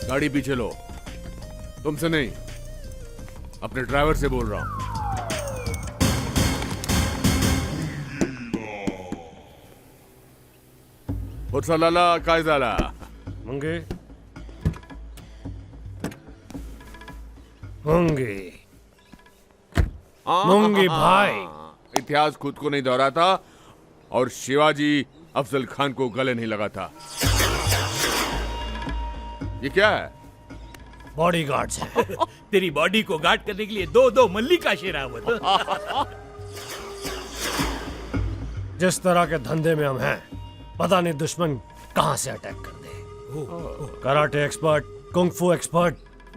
गाड़ी पीछे लो। तुमसे नहीं, अपने ड्राइवर से बोल रहा हूं। उठसालाला काय झाला? मंगे मंगे मंगे भाई, इतिहास खुद को नहीं दोहराता और शिवाजी अफजल खान को गले नहीं लगाता। ये क्या है? बॉडीगार्ड्स है। तेरी बॉडी को गार्ड करने के लिए दो दो मल्लिका शेरावत। जिस तरह के धंधे में हम हैं, पता नहीं दुश्मन कहां से अटैक कर दे। कराटे एक्सपर्ट, कुंग-फू एक्सपर्ट,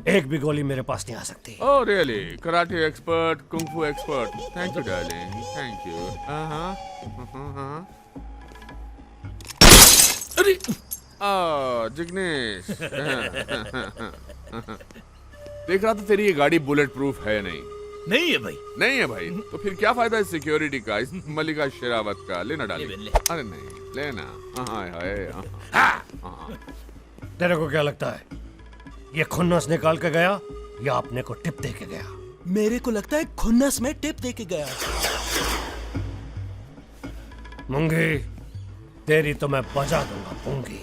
एक भी गोली मेरे पास नहीं आ सकती। Oh really? Karate expert, kung fu expert. Thank you darling, thank you. अरे जिग्नेश। देख रहा था तेरी ये गाड़ी बुलेट प्रूफ है नहीं। नहीं है भाई। नहीं है भाई, तो फिर क्या फायदा इस सिक्योरिटी का, इस मल्लिका शेरावत का? लेना डार्लिंग। ले। अरे नहीं लेना। हाय हाय। तेरे को क्या लगता है, ये खुन्नस निकाल के गया या अपने को टिप दे के गया? मेरे को लगता है खुन्नस में टिप दे के गया। मुंगी, तेरी तो मैं बजा दूंगा पूंगी।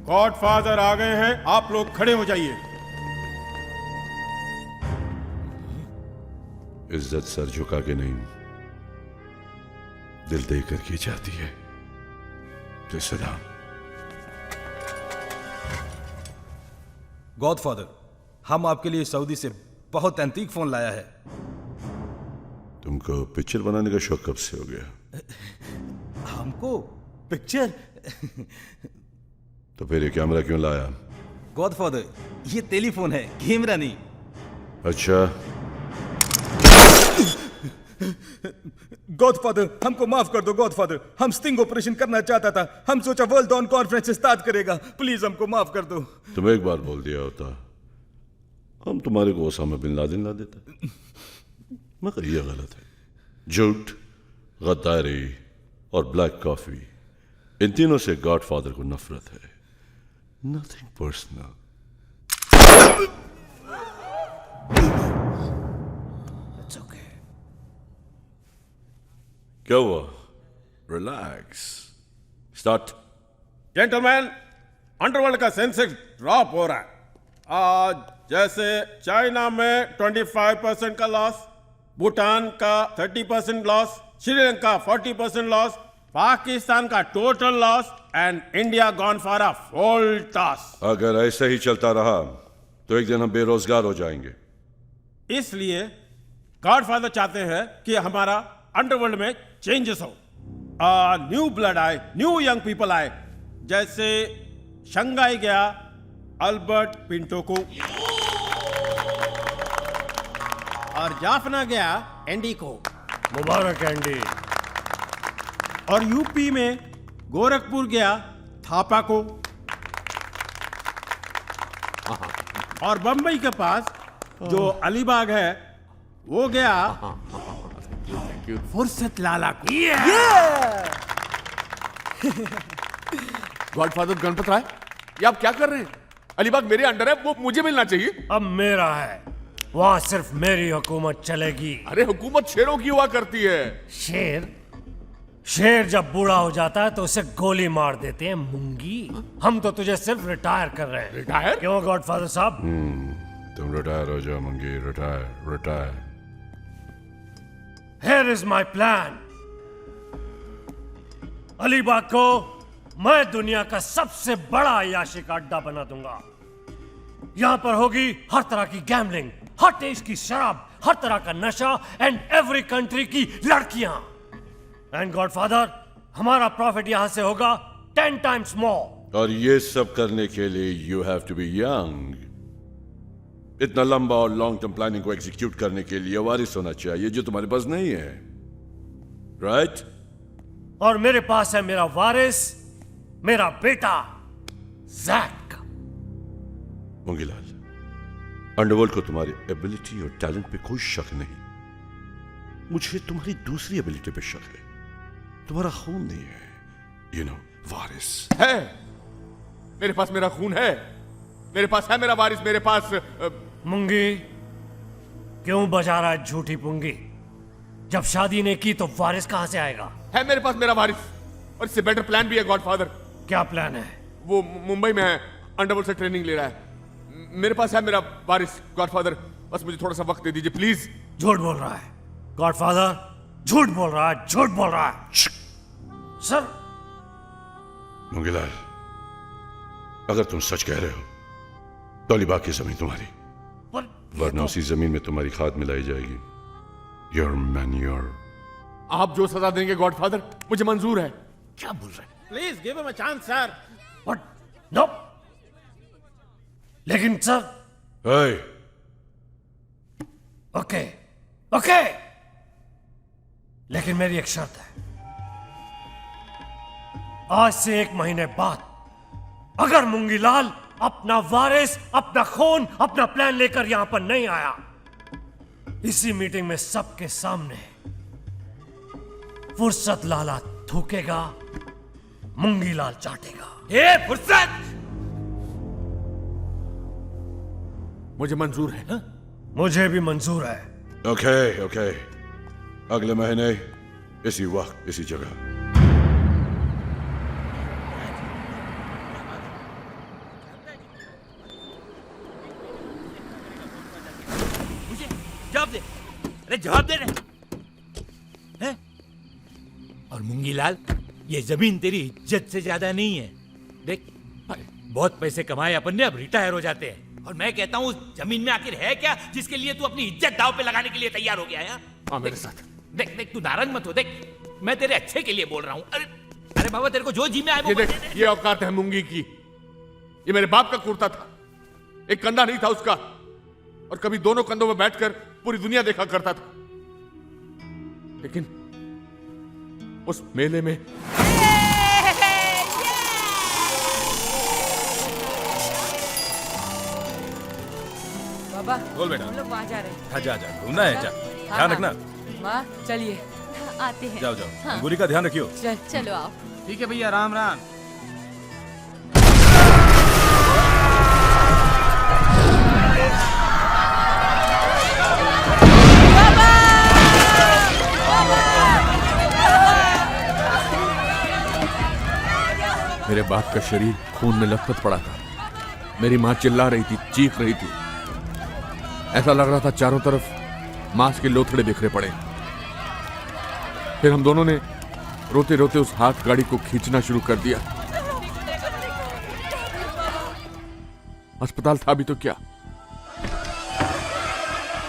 गॉडफादर आ गए हैं, आप लोग खड़े हो जाइए। इज्जत सर झुका के नहीं, दिल देकर की जाती है। तो सलाम। गॉडफादर, हम आपके लिए सऊदी से बहुत एंटीक फोन लाया है। तुमको पिक्चर बनाने का शौक कब से हो गया? हमको पिक्चर? तो फिर ये कैमरा क्यों लाया? गॉडफादर, ये टेलीफोन है, कैमरा नहीं। अच्छा, गॉडफादर, हमको माफ कर दो गॉडफादर, हम स्टिंग ऑपरेशन करना चाहता था। हम सोचा वर्ल्ड डॉन कॉन्फ्रेंस स्टार्ट करेगा, प्लीज हमको माफ कर दो। तुम एक बार बोल दिया होता, हम तुम्हारे को ओसामा बिन लादेन ला देते। मगर ये गलत है। झूठ, गद्दारी और ब्लैक कॉफी, इन तीनों से गॉडफादर को नफरत है। Nothing personal. It's okay. क्या हुआ? रिलैक्स। स्टार्ट। जेंटलमैन, अंडरवर्ल्ड का सेंसेक्स ड्रॉप हो रहा है। आज जैसे चाइना में 25% का लॉस, भूटान का 30% लॉस, श्रीलंका 40% लॉस, पाकिस्तान का total loss and India gone for a full toss. अगर ऐसा ही चलता रहा तो एक दिन हम बेरोजगार हो जाएंगे। इसलिए गॉडफादर चाहते हैं कि हमारा अंडरवर्ल्ड में चेंजेस हो, न्यू ब्लड आए, न्यू यंग पीपल आए। जैसे शंघाई गया अल्बर्ट पिंटो को, और जाफना गया एंडी को, मुबारक एंडी। और यूपी में गोरखपुर गया थापा को, और बंबई के पास जो अलीबाग है वो गया फुर्सत लाला को। गॉडफादर गणपत राय, ये आप क्या कर रहे हैं? अलीबाग मेरे अंडर है, वो मुझे मिलना चाहिए। अब मेरा है, वहां सिर्फ मेरी हुकूमत चलेगी। अरे हुकूमत शेरों की हुआ करती है। शेर? शेर जब बूढ़ा हो जाता है तो उसे गोली मार देते हैं मुंगी। हम तो तुझे सिर्फ रिटायर कर रहे हैं। रिटायर? क्यों गॉडफादर साहब? तुम रिटायर हो जाओ मंगी, retire retire. Here is my plan. Alibag को मैं दुनिया का सबसे बड़ा अय्याशी का अड्डा बना दूंगा। यहां पर होगी हर तरह की गैम्बलिंग, हर टेस्ट की शराब, हर तरह का नशा एंड एवरी कंट्री की लड़कियां। एंड गॉडफादर, हमारा प्रॉफिट यहां से होगा 10 times more। और ये सब करने के लिए you have to be young. इतना लंबा और लॉन्ग टर्म प्लानिंग को एग्जीक्यूट करने के लिए वारिस होना चाहिए, जो तुम्हारे पास नहीं है, राइट? और मेरे पास है मेरा वारिस, मेरा बेटा जैक। मुंगीलाल, अंडरवर्ल्ड को तुम्हारी एबिलिटी और टैलेंट पे कोई शक नहीं, मुझे तुम्हारी दूसरी एबिलिटी पे शक है। तुम्हारा खून नहीं है, यू नो, वारिस है। मेरे पास मेरा खून है, मेरे पास है मेरा वारिस, मेरे पास मुंगी, क्यों बजा रहा है झूठी पुंगी? जब शादी ने की तो वारिस कहां से आएगा? है मेरे पास मेरा वारिस, और इससे बेटर प्लान भी है गॉडफादर। क्या प्लान है? वो मुंबई में है, अंडरवर्ल्ड से ट्रेनिंग ले रहा है। मेरे पास है मेरा वारिस गॉडफादर, बस मुझे थोड़ा सा वक्त दे दीजिए प्लीज। झूठ बोल रहा है गॉडफादर, झूठ बोल रहा है, झूठ बोल रहा है। सर, मुंगीलाल, अगर तुम सच कह रहे हो तो अलीबाग की जमीन तुम्हारी, पर वरना उसी जमीन में तुम्हारी खाद मिलाई जाएगी। Your manure. आप जो सजा देंगे गॉडफादर, मुझे मंजूर है। क्या बोल रहे हैं? Please give him a chance, sir. But no. लेकिन सर, Hey, ओके ओके, लेकिन मेरी एक शर्त है। आज से 1 महीने बाद अगर मुंगीलाल अपना वारिस, अपना खून, अपना प्लान लेकर यहां पर नहीं आया, इसी मीटिंग में सबके सामने फुर्सत लाला थूकेगा, मुंगीलाल चाटेगा। ए फुर्सत! मुझे मंजूर है। मुझे भी मंजूर है। ओके ओके, अगले महीने इसी वक्त इसी जगह। मुझे जवाब दे, अरे जवाब दे रहे हैं? और मुंगीलाल, ये जमीन तेरी इज्जत से ज्यादा नहीं है। देख, बहुत पैसे कमाए अपन ने, अब रिटायर हो जाते हैं, और मैं कहता हूँ उस जमीन में आखिर है क्या जिसके लिए तू अपनी इज्जत दांव पे लगाने के लिए तैयार हो गया है? हाँ, मेरे साथ। देख देख, तू नाराज मत हो, देख मैं तेरे अच्छे के लिए बोल रहा हूँ। अरे अरे बाबा, तेरे को जो जी में आए वो ये कर देख, दे। ये औकात है मुंगी की। ये मेरे बाप का कुर्ता था, एक कंधा नहीं था उसका, और कभी दोनों कंधों में बैठकर पूरी दुनिया देखा करता था। लेकिन उस मेले में बाबा, बोल बेटा। हम लोग वहाँ जा रहे हैं। हाँ, जा जा, घूमना है, जा, हाँ, ध्यान रखना। माँ, चलिए। आते हैं। जाओ जाओ, हाँ। अंगूरी का ध्यान रखियो। चलो आओ। ठीक है भैया, राम राम। मेरे बाप का शरीर खून में लथपथ पड़ा था। मेरी मां चिल्ला रही थी, चीख रही थी। ऐसा लग रहा था चारों तरफ मांस के लोथड़े बिखरे पड़े। फिर हम दोनों ने रोते रोते उस हाथ गाड़ी को खींचना शुरू कर दिया। अस्पताल था भी तो क्या,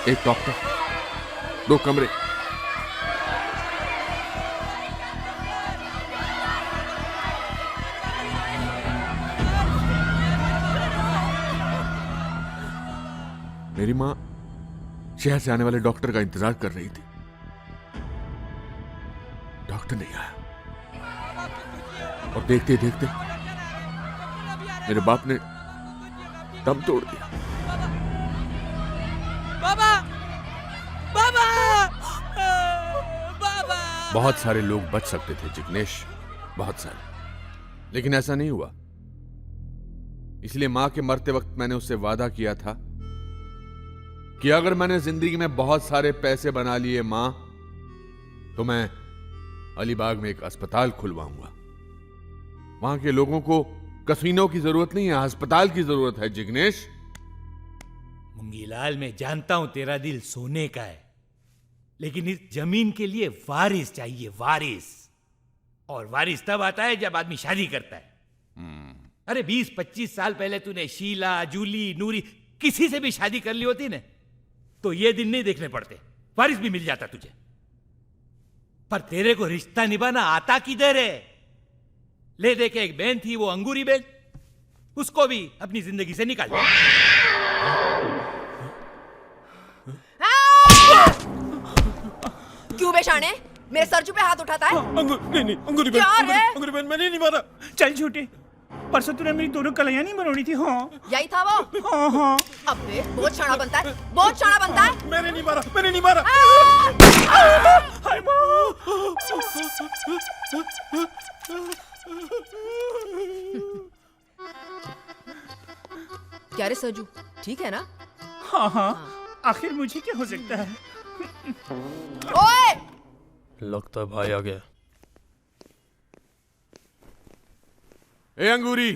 एक डॉक्टर, 2 कमरे। मेरी मां शहर से आने वाले डॉक्टर का इंतजार कर रही थी। डॉक्टर नहीं आया, और देखते देखते मेरे बाप ने दम तोड़ दिया। बाबा, बाबा, बाबा। बहुत सारे लोग बच सकते थे जिग्नेश, बहुत सारे, लेकिन ऐसा नहीं हुआ। इसलिए मां के मरते वक्त मैंने उससे वादा किया था कि अगर मैंने जिंदगी में बहुत सारे पैसे बना लिए मां, तो मैं अलीबाग में एक अस्पताल खुलवाऊंगा। वहां के लोगों को कसीनों की जरूरत नहीं है, अस्पताल की जरूरत है जिग्नेश। मुंगीलाल, मैं जानता हूं तेरा दिल सोने का है, लेकिन इस जमीन के लिए वारिस चाहिए, वारिस। और वारिस तब आता है जब आदमी शादी करता है। अरे 20-25 साल पहले तूने शीला, जूली, नूरी, किसी से भी शादी कर ली होती ना, तो ये दिन नहीं देखने पड़ते, वारिस भी मिल जाता तुझे। पर तेरे को रिश्ता निभाना आता किधर है? ले देखे, एक बहन थी, वो अंगूरी बहन, उसको भी अपनी जिंदगी से निकाल। क्यों बेशाने मेरे सरजू पे हाथ उठाता है? नहीं अंगूरी क्या रे? अंगूरी बहन मैंने नहीं मारा। चल झूठे, परसों तूने मेरी दोनों कलाइयां नहीं मरोड़ी थी। हाँ यही था वो? हाँ हाँ। अबे बहुत शाना बनता है, बहुत शाना बनता है। मैंने नहीं मारा, मैंने नहीं मारा। हाय माँ। क्या रे सरजू, ठीक है ना? हाँ हाँ, आखिर मुझे क्या हो सकता है? ओए! लगता है भाई आ गया। ए अंगूरी,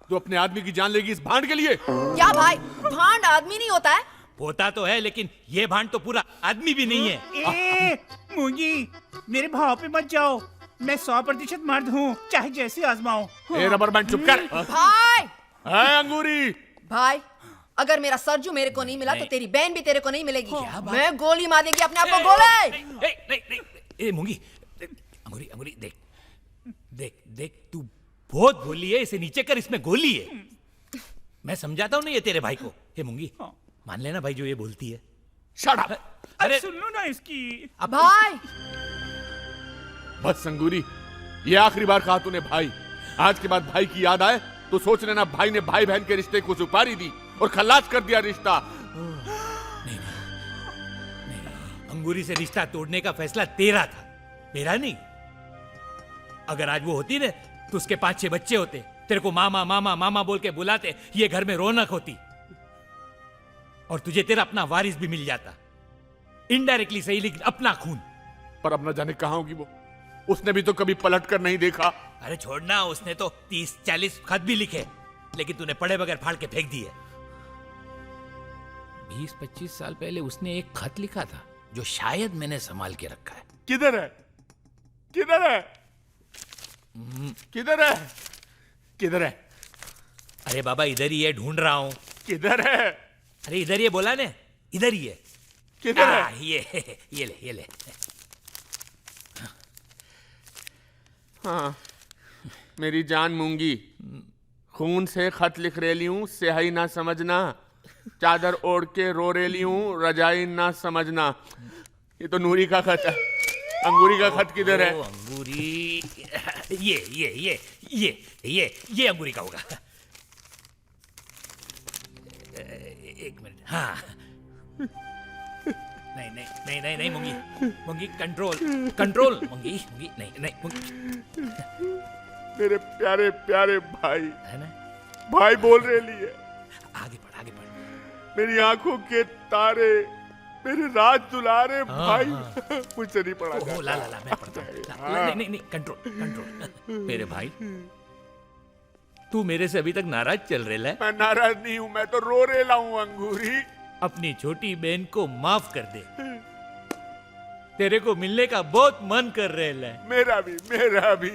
तू अपने आदमी की जान लेगी इस भांड के लिए? क्या भाई, भांड आदमी नहीं होता है? होता तो है, लेकिन ये भांड तो पूरा आदमी भी नहीं है। ए मुंगी, मेरे भाव पे मत जाओ। मैं 100% मर्द हूँ, चाहे जैसे आजमाओ। ए रबर बैंड चुप कर। भाई! है अंगूरी? भाई, अगर मेरा सरजू मेरे को नहीं मिला तो तेरी बहन भी तेरे को नहीं मिलेगी। मैं गोली मार देगी अपने आप को। गोले! नहीं, ए मूंगी, अंगूरी अंगूरी, देख देख देख, तू बहुत भोली है, इसे नीचे कर, इसमें गोली है। मैं समझाता हूँ ना ये तेरे भाई को। ए मूंगी, मान लेना भाई जो ये बोलती है। Shut up. अरे सुन लो ना इसकी। भाई! बस अंगूरी, ये आखिरी बार कहा तूने भाई। आज के बाद भाई की याद आए तो सोच लेना भाई ने भाई बहन के रिश्ते को सुपारी दी और खल्लास कर दिया रिश्ता। नहीं, अंगूरी से रिश्ता तोड़ने का फैसला तेरा था, मेरा नहीं। अगर आज वो होती ना तो उसके 5-6 बच्चे होते, तेरे को मामा मामा मामा बोल के बुलाते, ये घर में रौनक होती और तुझे तेरा अपना वारिस भी मिल जाता। इनडायरेक्टली सही, लेकिन अपना खून। पर अब न जाने कहां होगी वो, उसने भी तो कभी पलट कर नहीं देखा। अरे छोड़ना, उसने तो 30-40 खत भी लिखे, लेकिन तूने पढ़े बगैर फाड़ के फेंक दिए। 20-25 साल पहले उसने एक खत लिखा था जो शायद मैंने संभाल के रखा है। किधर है? किधर है? किधर है? किधर है? अरे बाबा इधर ही है, ढूंढ रहा हूं। किधर है? अरे इधर ही है, बोला ने, इधर ही है। किधर है? ये ले। हाँ, मेरी जान मूंगी, खून से खत लिख रेली हूं, स्याही ना समझना। चादर ओढ़ के रो रेली हूं, रजाई ना समझना। ये तो नूरी का खत है। अंगूरी का खत किधर है? अंगूरी, ये अंगूरी का होगा। एक मिनट। हाँ, नहीं मुंगी, कंट्रोल मुंगी, नहीं मुंगी। मेरे प्यारे प्यारे भाई, है ना? भाई बोल रेली है। आगे बढ़। मेरी आंखों के तारे, मेरे राज दुलारे भाई। मुझसे नहीं पढ़ा ओह, ला मैं पढ़ता हूँ। नहीं, कंट्रोल। मेरे भाई, तू मेरे से अभी तक नाराज चल रहा है? मैं नाराज नहीं हूं, मैं तो रो रेला हूं अंगूरी। अपनी छोटी बहन को माफ कर दे, तेरे को मिलने का बहुत मन कर रहा है। मेरा भी।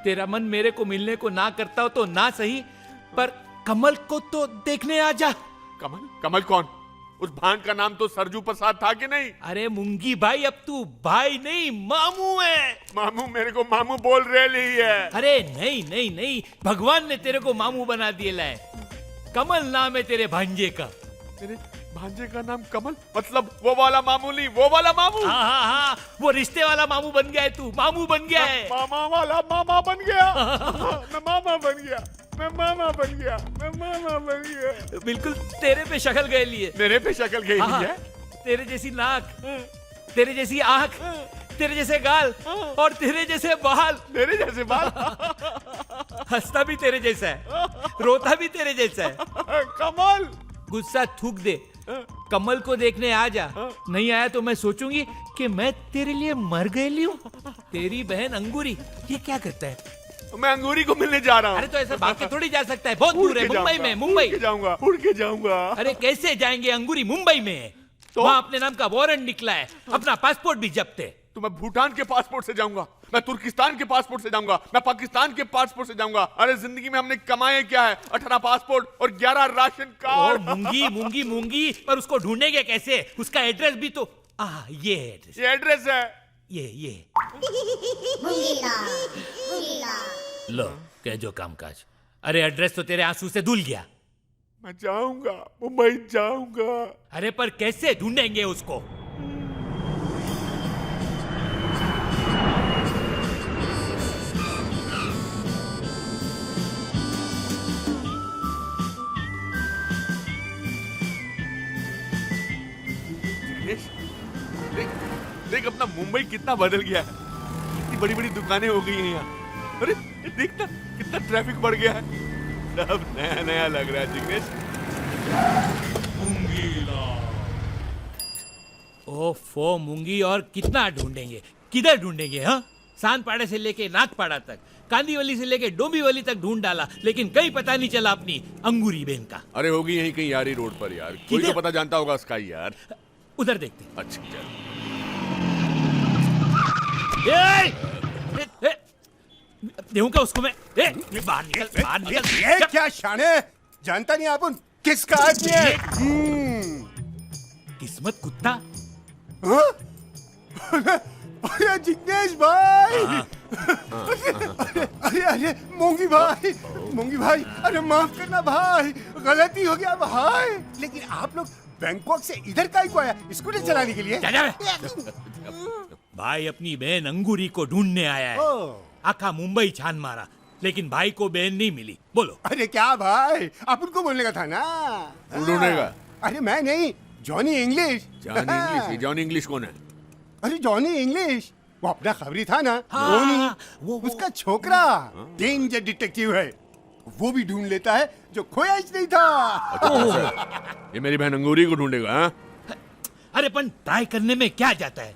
तेरा मन मेरे को मिलने को ना करता हो तो ना सही, पर कमल को तो देखने आ जा। कमल कौन? उस भांड का नाम तो सरजू प्रसाद था कि नहीं? अरे मुंगी भाई, अब तू भाई नहीं मामू है। मामू? मेरे को मामू बोल रही है। अरे नहीं, भगवान ने तेरे को मामू बना दिया है। कमल नाम है तेरे भांजे का। तेरे भांजे का नाम कमल? मतलब वो वाला मामू नहीं, वो वाला मामू? हाँ, वो रिश्ते वाला मामू बन गया है तू, मामू बन गया है। मामा वाला मामा बन गया। मैं मामा बन गया। बिल्कुल तेरे पे शक्ल गए लिए। मेरे पे शक्ल गई है? तेरे जैसी नाक, तेरे जैसी आंख, तेरे जैसे गाल और तेरे जैसे बाल। मेरे जैसे बाल? हंसता भी तेरे जैसा है, रोता भी तेरे जैसा है। कमल, गुस्सा थूक दे, कमल को देखने आ जा। नहीं आया तो मैं सोचूंगी कि मैं तेरे लिए मर गई हूँ। तेरी बहन अंगूरी ये क्या करता है? मैं अंगूरी को मिलने जा रहा हूँ। अरे तो ऐसा भाग के थोड़ी जा सकता है, बहुत दूर है। मुंबई में, मुंबई उड़ के जाऊंगा। अरे कैसे जाएंगे? अंगूरी मुंबई में है, तो? वहाँ अपने नाम का वारंट निकला है, अपना पासपोर्ट भी जब्त है। तो मैं भूटान के पासपोर्ट से जाऊंगा, मैं तुर्किस्तान के पासपोर्ट से जाऊंगा, मैं पाकिस्तान के पासपोर्ट से जाऊंगा। अरे जिंदगी में हमने कमाए क्या है? 18 पासपोर्ट और 11 राशन कार्ड। मूंगी, पर उसको ढूंढेंगे कैसे? उसका एड्रेस भी तो ये एड्रेस, ये एड्रेस है। ये लो कह जो कामकाज। अरे एड्रेस तो तेरे आंसू से धुल गया। मैं जाऊंगा, मुंबई जाऊंगा। अरे पर कैसे ढूंढेंगे उसको? देख, देख अपना मुंबई कितना बदल गया है। कितनी बड़ी बड़ी दुकानें हो गई हैं यहाँ। अरे देख ना कितना ट्रैफिक बढ़ गया है। सब नया नया लग रहा है जिग्नेश। ओफो मूंगी, और कितना ढूंढेंगे, किधर ढूंढेंगे? हाँ, सांदपाड़े से लेके नागपाड़ा तक, कांदीवली से लेके डोंबिवली तक ढूंढ डाला, लेकिन कहीं पता नहीं चला अपनी अंगूरी बहन का। अरे होगी यहीं कहीं यारी रोड पर यार। कोई किधर? तो पता जानता होगा उसका यार। उधर देखते। अच्छा चल। देऊं क्या उसको मैं? बाहर निकल, बाहर निकल। ये क्या शाने, जानता नहीं आप किसका आदमी है? किस्मत कुत्ता। हाँ? अरे जिग्नेश भाई, अरे अरे मूंगी भाई, अरे माफ करना भाई, गलती हो गया भाई। लेकिन आप लोग बैंकॉक से इधर काहे को आया? स्कूटर चलाने के लिए? भाई अपनी बहन अंगूरी को ढूंढने आया है। आखा मुंबई छान मारा, लेकिन भाई को बहन नहीं मिली। बोलो। अरे क्या भाई, आप उनको बोलने का था ना। ढूंढेगा? अरे मैं नहीं, जॉनी इंग्लिश। जॉनी इंग्लिश कौन है? अरे जॉनी इंग्लिश वो अपना खबरी था ना। हाँ, वो उसका छोकरा डेंजर डिटेक्टिव है। वो भी ढूंढ लेता है जो खोया ही नहीं था। अच्छा, ये मेरी बहन अंगूरी को ढूंढेगा? हाँ? अरे पण ट्राई करने में क्या जाता है?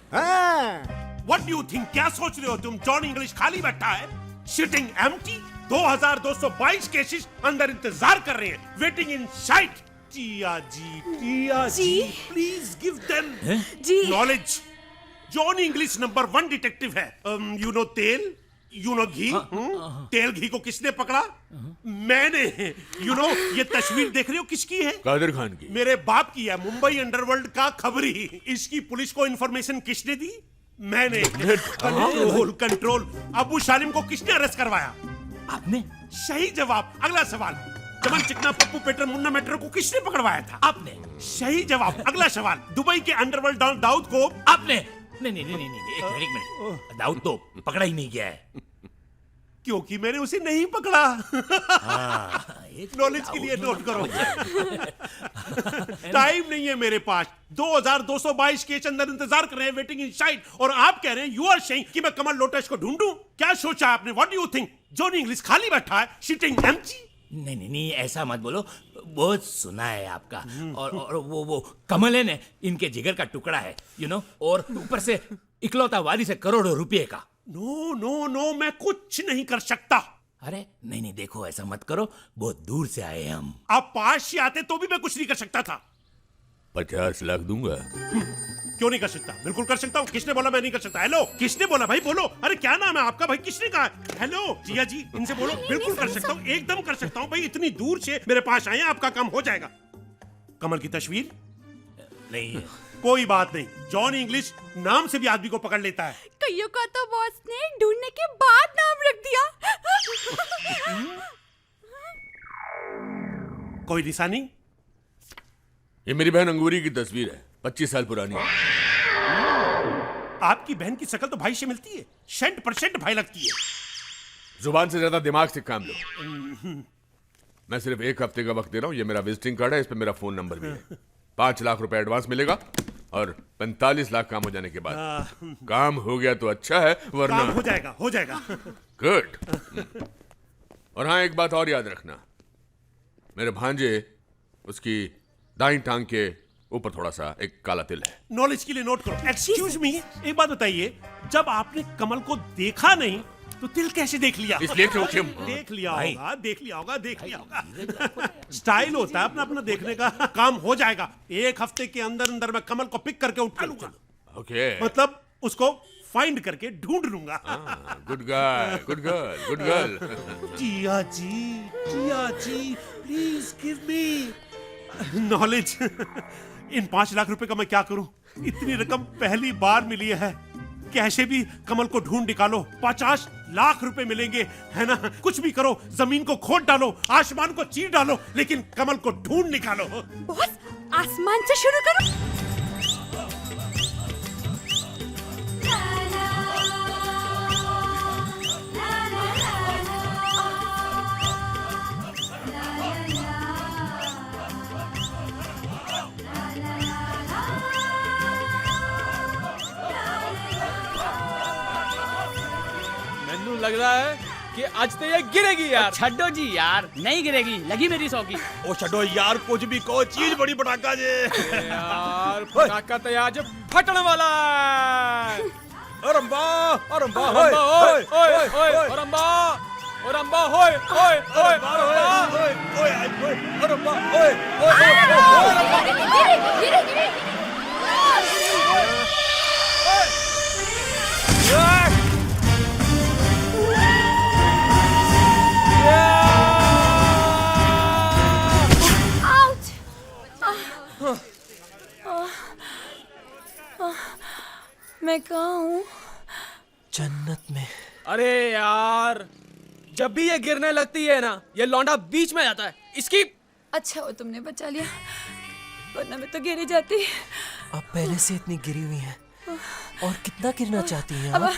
What do you think? क्या सोच रहे हो तुम? जॉन इंग्लिश खाली बैठा है, सिटिंग एम्प्टी। 2222 केसेस अंदर इंतजार कर रहे हैं, waiting inside. Tia ji, please give them knowledge. John English number 1 detective है। यू नो तेल, यू नो घी। तेल घी को किसने पकड़ा? मैंने। यू नो ये तस्वीर देख रहे हो किसकी है? कादिर खान की। मेरे बाप की है, मुंबई अंडरवर्ल्ड का खबरी। इसकी पुलिस को इंफॉर्मेशन किसने दी? मैंने। कंट्रोल। अबू शालिम को किसने अरेस्ट करवाया? आपने। सही जवाब। अगला सवाल। चमन चिकना पप्पू पेटर मुन्ना मेट्रो को किसने पकड़वाया था? आपने। सही जवाब। अगला सवाल। दुबई के अंडरवर्ल्ड डॉन दाऊद को आपने। नहीं, एक मिनट। दाऊद तो पकड़ा ही नहीं गया है, क्योंकि मैंने उसे नहीं पकड़ा। नॉलेज के लिए नोट करो। टाइम नहीं है मेरे पास। 2222 केस अंदर इंतजार कर रहे हैं, वेटिंग इन साइड, और आप कह रहे हैं, यू आर सेइंग कि मैं कमल लोटस को ढूंढूं? क्या सोचा आपने? What do you think? Johnny English खाली बैठा है, सिटिंग एम्प्टी। नहीं, ऐसा मत बोलो। बहुत सुना है आपका। और वो कमल है ना, इनके जिगर का टुकड़ा है, यू नो, और ऊपर से इकलौता वारिस है करोड़ों रुपए का। नो, मैं कुछ नहीं कर सकता। अरे नहीं, देखो ऐसा मत करो, बहुत दूर से आए हम। आप पास से आते तो भी मैं कुछ नहीं कर सकता था। 50 लाख दूंगा। क्यों नहीं कर सकता? बिल्कुल कर सकता हूँ। किसने बोला मैं नहीं कर सकता? हेलो, किसने बोला भाई? बोलो। अरे क्या नाम है आपका भाई? किसने कहा? हेलो जिया जी, इनसे बोलो। बिल्कुल कर सकता हूँ, एकदम कर सकता हूँ भाई। इतनी दूर से मेरे पास आए, आपका काम हो जाएगा। कमल की तस्वीर नहीं है। कोई बात नहीं, जॉन इंग्लिश नाम से भी आदमी को पकड़ लेता है। कईयों का तो बॉस ने ढूंढने के बाद नाम रख दिया। कोई निशानी? ये मेरी बहन अंगूरी की तस्वीर है, 25 साल पुरानी। आपकी बहन की शक्ल तो भाई से मिलती है, 100% भाई लगती है। जुबान से ज्यादा दिमाग से काम लो। मैं सिर्फ 1 हफ्ते का वक्त दे रहा हूँ। ये मेरा विजिटिंग कार्ड है, इस पे मेरा फोन नंबर भी है। 5 लाख रुपए एडवांस मिलेगा, और 45 लाख काम हो जाने के बाद। काम हो गया तो अच्छा है, वरना काम हो जाएगा। गुड। और हाँ, एक बात और याद रखना, मेरे भांजे, उसकी दाईं टांग के ऊपर थोड़ा सा एक काला तिल है। नॉलेज के लिए नोट करो। एक्सक्यूज मी, एक बात बताइए, जब आपने कमल को देखा नहीं तो तिल कैसे देख लिया? इसलिए क्योंकि देख लिया होगा। स्टाइल होता है अपना अपना देखने का। काम हो जाएगा। 1 हफ्ते के अंदर अंदर मैं कमल को पिक करके उठा लूंगा। ओके। मतलब उसको फाइंड करके ढूंढ लूंगा। Good girl, good girl, good girl. Tia ji, please give me knowledge. इन 5 लाख रुपए का मैं क्या करूं? इतनी रकम पहली बार मिली है। कैसे भी कमल को ढूंढ निकालो, 50 लाख रुपए मिलेंगे, है ना? कुछ भी करो, जमीन को खोद डालो, आसमान को चीर डालो, लेकिन कमल को ढूंढ निकालो। बॉस, आसमान से शुरू करो। मैनू लग रहा है कि आज तो ये गिरेगी यार। छड्डो जी यार, नहीं गिरेगी, लगी मेरी सौकी। ओ छड़ो यार, कुछ भी कहो, चीज बड़ी पटाखा जे। यार पटाखा तो आज फटने वाला है। अरंबा अरंबा ओए ओए ओए ओए अरंबा अरंबा होए ओए ओए अरंबा ओए मैं कहाँ हूँ? जन्नत में। अरे यार, जब भी ये गिरने लगती है ना, ये लौंडा बीच में जाता है। इसकी अच्छा वो तुमने बचा लिया, वरना मैं तो गिरी जाती। आप पहले से इतनी गिरी हुई हैं और कितना गिरना चाहती हैं अब आप?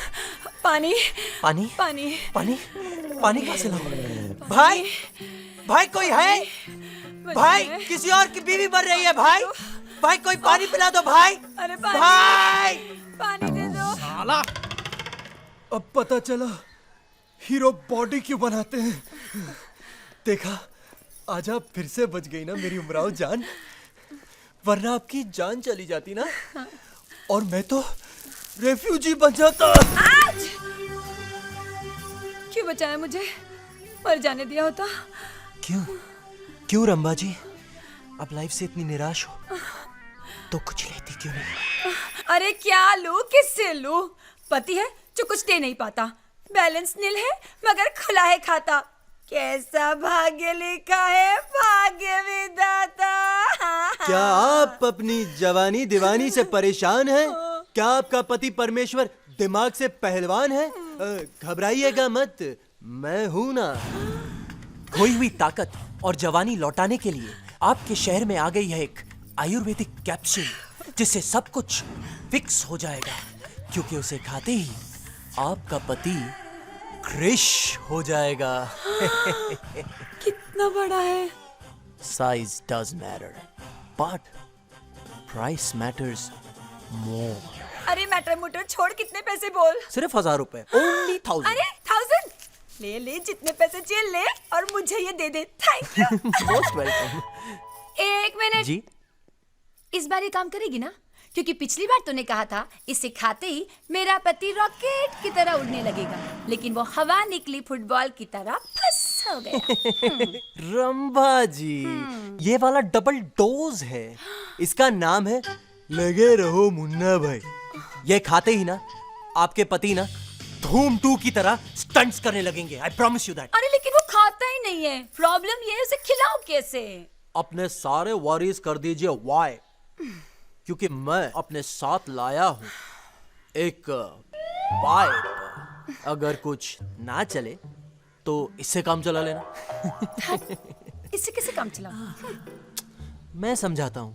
पानी पानी पानी पानी पानी कहाँ से लाऊं? भाई भाई कोई है? भाई किसी और की बीवी मर रही है भाई। भाई कोई पानी पिला दो भाई। अरे पानी, भाई पानी दे दो। साला अब पता चला हीरो बॉडी क्यों बनाते हैं। देखा, आज आप फिर से बच गई ना मेरी उमराव जान, वरना आपकी जान चली जाती ना और मैं तो रेफ्यूजी बन जाता। क्यों बचाया मुझे? मर जाने दिया होता। क्यों क्यों रंबा जी, आप लाइफ से इतनी निराश हो तो कुछ लेती क्यों नहीं? अरे क्या लूं, किससे लूं? पति है जो कुछ दे नहीं पाता, बैलेंस नील है मगर खुला है खाता। कैसा भाग्य लिखा है भाग्य विधाता। क्या आप अपनी जवानी दीवानी से परेशान हैं? क्या आपका पति परमेश्वर दिमाग से पहलवान है? घबराइएगा मत, मैं हूं ना। खोई हुई ताकत और जवानी लौटाने के लिए आपके शहर में आ गई है एक आयुर्वेदिक कैप्सूल, जिससे सब कुछ फिक्स हो जाएगा, क्योंकि उसे खाते ही आपका पति क्रिश हो जाएगा। कितना बड़ा है? Size does matter, but price matters more. अरे मैटर मोटर छोड़, कितने पैसे बोल? सिर्फ 1000 रुपए, only 1000। अरे 1000 ले ले, जितने पैसे चाहिए ले और मुझे ये दे दे। Thank you. Most welcome। एक मिनट जी, इस बार ये काम करेगी ना? क्योंकि पिछली बार तूने कहा था इसे खाते ही मेरा पति रॉकेट की तरह उड़ने लगेगा, लेकिन वो हवा निकली फुटबॉल की तरह फंस हो गया। रंभा जी, ये वाला डबल डोज है। इसका नाम है लगे रहो मुन्ना भाई। ये खाते ही ना आपके पति ना धूम 2 की तरह स्टंट्स करने लगेंगे। I promise you that। अरे लेकिन वो खाता ही नहीं है। प्रॉब्लम ये है, उसे खिलाओ कैसे? अपने सारे वरीज कर दीजिए वाई, क्योंकि मैं अपने साथ लाया हूं एक पाइप। अगर कुछ ना चले तो इससे काम चला लेना। इससे कैसे काम चला? मैं समझाता हूं।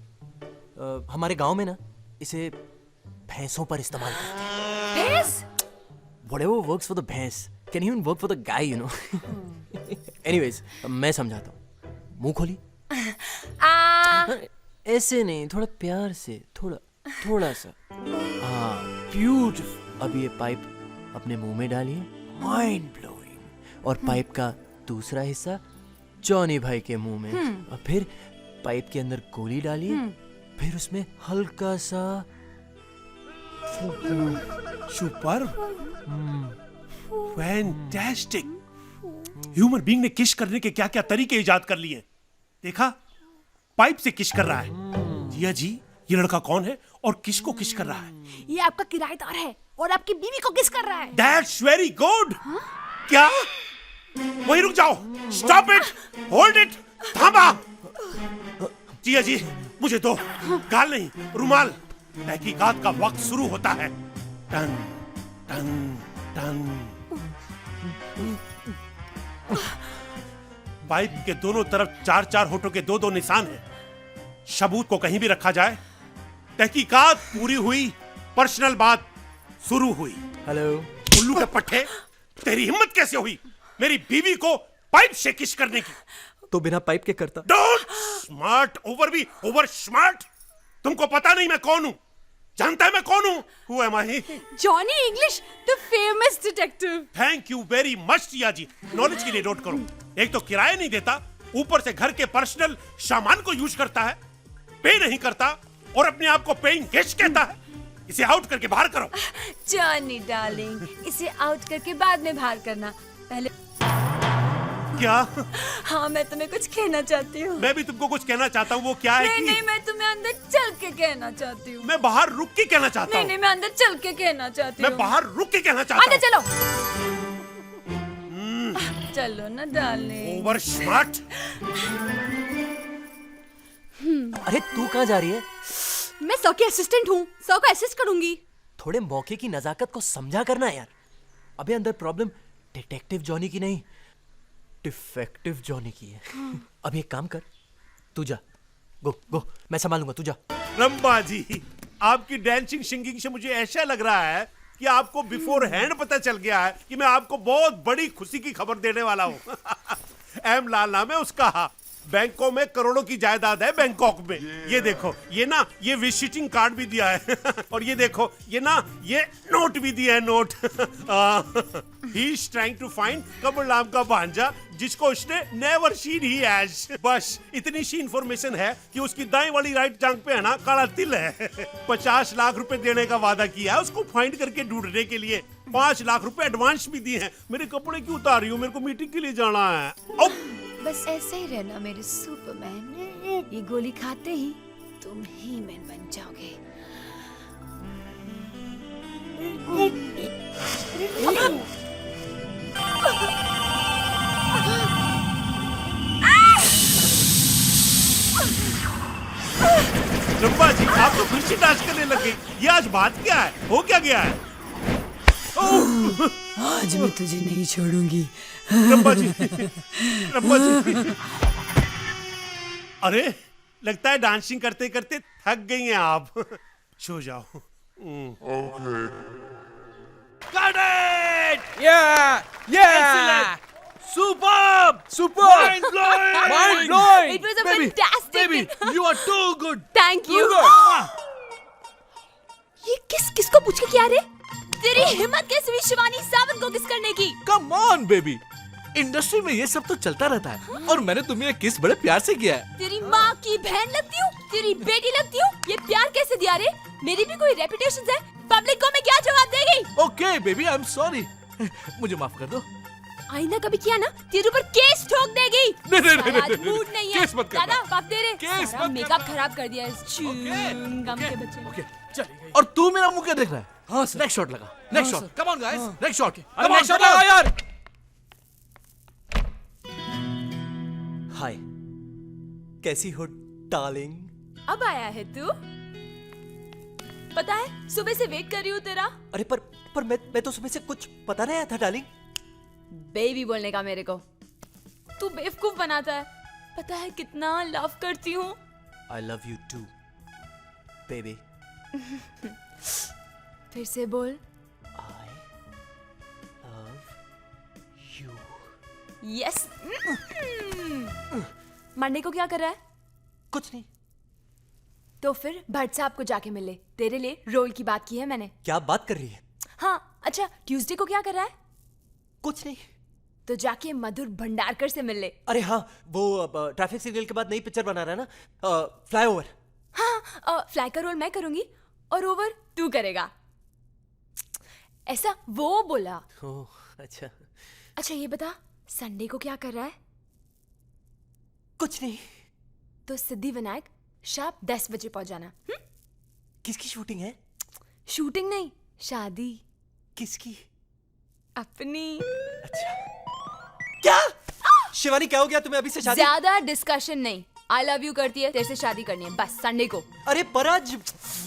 हमारे गांव में ना इसे भैंसों पर इस्तेमाल करते हैं। भैंस? Whatever works for the भैंस can even work for the guy, you know। Anyways, मैं समझाता हूँ। मुंह खोली। ऐसे नहीं, थोड़ा प्यार से, थोड़ा सा। हाँ, ब्यूटीफुल। अब ये पाइप अपने मुंह में डालिए, माइंड ब्लोइंग। और पाइप का दूसरा हिस्सा जॉनी भाई के मुंह में। और फिर पाइप के अंदर गोली डालिए, फिर उसमें हल्का सा सुपर, फैंटास्टिक। ह्यूमन बीइंग ने किश करने के क्या क्या तरीके इजाद कर लिए। देखा, पाइप से किश कर रहा है। जिया जी, ये लड़का कौन है और किसको किश कर रहा है? ये आपका किराएदार है और आपकी बीवी को किस कर रहा है। That's very good। क्या? वहीं रुक जाओ। Stop it, hold it, थामा। जिया जी, मुझे दो, गाल नहीं, रुमाल। तहकीकात का वक्त शुरू होता है। Ton ton ton. पाइप के दोनों तरफ 4-4 होठों के 2-2 निशान हैं। सबूत को कहीं भी रखा जाए। तहकीकात पूरी हुई, पर्सनल बात शुरू हुई। हेलो। उल्लू के पट्टे, तेरी हिम्मत कैसे हुई मेरी बीवी को पाइप से किस करने की? तो बिना पाइप के करता। Don't smart over be over smart. तुमको पता नहीं मैं कौन हूं? जानता है मैं कौन हूं? Who am I? Johnny English, the famous detective. Thank you very much Tia ji. Knowledge के लिए नोट करो। एक तो किराया नहीं देता, ऊपर से घर के पर्सनल सामान को यूज करता है, पे नहीं करता और अपने आप को पेइंग गेस्ट कहता है। इसे आउट करके बाहर करो। जॉनी डार्लिंग, इसे आउट करके बाद में बाहर करना। पहले क्या? हाँ, मैं तुम्हें कुछ कहना चाहती हूँ। मैं भी तुमको कुछ कहना चाहता हूँ। वो क्या है नहीं कि नहीं, मैं तुम्हें अंदर चल के कहना चाहती हूँ। मैं बाहर रुक के कहना चाहता नहीं हूँ। नहीं, मैं अंदर चल के कहना चाहती हूँ। मैं बाहर रुक के कहना चाहता अंदर हूँ। चलो। चलो ना डार्लिंग। Over smart. अरे तू कहाँ जा रही है? मैं सौ की असिस्टेंट हूँ, सौ को असिस्ट करूंगी। थोड़े मौके की नजाकत को समझा करना यार। अबे अंदर प्रॉब्लम डिटेक्टिव जॉनी की नहीं, डिफेक्टिव जॉनी की है। अब एक काम कर, तू जा। गो, मैं संभालूंगा, तू जा। रंबा जी, आपकी डांसिंग सिंगिंग से मुझे ऐसा लग रहा है कि आपको बिफोर हैंड पता चल गया है कि मैं आपको बहुत बड़ी खुशी की खबर देने वाला हूँ। एम लाल नाम है उसका। बैंकों में करोड़ों की जायदाद है बैंकॉक में। ये देखो, ये विजिटिंग कार्ड भी दिया है। और ये देखो, ये नोट भी दिया है, note. He is trying to find Kamal नाम का भांजा जिसको उसने नेवर सीन ही एज। बस इतनी सी इंफॉर्मेशन है कि उसकी दाएं वाली राइट टांग पे है ना काला तिल है। 50 लाख रुपए देने का वादा किया है उसको फाइंड करके ढूंढने के लिए। 5 लाख रुपए एडवांस भी दिए हैं। मेरे कपड़े क्यों उतार रही हो? मेरे को मीटिंग के लिए जाना है। बस ऐसे ही रहना मेरे सुपरमैन। ये गोली खाते ही तुम ही मैन बन जाओगे। रंबा जी, आप तो फिर से डांस करने लग गई। ये आज बात क्या है? हो क्या गया है? आज मैं तुझे नहीं छोड़ूंगी। रंबा जी, रंबा जी। अरे, लगता है डांसिंग करते करते थक गई हैं आप। सो जाओ। Got it! Yeah! Superb! Mind blowing! Mind blowing! It was a fantastic. Baby, you are too good! Thank you. Too good! ये किसको पूछ के किया रे? तेरी हिम्मत कैसे हुई शिवानी सावंत को किस करने की? Come on, baby! इंडस्ट्री में ये सब तो चलता रहता है और मैंने तुम्हें किस बड़े प्यार से किया है। तेरी माँ की बहन लगती हूँ, तेरी बेटी लगती हूँ। ये प्यार कैसे दिया रे? मेरी भी कोई रेपुटेशन है। पब्लिक को मैं क्या जवाब देगी? Okay, baby, I'm sorry. मुझे माफ कर दो। आईना कभी किया ना, तेरे ऊपर केस ठोक देगी। नहीं, आज मूड नहीं है। केस मत करना। दादा बाप दे रे। केस सारा मत मेकअप करना। खराब कर दिया इस च्युइंगम के बच्चे ने। Okay, चल। और तू मेरा मुंह क्या देख रहा है? हाँ सर। नेक्स्ट शॉट लगा। Next shot. Come on, guys. Next shot. अरे नेक्स्ट शॉट लगा यार। हाय, कैसी हो डार्लिंग? अब आया है तू? पता है सुबह से वेट कर रही हूँ तेरा। अरे पर मैं तो सुबह से कुछ पता नहीं आया था डार्लिंग। बेबी बोलने का मेरे को तू बेवकूफ बनाता है। पता है कितना लव करती हूँ। I love you too, baby. फिर से बोल। I love you. Yes. Monday को क्या कर रहा है? कुछ नहीं। तो फिर भट्ट साहब को जाके मिले। तेरे लिए रोल की बात की है मैंने। क्या बात कर रही है? हाँ अच्छा, ट्यूसडे को क्या कर रहा है? कुछ नहीं। तो जाके मधुर भंडारकर से मिल ले। अरे हाँ, वो ट्रैफिक सिग्नल के बाद नई पिक्चर बना रहा है ना, फ्लाईओवर। हाँ, फ्लाई का रोल मैं करूंगी और ओवर तू करेगा। ऐसा वो बोला। ओह अच्छा। अच्छा ये बता, संडे को क्या कर रहा है? कुछ नहीं। तो सिद्धि विनायक शार्प 10 बजे पहुंच जाना। किसकी शूटिंग है? शूटिंग नहीं, शादी। किसकी? अपनी। अच्छा। क्या? शिवानी क्या हो गया तुम्हें? अभी से शादी? ज्यादा डिस्कशन नहीं, आई लव यू करती है, तेरे से शादी करनी है बस संडे को। अरे पर आज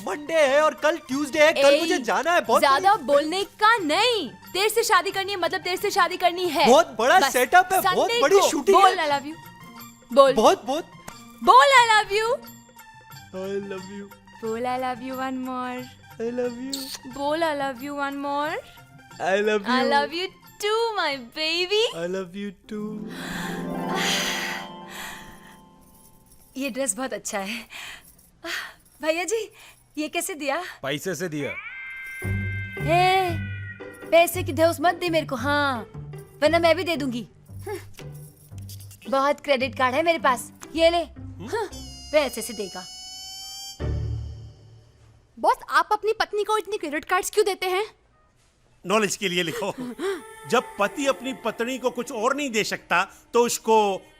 मंडे है और कल ट्यूसडे है, कल मुझे जाना है। बहुत ज्यादा बोलने का नहीं, तेरे से शादी करनी है मतलब तेरे से शादी करनी है। बहुत बड़ा बस, सेटअप है, बहुत Sunday बड़ी को। शूटिंग बोल है। आई लव यू, बोल बहुत बहुत बोल I love you, I love you, बोल I love you one more, I love you, बोल I love you one more, I love you, I love you too my baby. I love you too. ये dress बहुत अच्छा है। भैया जी ये कैसे दिया? पैसे से दिया। हे पैसे की धौस मत दे मेरे को, हाँ वरना मैं भी दे दूंगी। बहुत क्रेडिट कार्ड है मेरे पास, ये ले। पैसे से देगा। बॉस आप अपनी पत्नी को इतनी क्रेडिट कार्ड्स क्यों देते हैं? नॉलेज के लिए लिखो। जब पति अपनी पत्नी को कुछ और नहीं दे सकता तो उसको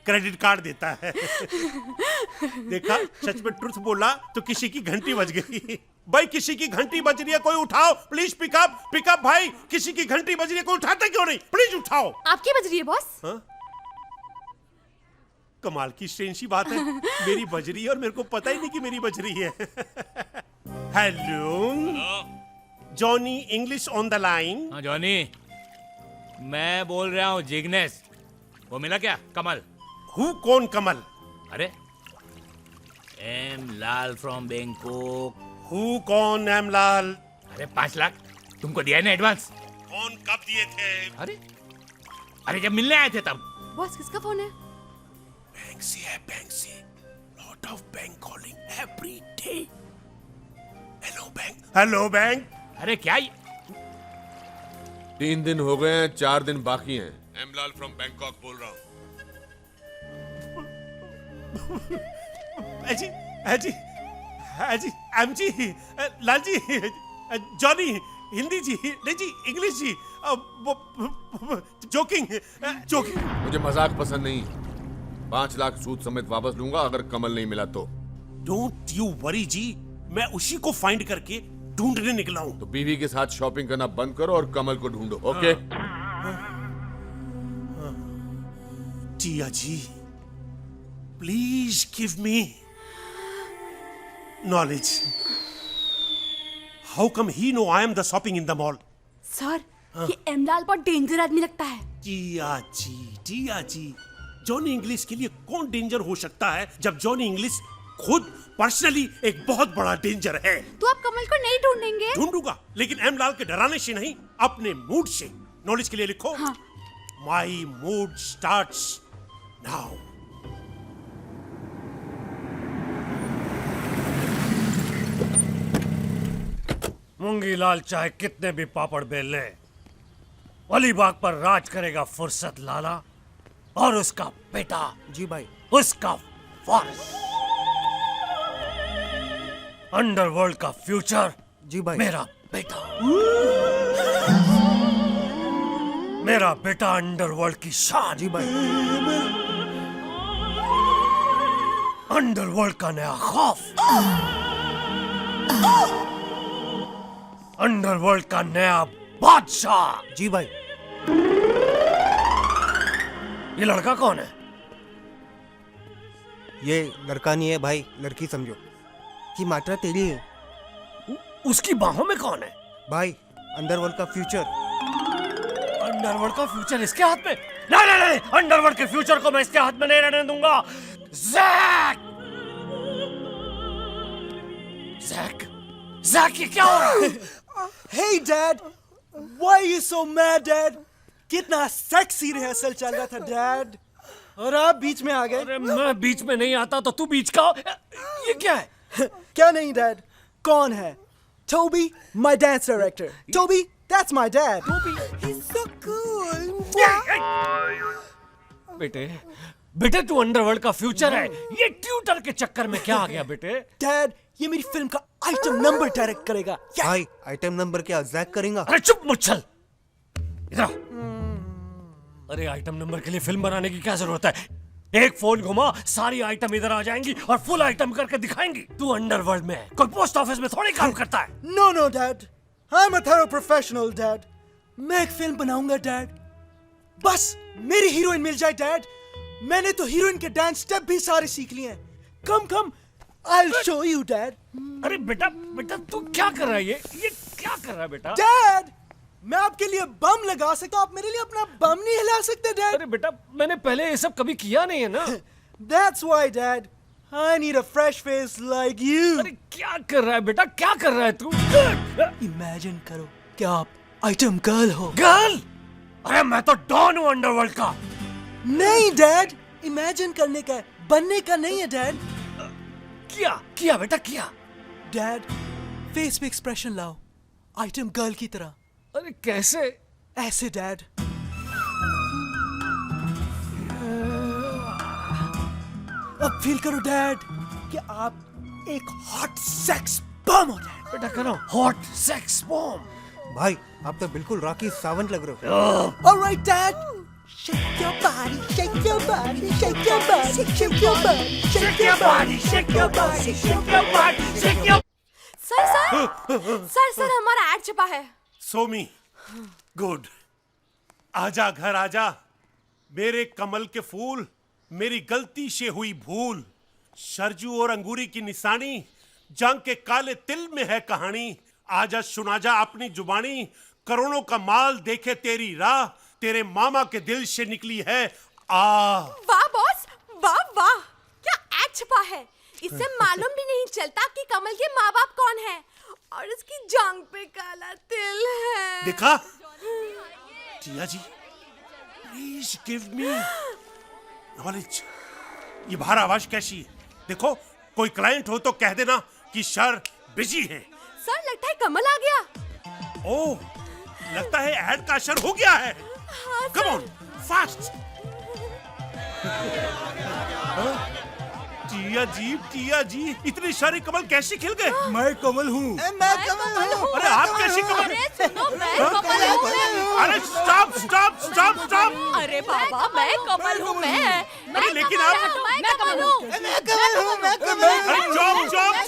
क्रेडिट कार्ड देता है। देखा, सच में ट्रुथ बोला तो किसी की घंटी बज गई। भाई किसी की घंटी बज रही है, कोई उठाओ प्लीज। पिकअप भाई, किसी की घंटी बज रही है, कोई उठाता क्यों नहीं? प्लीज उठाओ। आपकी बज रही है बॉस? कमाल की स्ट्रेंज सी बात है, मेरी बज रही है और मेरे को पता ही नहीं कि मेरी बज रही है। Hello Johnny, English on the line. हाँ जॉनी, मैं बोल रहा हूँ जिग्नेश। वो मिला क्या कमल? हु कौन कमल? अरे M Lal from Bangkok. Who कौन एम लाल? अरे 5 लाख तुमको दिया है ना एडवांस? कौन कब दिए थे? अरे जब मिलने आए थे तब। बॉस किसका फोन है? बैंक्सी है, Banksy. Lot of bank calling every day. Hello bank, hello bank. अरे क्या 3 दिन हो गए हैं, 4 दिन बाकी हैं। एम लाल फ्रॉम बैंकॉक बोल रहा हूँ। अजी अजी अजी M G, Lal ji, Johnny, Hindi जी, नहीं जी इंग्लिश जी, जोकिंग। मुझे मजाक पसंद नहीं। 5 लाख सूद समेत वापस लूंगा अगर कमल नहीं मिला तो। डोंट यू वरी जी, मैं उसी को फाइंड करके ढूंढने निकला हूं। तो बीवी के साथ शॉपिंग करना बंद करो और कमल को ढूंढो, okay? Jiya ji, please give me knowledge. How come he know I am the shopping in the mall? Sir ये एमलाल बहुत डेंजर आदमी लगता है। जिया जी, जॉनी इंग्लिश के लिए कौन डेंजर हो सकता है जब जॉनी इंग्लिश खुद पर्सनली एक बहुत बड़ा डेंजर है। तो आप कमल को नहीं ढूंढेंगे? ढूंढूंगा, लेकिन एम लाल के डराने से नहीं, अपने मूड से। नॉलेज के लिए लिखो। हाँ। My mood starts now. Moongi Lal चाहे कितने भी पापड़ बेल ले, अलीबाग पर राज करेगा फुर्सत लाला और उसका बेटा। जी भाई। उसका वारिस। अंडरवर्ल्ड का फ्यूचर। जी भाई। मेरा बेटा। मेरा बेटा अंडरवर्ल्ड की शान। जी भाई। अंडरवर्ल्ड का नया खौफ। अंडरवर्ल्ड का नया बादशाह। जी भाई। ये लड़का कौन है? ये लड़का नहीं है भाई, लड़की समझो। कि मात्रा तेरी है। उसकी बाहों में कौन है? भाई अंडरवर्ल्ड का फ्यूचर। अंडरवर्ल्ड का फ्यूचर इसके हाथ में? नहीं, अंडरवर्ल्ड के फ्यूचर को मैं इसके हाथ में नहीं रहने दूंगा। जैक, ये क्या हो रहा है? Hey Dad, why are you so mad Dad? कितना सेक्सी रिहर्सल चल रहा था Dad, और आप बीच में आ गए। अरे मैं बीच में नहीं आता तो तू बीच का। ये क्या है? क्या नहीं Dad? कौन है? Toby, my dance director. Toby, that's my dad. Toby, he's so cool. बेटे तू अंडरवर्ल्ड का फ्यूचर है, ये ट्यूटर के चक्कर में क्या आ गया बेटे? Dad, ये मेरी फिल्म का आइटम नंबर डायरेक्ट करेगा। भाई आइटम नंबर क्या जैक करेगा? अरे चुप मुच्छल, इधर। अरे आइटम नंबर के लिए फिल्म बनाने की क्या जरूरत है? एक फोन घुमा, सारी आइटम इधर आ जाएंगी और फुल आइटम करके दिखाएंगी। तू अंडरवर्ल्ड में है, कोई पोस्ट ऑफिस में थोड़ी काम करता है। No Dad, I'm a thorough professional Dad. मैं एक फिल्म बनाऊंगा Dad, बस मेरी हीरोइन मिल जाए Dad। मैंने तो हीरोइन के डांस स्टेप भी सारे सीख लिए हैं। Come. I'll show you, Dad. अरे बेटा बेटा तू क्या कर रहा है ये क्या कर रहा है बेटा? Dad, मैं आपके लिए बम लगा सकता हूँ, आप मेरे लिए अपना बम नहीं हिला सकते, Dad? अरे बेटा मैंने पहले ये सब कभी किया नहीं है ना। That's why, Dad. I need a fresh face like you. अरे क्या कर रहा है बेटा, क्या कर रहा है तू? Imagine करो कि आप आइटम गर्ल हो। गर्ल? अरे मैं तो डॉन हूँ अंडरवर्ल्ड का। नहीं डैड, इमेजिन करने का है, बनने का नहीं है डैड। किया बेटा किया। डैड, फेस पे एक्सप्रेशन लाओ, आइटम गर्ल की तरह। अरे कैसे? ऐसे डैड। अब फील करो डैड कि आप एक हॉट सेक्स बम हो डैड। बेटा करो हॉट सेक्स बम। भाई आप तो बिल्कुल रॉकी सावंत लग रहे हो। Alright dad. Shake your body, shake your body, shake your body, shake your body, shake your body, shake your body, shake your body, shake your. Sir हमारा ऐड छपा है। सोमी, गुड। आजा घर आजा, मेरे कमल के फूल, मेरी गलती से हुई भूल, सरजू और अंगूरी की निशानी, जंग के काले तिल में है कहानी। आजा सुना जा अपनी जुबानी, करोड़ों का माल देखे तेरी राह, तेरे मामा के दिल से निकली है वाह बॉस, वाह क्या ऐड छपा है। इससे मालूम भी नहीं चलता कि कमल के माँ बाप कौन है और उसकी जांग पे काला तिल है। देखा टिया ji, please give me knowledge. ये बाहर आवाज कैसी है? देखो कोई क्लाइंट हो तो कह देना कि सर बिजी है। सर लगता है कमल आ गया। ओह, लगता है ऐड का असर हो गया है। Come on fast. टिया जी इतनी सारी कमल कैसे खिल गए? मैं कमल हूँ। मैं कमल हूँ। अरे आप कैसी कमल? अरे सुनो, मैं कमल हूँ। अरे स्टॉप। अरे बाबा मैं कमल हूँ। अरे लेकिन आप, मैं कमल हूँ। अरे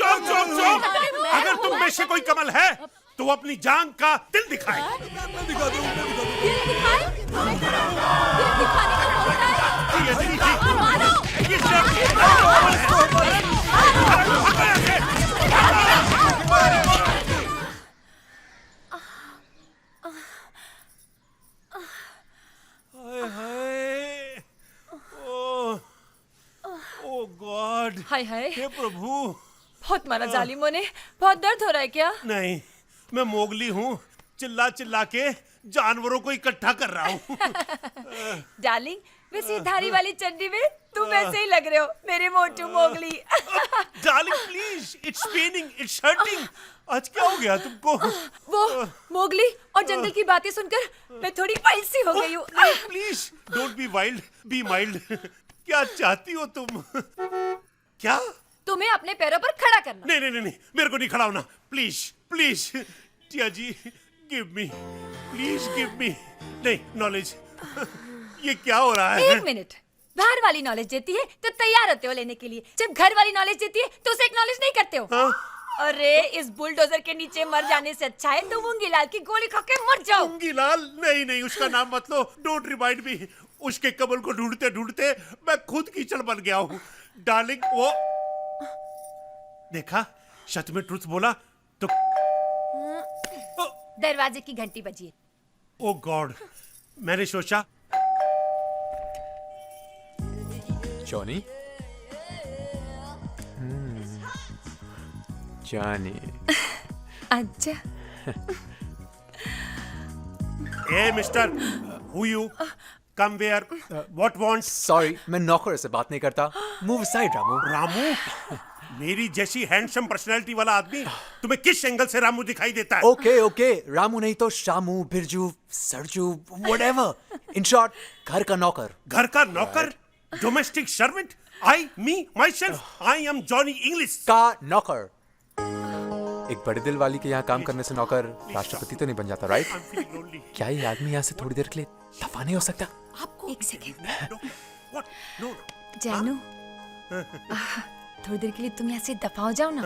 चुप। अगर तुम में से कोई कमल है तो अपनी जान का दिल दिखाए। दिल दिखाए? दिल दिखाने का बोलता है। मारो। ओ गॉड, हाय हे प्रभु। बहुत मारा जालिमों ने। बहुत दर्द हो रहा है क्या? नहीं, मैं मोगली हूँ, चिल्ला के जानवरों को इकट्ठा कर रहा हूँ। डार्लिंग, वैसे धारी वाली चड्डी में तुम वैसे ही लग रहे हो, मेरे मोटू Mowgli. Darling please, it's paining, it's hurting. आज क्या हो गया तुमको? वो मोगली और जंगल की बातें सुनकर मैं थोड़ी वाइल्ड सी हो गई हूँ। Please don't be wild, be mild. क्या चाहती हो तुम? क्या? तुम्हें अपने पैरों पर खड़ा करना। नहीं, मेरे को नहीं खड़ा होना। Please Tia ji, give me, please give me. नहीं, नॉलेज। ये क्या हो रहा है? एक मिनट, बाहर वाली नॉलेज देती है तो तैयार होते हो लेने के लिए, जब घर वाली नॉलेज देती है तो उसे एक्नॉलेज नहीं करते हो। हाँ? अरे इस बुलडोजर के नीचे मर जाने से अच्छा है तुम मूंगीलाल की गोली खा के मर जाओ। मूंगीलाल? नहीं, उसका नाम मत लो। Don't remind me. उसके कमल को ढूंढते मैं खुद कीचड़ बन गया हूँ। डार्लिंग, वो देखा, सच में ट्रुथ बोला तो। दरवाजे की घंटी बजी है। ओ गॉड, मैंने सोचा। Johnny, Johnny. अच्छा। ए mister, who you? Come where, what wants? Sorry, मैं नौकर से बात नहीं करता। Move side Ramu. मेरी जैसी हैंडसम पर्सनालिटी वाला आदमी तुम्हें किस एंगल से रामू दिखाई देता है? ओके, रामू नहीं तो Shamu, Birju, Sarju, whatever. In short, घर का नौकर। घर का नौकर? Domestic servant? My self, I am Johnny English का नौकर। एक बड़े दिल वाली के यहाँ काम करने से नौकर राष्ट्रपति तो नहीं बन जाता, राइट? क्या ये आदमी यहाँ से थोड़ी देर के लिए दफा नहीं हो सकता? आपको एक सेकेंड। जानू, थोड़ी देर के लिए तुम यहाँ से दफा हो जाओ ना,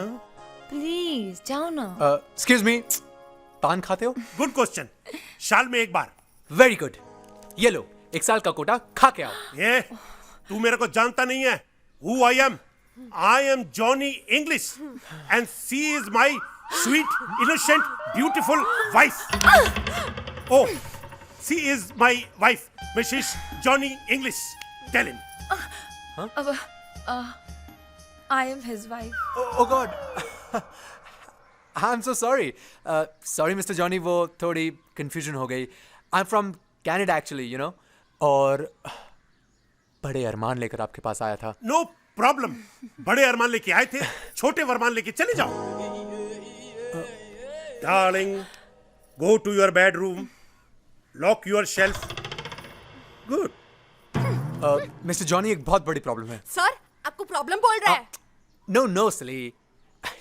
प्लीज जाओ ना। एक्सक्यूज मी, पान खाते हो? Good question. साल में एक बार। Very good. ये लो, 1 साल का कोटा खा के आओ। ये तू मेरे को जानता नहीं है। Who I am? I am Johnny English, and she is my sweet, innocent, beautiful wife. Oh, she is my wife, Mrs. Johnny English. Tell him. I am his wife. Oh God. I'm so sorry. Sorry, Mr. Johnny, वो थोड़ी confusion हो गई. I'm from Canada actually, you know. और बड़े अरमान लेकर आपके पास आया था. No problem. बड़े अरमान लेके आए थे, छोटे वरमान लेके चले जाओ. Darling, go to your bedroom. Lock your shelf. Good. Mr. Johnny, एक बहुत बड़ी प्रॉब्लम है. सर आपको प्रॉब्लम बोल रहा है? No, silly.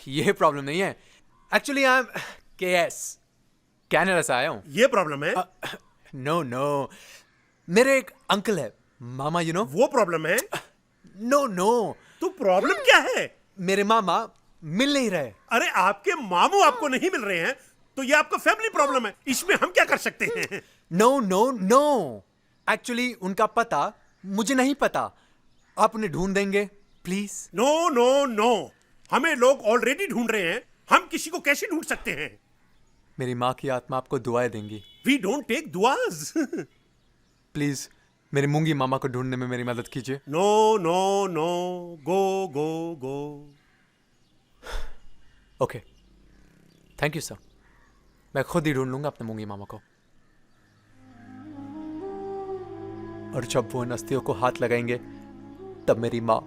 ये प्रॉब्लम नहीं है. Actually, I'm KS. कनाडा से आया हूँ. ये प्रॉब्लम है? No. मेरे एक अंकल है, मामा, you know. वो प्रॉब्लम है? No. तो प्रॉब्लम क्या है? मेरे मामा मिल नहीं रहे. अरे आपके मामू आपको नहीं मिल रहे हैं, तो ये आपका फैमिली प्रॉब्लम है. इसमें हम क्या कर सकते हैं? No. Actually, उनका पता मुझे नहीं पता. आप उन्हें ढूंढ देंगे, प्लीज. No. हमें लोग ऑलरेडी ढूंढ रहे हैं. हम किसी को कैसे ढूंढ सकते हैं? मेरी माँ की आत्मा आपको दुआएं देंगी. We don't take दुआज. प्लीज मेरे मूंगी मामा को ढूंढने में मेरी मदद कीजिए. No. Go. Okay, thank you sir. मैं खुद ही ढूंढ लूंगा अपने मूंगी मामा को. और जब वो इन अस्थियों को हाथ लगाएंगे, तब मेरी माँ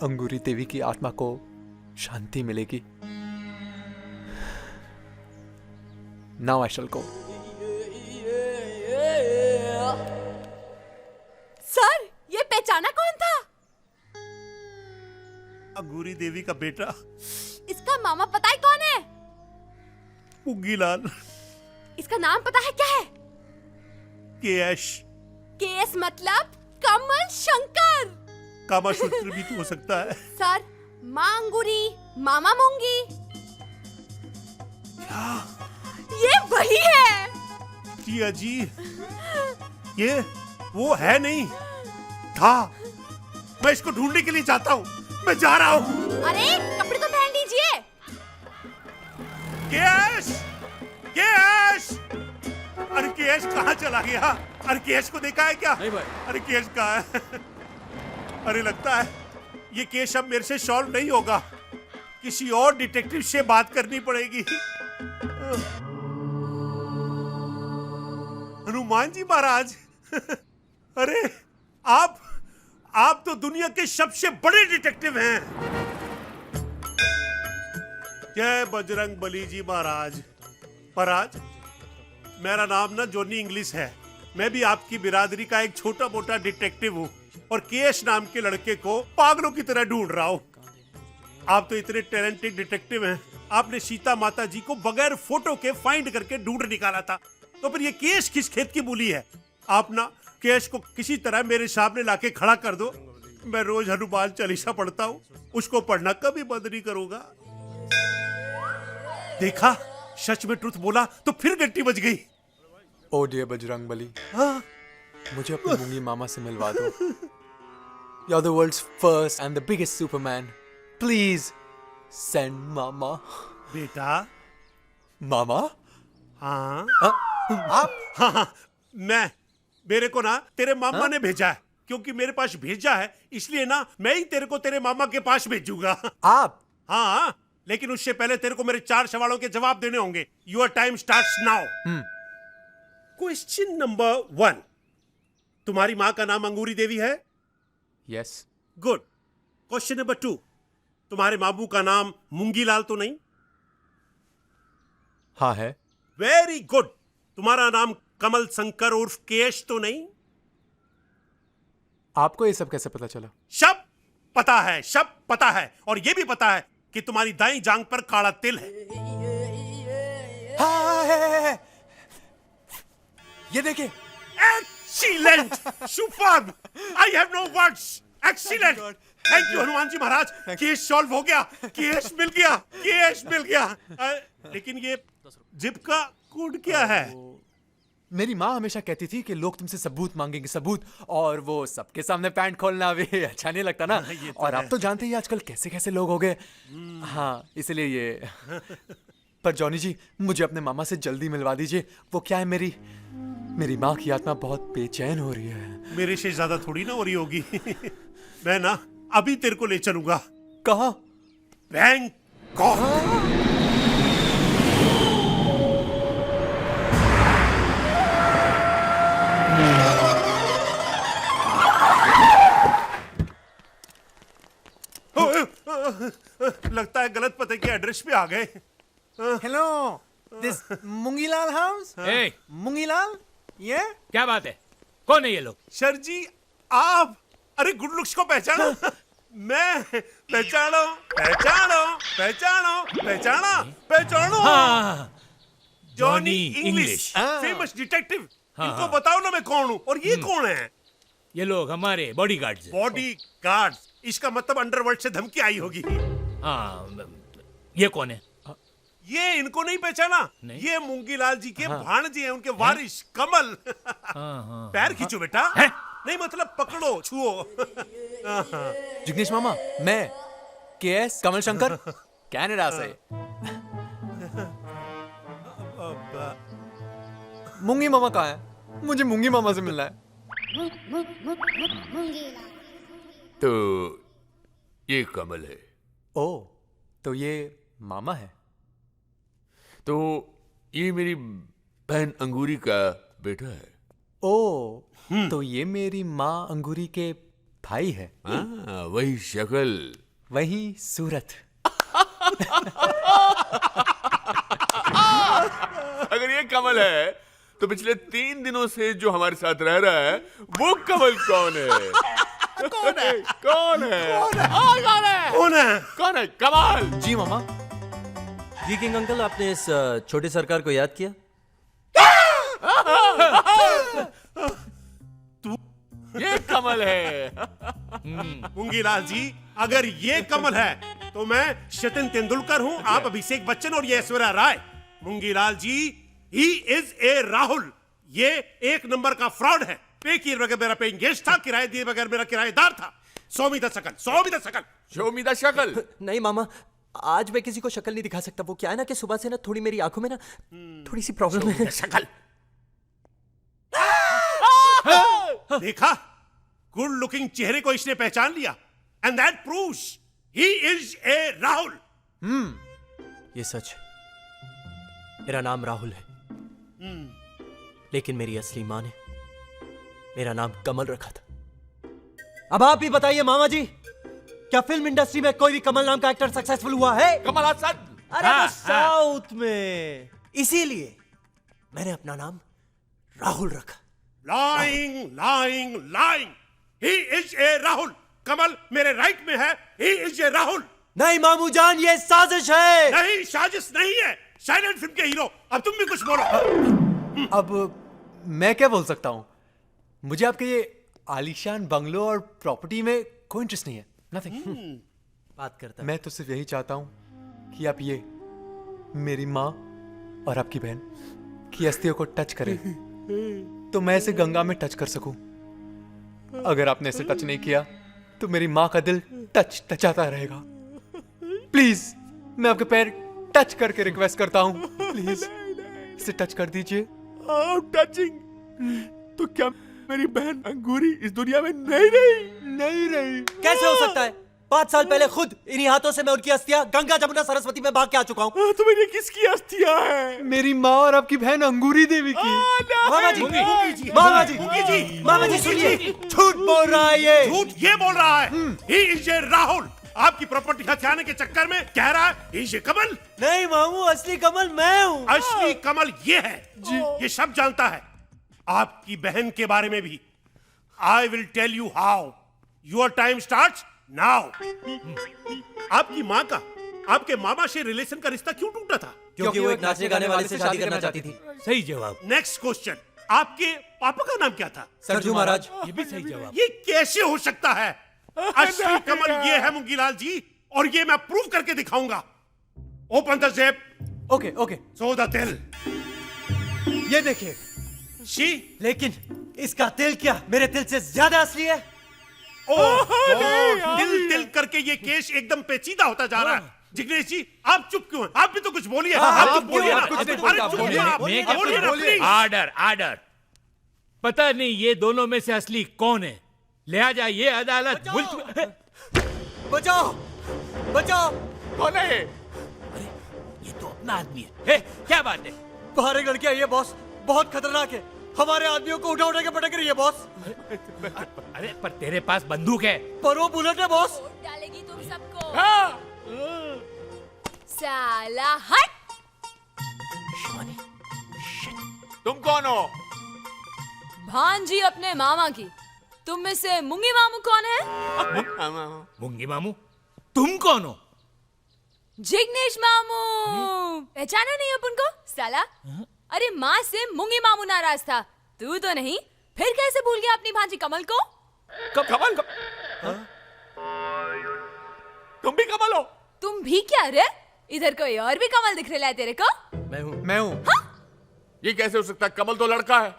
अंगूरी देवी की आत्मा को शांति मिलेगी. Now I shell go. Sir ये पहचाना कौन था? अंगूरी देवी का बेटा. इसका मामा पता है कौन है? पुग्गीलाल. इसका नाम पता है क्या है? केएस मतलब कमल शंकर. कामासूत्र भी तो हो सकता है. सर माँ अंगूरी, मामा मूंगी. ये वही है. जी, ये वो है नहीं था. मैं इसको ढूंढने के लिए जाता हूँ. मैं जा रहा हूँ. अरे कपड़े तो पहन लीजिए. केएस! अरे केएस कहाँ चला गया? अरे केएस को देखा है क्या? नहीं भाई. अरे केएस कहाँ है? अरे लगता है ये केस अब मेरे से सॉल्व नहीं होगा. किसी और डिटेक्टिव से बात करनी पड़ेगी. हनुमान जी महाराज. अरे आप तो दुनिया के सबसे बड़े डिटेक्टिव हैं. जय बजरंग बली जी महाराज. महाराज मेरा नाम ना जॉनी इंग्लिश है. मैं भी आपकी बिरादरी का एक छोटा मोटा डिटेक्टिव हूँ और केएस नाम के लड़के को पागलों की तरह ढूंढ रहा हूँ. आप तो इतने टैलेंटेड डिटेक्टिव हैं. आपने सीता माता जी को बगैर फोटो के फाइंड करके ढूंढ निकाला था. तो फिर ये केस किस खेत की बोली है? आप ना केस को किसी तरह मेरे सामने लाके खड़ा कर दो. मैं रोज हनुमान चालीसा पढ़ता हूँ. उसको पढ़ना कभी बंद नहीं करूंगा. देखा, सच में ट्रुथ बोला तो फिर घंटी बज गई. ओ डियर बजरंग बली, मुझे अपनी मूंगी मामा से मिलवा दो. You're the world's first and the biggest Superman. Please send Mama. बेटा. मामा? हाँ. आप? हाँ. मेरे को ना तेरे मामा ने भेजा है. क्योंकि मेरे पास भेजा है इसलिए ना मैं ही तेरे को तेरे मामा के पास भेजूंगा. आप? हाँ. लेकिन उससे पहले तेरे को मेरे 4 सवालों के जवाब देने होंगे. Your time starts now. Question number 1. तुम्हारी माँ का नाम अंगूरी देवी है? यस. गुड. Question number 2. तुम्हारे मामू का नाम मूंगीलाल तो नहीं? हाँ है. Very good. तुम्हारा नाम कमल शंकर उर्फ केएस तो नहीं? आपको ये सब कैसे पता चला? सब पता है. और ये भी पता है कि तुम्हारी दाईं जांग पर काला तिल है. हाँ, है. ये देखिए. Excellent! Superb! I have no words. Excellent! Thank you Hanuman ji Maharaj. Case solve हो गया. केस मिल गया. लेकिन ये जिप का कोड क्या है? मेरी माँ हमेशा कहती थी कि लोग तुमसे सबूत मांगेंगे, सबूत, और वो सबके सामने पैंट खोलना भी अच्छा नहीं लगता ना। और आप तो जानते ही आजकल कैसे कैसे लोग हो गए। हाँ, इसलिए ये। पर जॉनी जी, मुझे अपने मामा से जल्दी मिलवा दीजिए। वो क्या है, मेरी माँ की आत्मा बहुत बेचैन हो रही है। मेरे से ज्यादा थोड़ी ना हो रही होगी। मैं ना अभी तेरे को ले चलूंगा। कहाँ? बैंकॉक। लगता है गलत पते के एड्रेस पे आ गए। Hello, this Mungilal house? ए, मुंगीलाल, ये क्या बात है? कौन है ये लोग? सर जी, आप, अरे गुड लुक्स को पहचानो। मैं पहचानो, पहचानो, पहचानो, पहचाना, पहचानो। हाँ, जॉनी इंग्लिश, फेमस डिटेक्टिव। इनको बताओ ना मैं कौन हूँ, और ये कौन है? ये लोग हमारे बॉडीगार्ड्स हैं। बॉडीगार्ड्स, इसका मतलब अंडरवर्ल्ड से धमकी आई होगी। हाँ, ये कौन है? ये इनको नहीं पहचाना? नहीं। ये मूंगीलाल जी के भाणजे हैं, उनके वारिस कमल। पैर खींचो बेटा। नहीं मतलब पकड़ो, छुओ। जिग्नेश मामा, मैं केएस कमल शंकर, कनाडा से। मूंगी मामा कहाँ है? मुझे मूंगी मामा से मिलना है। तो ये कमल है। ओ, तो ये मामा है। तो ये मेरी बहन अंगूरी का बेटा है। ओ, तो ये मेरी माँ अंगूरी के भाई है। हाँ, वही शक्ल, वही सूरत। अगर ये कमल है तो पिछले 3 दिनों से जो हमारे साथ रह रहा है वो कमल कौन है? कौन है? कौन है? कौन है? कौन है? कमाल जी मामा। जी किंग अंकल, आपने इस छोटे सरकार को याद किया? ये कमल है। मूंगीलाल जी, अगर ये कमल है तो मैं सचिन तेंदुलकर हूँ, आप अभिषेक बच्चन और ये Aishwarya Rai. मूंगीलाल ji, he is a Rahul. ये 1 नंबर का फ्रॉड है। पे किए बगैर मेरा पेइंग गेस्ट था, किराए दिए बगैर मेरा किराएदार था। शो मी द शकल, शो मी द शकल, शो मी द शकल। नहीं मामा, आज मैं किसी को शक्ल नहीं दिखा सकता। वो क्या है ना कि सुबह से ना थोड़ी मेरी आंखों में ना थोड़ी सी प्रॉब्लम है। शकल। देखा, गुड लुकिंग चेहरे को इसने पहचान लिया। And that proves he is a Rahul. ये सच है, मेरा नाम राहुल है, लेकिन मेरी असली माँ ने मेरा नाम कमल रखा था। अब आप ही बताइए मामा जी, क्या फिल्म इंडस्ट्री में कोई भी कमल नाम का एक्टर सक्सेसफुल हुआ है? कमल हसन। अरे वो साउथ में, इसीलिए मैंने अपना नाम राहुल रखा। Lying, lying, lying. He is a Rahul. कमल मेरे राइट में है। He is a Rahul. नहीं मामू जान, ये साजिश है। नहीं, साजिश नहीं है। साइलेंट फिल्म के हीरो, अब तुम भी कुछ बोलो। अब मैं क्या बोल सकता हूँ? मुझे आपके ये आलीशान बंगलो और प्रॉपर्टी में कोई इंटरेस्ट नहीं है। नथिंग। बात करता मैं तो सिर्फ यही चाहता हूँ कि आप ये मेरी माँ और आपकी बहन की अस्थियों को टच करें, तो मैं इसे गंगा में टच कर सकूं। अगर आपने इसे टच नहीं किया तो मेरी माँ का दिल टचाता रहेगा। प्लीज, मैं आपके पैर टच करके रिक्वेस्ट करता हूँ, प्लीज इसे टच कर दीजिए। टचिंग। तो क्या मेरी बहन अंगूरी इस दुनिया में नहीं रही? कैसे हो सकता है? 5 साल पहले खुद इन्हीं हाथों से मैं उनकी अस्थियां गंगा जमुना सरस्वती में भाग के आ चुका हूँ। तो मेरी किसकी अस्थियां हैं? मेरी माँ और आपकी बहन अंगूरी देवी की। मामा जी, मामा जी, मामा जी सुनिए, झूठ बोल रहा है ये। झूठ ये बोल रहा है। He is a Rahul. आपकी प्रॉपर्टी हथियाने के चक्कर में कह रहा है he is a कमल। नहीं मामू, असली कमल मैं हूँ। असली कमल ये है जी, ये सब जानता है। आपकी बहन के बारे में भी। I will tell you how. Your time starts now. आपकी माँ का आपके मामा से रिलेशन का रिश्ता क्यों टूटा था? क्योंकि वो एक नाचने गाने वाले से शादी करना चाहती थी। सही जवाब। नेक्स्ट क्वेश्चन, आपके पापा का नाम क्या था? सरजू महाराज। ये भी सही जवाब। ये कैसे हो सकता है? असली कमल ये है मूंगीलाल जी, और ये मैं प्रूव करके दिखाऊंगा। Open the zip. Okay okay. So the दिल। ये देखिए, शी लेकिन इसका दिल क्या मेरे दिल से ज्यादा असली है? दिल दिल करके ये केस एकदम पेचीदा होता जा रहा है। जिग्नेश जी आप चुप क्यों हैं? आप भी तो कुछ बोलिए। आप चुप बोलिए ना। अरे चुप बोलिए ना, बोलिए ना प्लीज। Order order. पता नहीं ये दोनों में से असली कौन है, लिहाजा ये अदालत मुल्क। बचाओ बचाओ। कौन है? अरे ये तो अपना आदमी है। क्या बात है? बाहर एक लड़की आई है बॉस, बहुत खतरनाक है, हमारे आदमियों को उठा उठा के पटक रही है बॉस। अरे पर तेरे पास बंदूक है। पर वो बुलेट है बॉस। डालेगी तुम सबको। हाँ। साला हट। तुम कौन हो? भांजी अपने मामा की। तुम में से मुंगी मामू कौन है? मुंगी मामू? तुम कौन हो? जिग्नेश मामू। पहचाना नहीं अपन को साला? अरे माँ से मुंगी मामू नाराज था, तू तो नहीं, फिर कैसे भूल गया अपनी भांजी कमल को? कमल? तुम भी कमल हो? तुम भी क्या रे? इधर कोई और भी कमल दिख रहा है तेरे को? मैं हूँ। हाँ? ये कैसे हो सकता है? कमल तो लड़का है।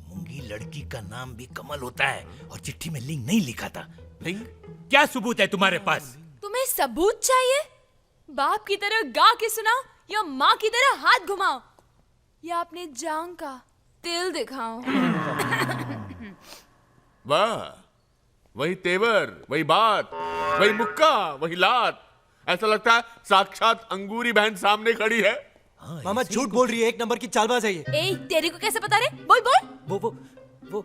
मुंगी लड़की का नाम भी कमल होता है और चिट्ठी में लिंग नहीं लिखा था। लिंग? क्या सबूत है तुम्हारे पास? तुम्हें सबूत चाहिए? बाप की तरह गा के सुनाओ या माँ की तरह हाथ घुमाओ या अपने जांग का तिल दिखाओ। वाह, वही तेवर, वही बात, वही मुक्का, वही लात। ऐसा लगता है साक्षात अंगूरी बहन सामने खड़ी है। मामा झूठ बोल रही है, एक नंबर की चालबाज है ये। ए, तेरे को कैसे पता रे? बोल बोल। वो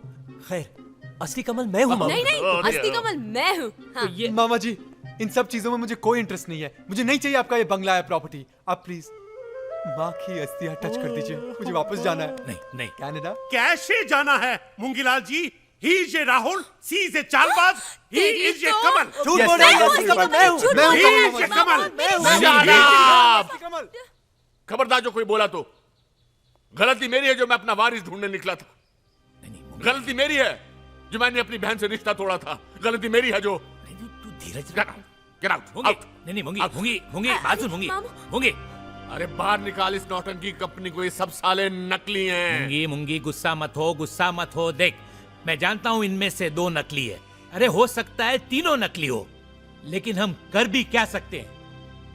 खैर असली कमल मैं हूँ मामा। नहीं नहीं, असली कमल मैं हूँ। हाँ। मामा जी इन सब चीजों में मुझे कोई इंटरेस्ट नहीं है। मुझे नहीं चाहिए आपका ये बंगला है प्रॉपर्टी। आप प्लीज माँ की अस्थियां टच कर दीजिए, मुझे वापस जाना है। नहीं कनाडा। कैसे जाना है Mungilal ji? He is a Rahul, she is a चालबाज, ही इज ए कमल। झूठ बोल रही है, असली कमल मैं हूँ। He is a Kamal. Shut up! खबरदार जो कोई बोला तो। गलती मेरी है जो मैं अपना वारिस ढूंढने निकला था। गलती मेरी है जो मैंने अपनी बहन से रिश्ता तोड़ा था। गलती मेरी है जो तू धीरज Get out! नहीं मुंगी बात सुन मुंगी। अरे बाहर निकाल इस नौटंकी कंपनी को, ये सब साले नकली हैं। मुंगी गुस्सा मत हो। देख मैं जानता हूं इनमें से दो नकली है, अरे हो सकता है तीनों नकली हो, लेकिन हम कर भी क्या सकते हैं?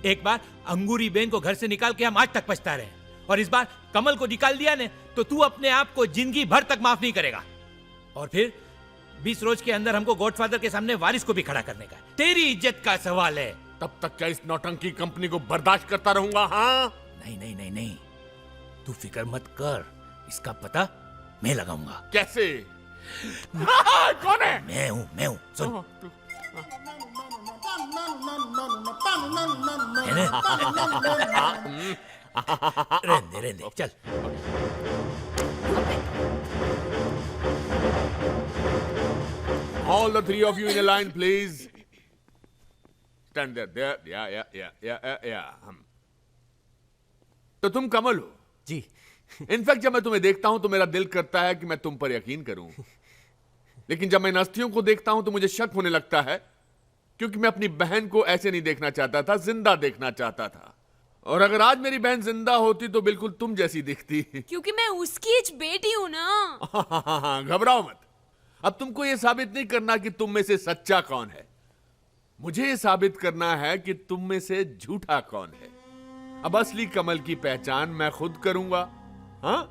एक बार अंगूरी बेन को घर से निकाल के हम आज तक पछता रहे हैं, और इस बार कमल को निकाल दिया ने तो तू अपने आप को जिंदगी भर तक माफ नहीं करेगा। और फिर 20 रोज के अंदर हमको गॉडफादर के सामने वारिस को भी खड़ा करने का है। तेरी इज्जत का सवाल है। तब तक क्या इस नौटंकी कंपनी को बर्दाश्त करता रहूंगा? हाँ नहीं, तू फिक्र मत कर, इसका पता मैं लगाऊंगा। कैसे? कौन है? मैं हूं सुन। रहने दे चल। All the three of you in a line, please. Stand there. Yeah. तो तुम कमल हो? जी। इनफैक्ट जब मैं तुम्हें देखता हूं तो मेरा दिल करता है कि मैं तुम पर यकीन करूं, लेकिन जब मैं इन हस्तियों को देखता हूं तो मुझे शक होने लगता है, क्योंकि मैं अपनी बहन को ऐसे नहीं देखना चाहता था, जिंदा देखना चाहता था। और अगर आज मेरी बहन जिंदा होती तो बिल्कुल तुम जैसी दिखती। क्योंकि मैं उसकी बेटी हूँ ना। घबराओ मत। अब तुमको यह साबित नहीं करना कि तुम में से सच्चा कौन है, मुझे यह साबित करना है कि तुम में से झूठा कौन है। अब असली कमल की पहचान मैं खुद करूंगा। हाँ,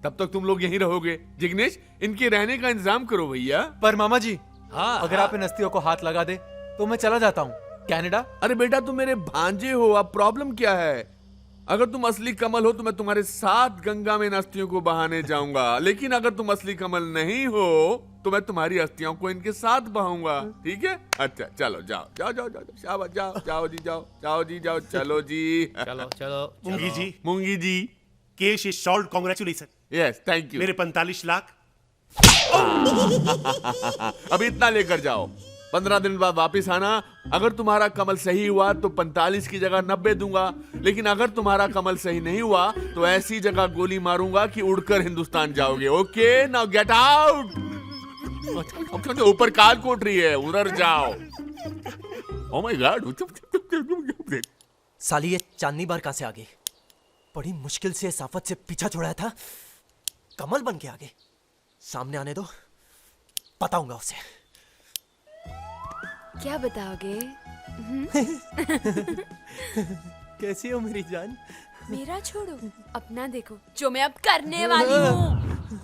तब तक तुम लोग यहीं रहोगे। जिग्नेश, इनके रहने का इंतजाम करो भैया। पर मामा जी अगर आप इन अस्थियों को हाथ लगा दे तो मैं चला जाता हूँ कनाडा। अरे बेटा तुम मेरे भांजे हो, अब प्रॉब्लम क्या है? अगर तुम असली कमल हो तो मैं तुम्हारे साथ गंगा में इन अस्थियों को बहाने जाऊंगा, लेकिन अगर तुम असली कमल नहीं हो तो मैं तुम्हारी अस्थियों को इनके साथ बहाऊंगा। ठीक है? अच्छा चलो जाओ शाबाश, जाओ जी जाओ चलो जी। चलो Mungi ji case is solved, congratulation. Yes thank you. मेरे 45 लाख अभी इतना लेकर जाओ, 15 दिन बाद वापस आना। अगर तुम्हारा कमल सही हुआ तो 45 की जगह 90 दूंगा, लेकिन अगर तुम्हारा कमल सही नहीं हुआ तो ऐसी जगह गोली मारूंगा कि उड़कर हिंदुस्तान जाओगे। Okay now get out. ऊपर काल कोट रही है, उधर जाओ। ओह माय गॉड, साली ये चांदनी बार कहां से आ गई? बड़ी मुश्किल से इस आफत से पीछा छुड़ाया था, कमल बन के आगे सामने आने दो, बताऊंगा उसे। क्या बताओगे? कैसी हो मेरी जान? मेरा छोड़ो, अपना देखो जो मैं अब करने वाली हूँ।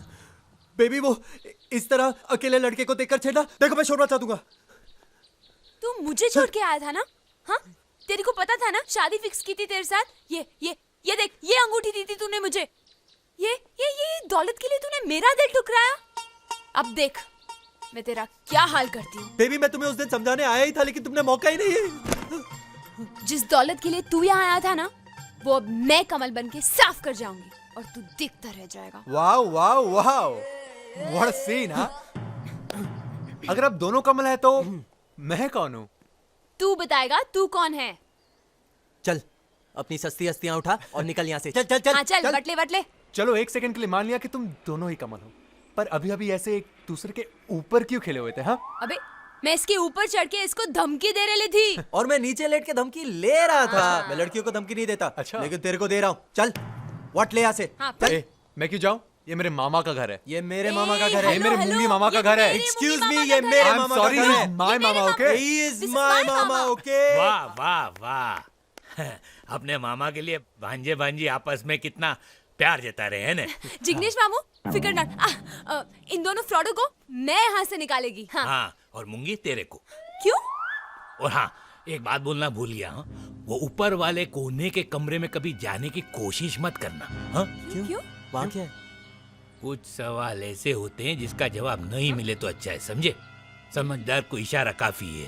बेबी वो इस तरह अकेले लड़के को देखकर छेड़ा, देखो मैं शोर मचा दूंगा। तू मुझे छोड़ के आया था ना? हाँ, तेरे को पता था ना शादी फिक्स की थी तेरे साथ। ये देख, ये अंगूठी दी थी तूने मुझे। ये दौलत के लिए तूने मेरा दिल ठुकराया। अब देख मैं तेरा क्या हाल करती हूँ। बेबी मैं तुम्हें उस दिन समझाने आया ही था, लेकिन तुमने मौका ही नहीं है। जिस दौलत के लिए तू यहाँ आया था ना, वो अब मैं कमल बन के साफ कर जाऊंगी और तू दिखता रह जाएगा। Wow wow wow, what a scene. हाँ, अगर अब दोनों कमल है तो मैं कौन हूँ? तू बताएगा तू कौन है। चल अपनी सस्ती हस्तियां उठा और निकल यहाँ से। चल चल चल, हाँ चल, बटले। चलो एक सेकंड के लिए मान लिया कि तुम दोनों ही कमल हो, पर अभी अभी ऐसे एक दूसरे के ऊपर क्यों खेले हुए थे? हाँ, अबे मैं इसके ऊपर चढ़ के इसको धमकी दे रही थी। और मैं नीचे लेट के धमकी ले रहा था। मैं लड़कियों को धमकी नहीं देता। अच्छा। लेकिन तेरे को दे रहा हूँ। चल व्हाट ले यहाँ से। हाँ, ए, मैं क्यों जाऊँ? ये मेरे मामा का घर है। ये मेरे मामा का घर है। ये मेरे मुंगी मामा का घर है। एक्सक्यूज मी, ये मेरे मामा का घर है। My mama, okay? He is my mama, okay? वाह वाह वाह, अपने मामा के लिए भांजे भांजी आपस में कितना प्यार जता रहे हैं ना। जिग्नेश मामू फिकर नॉट, इन दोनों फ्रॉडों को मैं यहाँ से निकालेगी। हाँ, हाँ, और मूंगी तेरे को। क्यों? और हाँ, एक बात बोलना भूल गया। हाँ, वो ऊपर वाले कोने के कमरे में कभी जाने की कोशिश मत करना। हाँ, क्यों? वहाँ क्या है? कुछ सवाल ऐसे होते हैं जिसका जवाब नहीं मिले तो अच्छा है, समझे? समझदार को इशारा काफी है।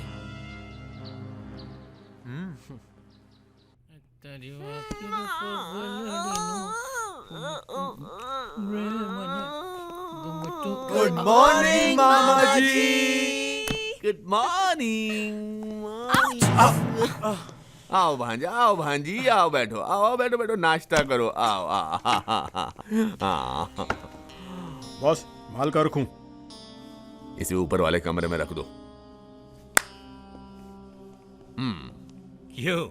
गुड मॉर्निंग मामा जी। Good morning. आओ भांजा, आओ भांजी, आओ बैठो, आओ बैठो बैठो, नाश्ता करो, आओ आओ। बॉस माल का रखूं? इसे ऊपर वाले कमरे में रख दो। क्यों,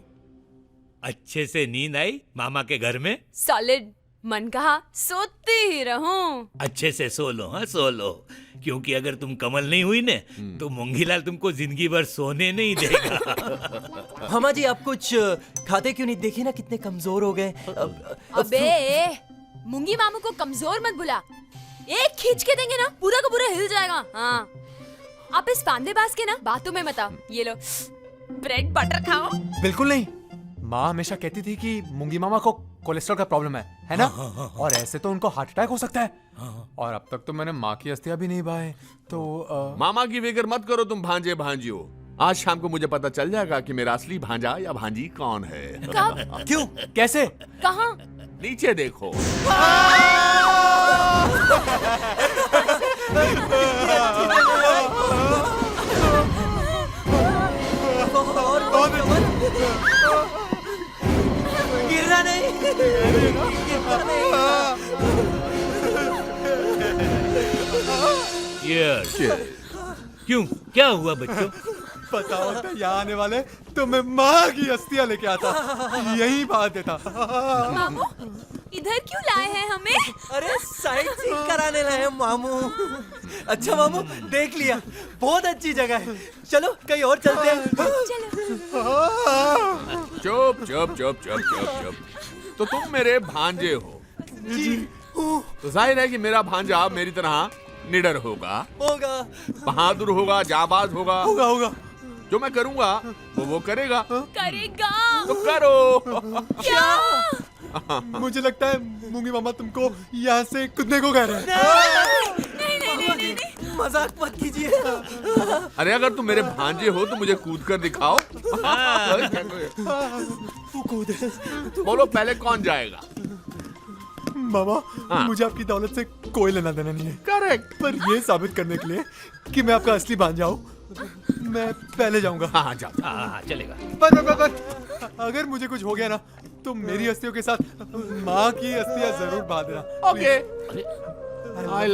अच्छे से नींद आई मामा के घर में? सॉलिड, मन कहा सोती ही रहूं। अच्छे से सो लो। हाँ, सो लो, क्योंकि अगर तुम कमल नहीं हुई ने तो मूंगीलाल तुमको जिंदगी भर सोने नहीं देगा। मामा जी आप कुछ खाते क्यों नहीं? देखिए ना कितने कमजोर हो गए। अबे मूंगी मामू को कमजोर मत बुला, एक खींच के देंगे ना पूरा का पूरा हिल जाएगा। हाँ, आप इस पांदेबाज के ना बातों में मत आओ। ये लो ब्रेड बटर खाओ। बिल्कुल नहीं, माँ हमेशा कहती थी कि मूंगी मामा को कोलेस्ट्रॉल का प्रॉब्लम है ना? और ऐसे तो उनको हार्ट अटैक हो सकता है। और अब तक तो मैंने माँ की अस्थियां भी नहीं बहाए, तो मामा की फिक्र मत करो तुम भांजे भांजियो। आज शाम को मुझे पता चल जाएगा कि मेरा असली भांजा या भांजी कौन है। कब? क्यों, कैसे? कहाँ? नीचे देखो। गिरना नहीं। क्यों, क्या हुआ बच्चों? पता होता यहाँ आने वाले तो मैं माँ की अस्थियां लेके आता, यही बात देता। मामू इधर क्यों लाए हैं हमें? अरे साइड सीइंग कराने लाए हैं मामू। अच्छा मामू देख लिया, बहुत अच्छी जगह है, चलो कहीं और चलते हैं। चुप चुप चुप चुप चुप चुप। तो तुम मेरे भांजे हो जी। तो जाहिर है कि मेरा भांजा मेरी तरह निडर होगा, बहादुर होगा, जाबाज होगा। होगा। जो मैं करूंगा वो करेगा। करेगा तो करो। क्या? मुझे लगता है मूंगी मामा तुमको यहाँ से कूदने को कह रहे हैं। नहीं। मजाक मत कीजिए। अरे अगर तुम मेरे भांजे हो तो मुझे कूद कर दिखाओ। बोलो पहले कौन जाएगा? मामा मुझे आपकी दौलत से कोई लेना देना नहीं है। करेक्ट। पर ये साबित करने के लिए कि मैं आपका असली भांजा हूँ, मैं पहले जाऊंगा। हाँ जाओ। हाँ चलेगा। पर अगर मुझे कुछ हो गया ना तो मेरी अस्थियों के साथ माँ की अस्थियां जरूर बहा देना। ओके। I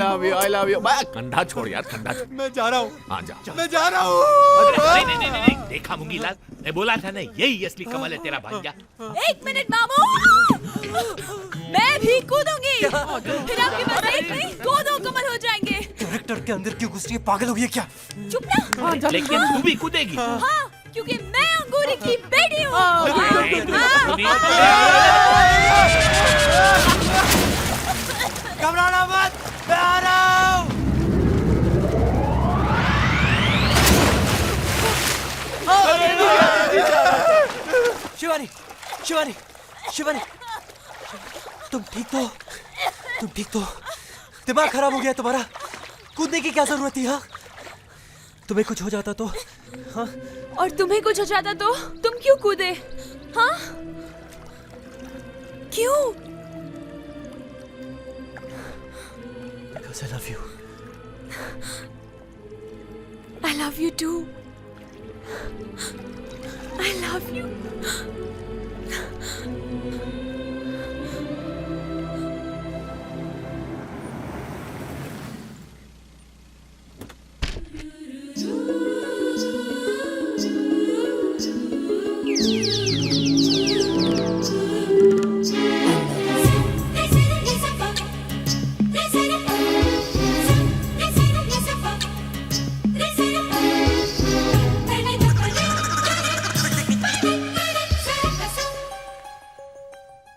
love you. कंधा छोड़ यार, कंधा छोड़। मैं जा रहा हूँ। हाँ जा। मैं जा रहा हूँ। नहीं, देखा मुंगीलाल, मैं बोला था ना यही असली कमल है तेरा भांजा। एक मिनट मामू, मैं भी कूदूंगी, फिर आपके पास एक नहीं दो कमल हो जाएंगे। कैरेक्टर के अंदर क्यों घुस रही है, पागल हो गई है क्या? चुप ना। लेकिन तू भी कूदेगी। हाँ, क्योंकि मैं अंगूरी की बेटी हूँ। घबराना मत, मैं आ रहा हूँ। शिवानी, शिवानी, शिवानी, तुम ठीक तो? तुम ठीक तो? दिमाग खराब हो गया तुम्हारा? कूदने की क्या जरूरत थी? हाँ, तुम्हें कुछ हो जाता तो? हाँ, और तुम्हें कुछ हो जाता तो तुम क्यों कूदे? हाँ, क्यों? Because I love you. I love you too. I love you.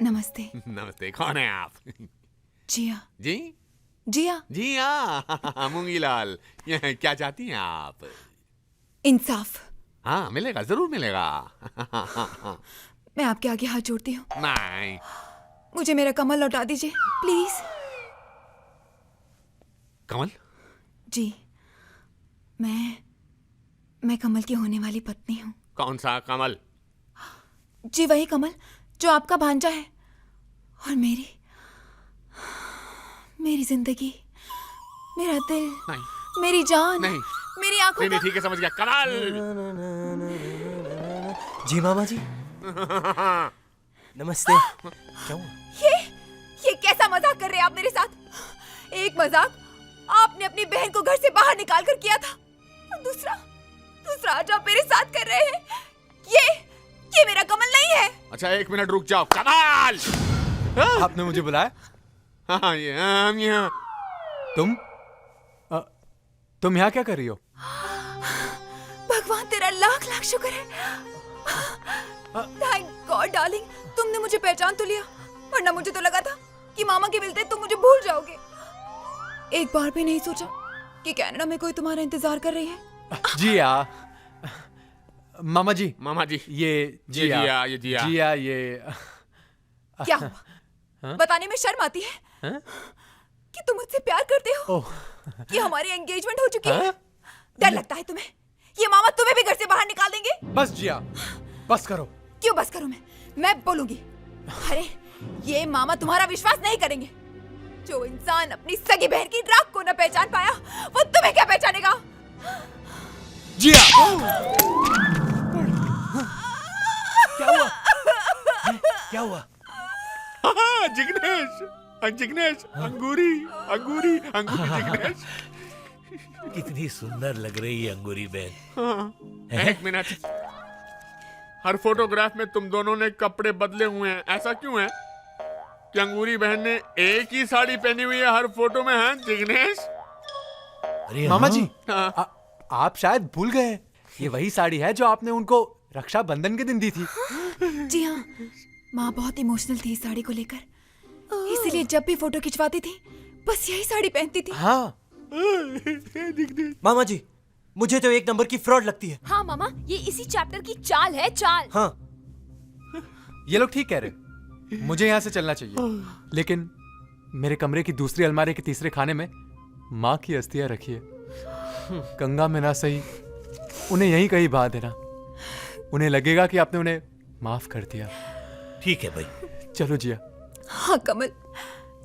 नमस्ते। नमस्ते, कौन है आप? जिया। जी जिया। जी हाँ, मूंगीलाल, ये क्या चाहती हैं आप? इंसाफ। हाँ, मिलेगा, जरूर मिलेगा। मैं आपके आगे हाथ जोड़ती हूँ, नहीं, मुझे मेरा कमल लौटा दीजिए प्लीज। कमल? जी, मैं कमल की होने वाली पत्नी हूँ। कौन सा कमल? जी वही कमल जो आपका भांजा है, और मेरी जिंदगी, मेरा दिल, नहीं, मेरी जान, नहीं, मेरी आंखों नहीं, का... ठीक है, समझ गया, कमल। जी मामा जी, नमस्ते। क्या हुआ? ये कैसा मजाक कर रहे हैं आप मेरे साथ? एक मजाक आपने अपनी बहन को घर से बाहर निकाल कर किया था, और दूसरा आज आप मेरे साथ कर रहे हैं। ये मेरा कमल नहीं है। अच्छा, एक मिनट रुक जाओ, कमल। आपने मुझे बुलाया? हाँ, हम यहाँ। तुम यहाँ क्या कर रही हो? भगवान तेरा लाख लाख शुक्र है। थैंक गॉड डार्लिंग, तुमने मुझे पहचान तो लिया, वरना मुझे तो लगा था कि मामा के मिलते तुम मुझे भूल जाओगे। एक बार भी नहीं सोचा कि कनाडा में कोई तुम्हारा इंतजार कर रही है। जिया, मामा जी, ये जिया, ये क्या हुआ? बताने में शर्म आती है कि तुम मुझसे प्यार करते हो, कि हमारी एंगेजमेंट हो चुकी है। डर लगता है तुम्हें? ये मामा तुम्हें भी घर से बाहर निकाल देंगे। बस जिया, बस करो। क्यों बस करूं? मैं बोलूंगी। अरे ये मामा तुम्हारा विश्वास नहीं करेंगे। जो इंसान अपनी सगी बहन की राख को न पहचान पाया, वो तुम्हें क्या पहचानेगा? जिया, क्या हुआ? क्या हुआ? जिग्नेश, अंगूरी जिग्नेश। कितनी सुंदर लग रही है अंगूरी बहन। हाँ, एक मिनट, हर फोटोग्राफ में तुम दोनों ने कपड़े बदले हुए हैं, ऐसा क्यों है कि अंगूरी बहन ने एक ही साड़ी पहनी हुई है हर फोटो में? है जिग्नेश? मामा जी, आप शायद भूल गए, ये वही साड़ी है जो आपने उनको रक्षाबंधन के दिन दी थी। जी हाँ, माँ बहुत इमोशनल थी इस साड़ी को लेकर, इसीलिए जब भी फोटो खिंचवाती थी बस यही साड़ी पहनती थी। हाँ। मामा जी, मुझे तो एक नंबर की फ्रॉड लगती है। हाँ मामा, ये इसी चैप्टर की चाल है, चाल। हाँ, ये लोग ठीक कह रहे, मुझे यहाँ से चलना चाहिए, लेकिन मेरे कमरे की दूसरी अलमारी के तीसरे खाने में माँ की अस्थियां रखी है। गंगा में ना सही, उन्हें यहीं कहीं बहा देना, उन्हें लगेगा कि आपने उन्हें माफ कर दिया। ठीक है भाई, चलो जिया। हाँ कमल,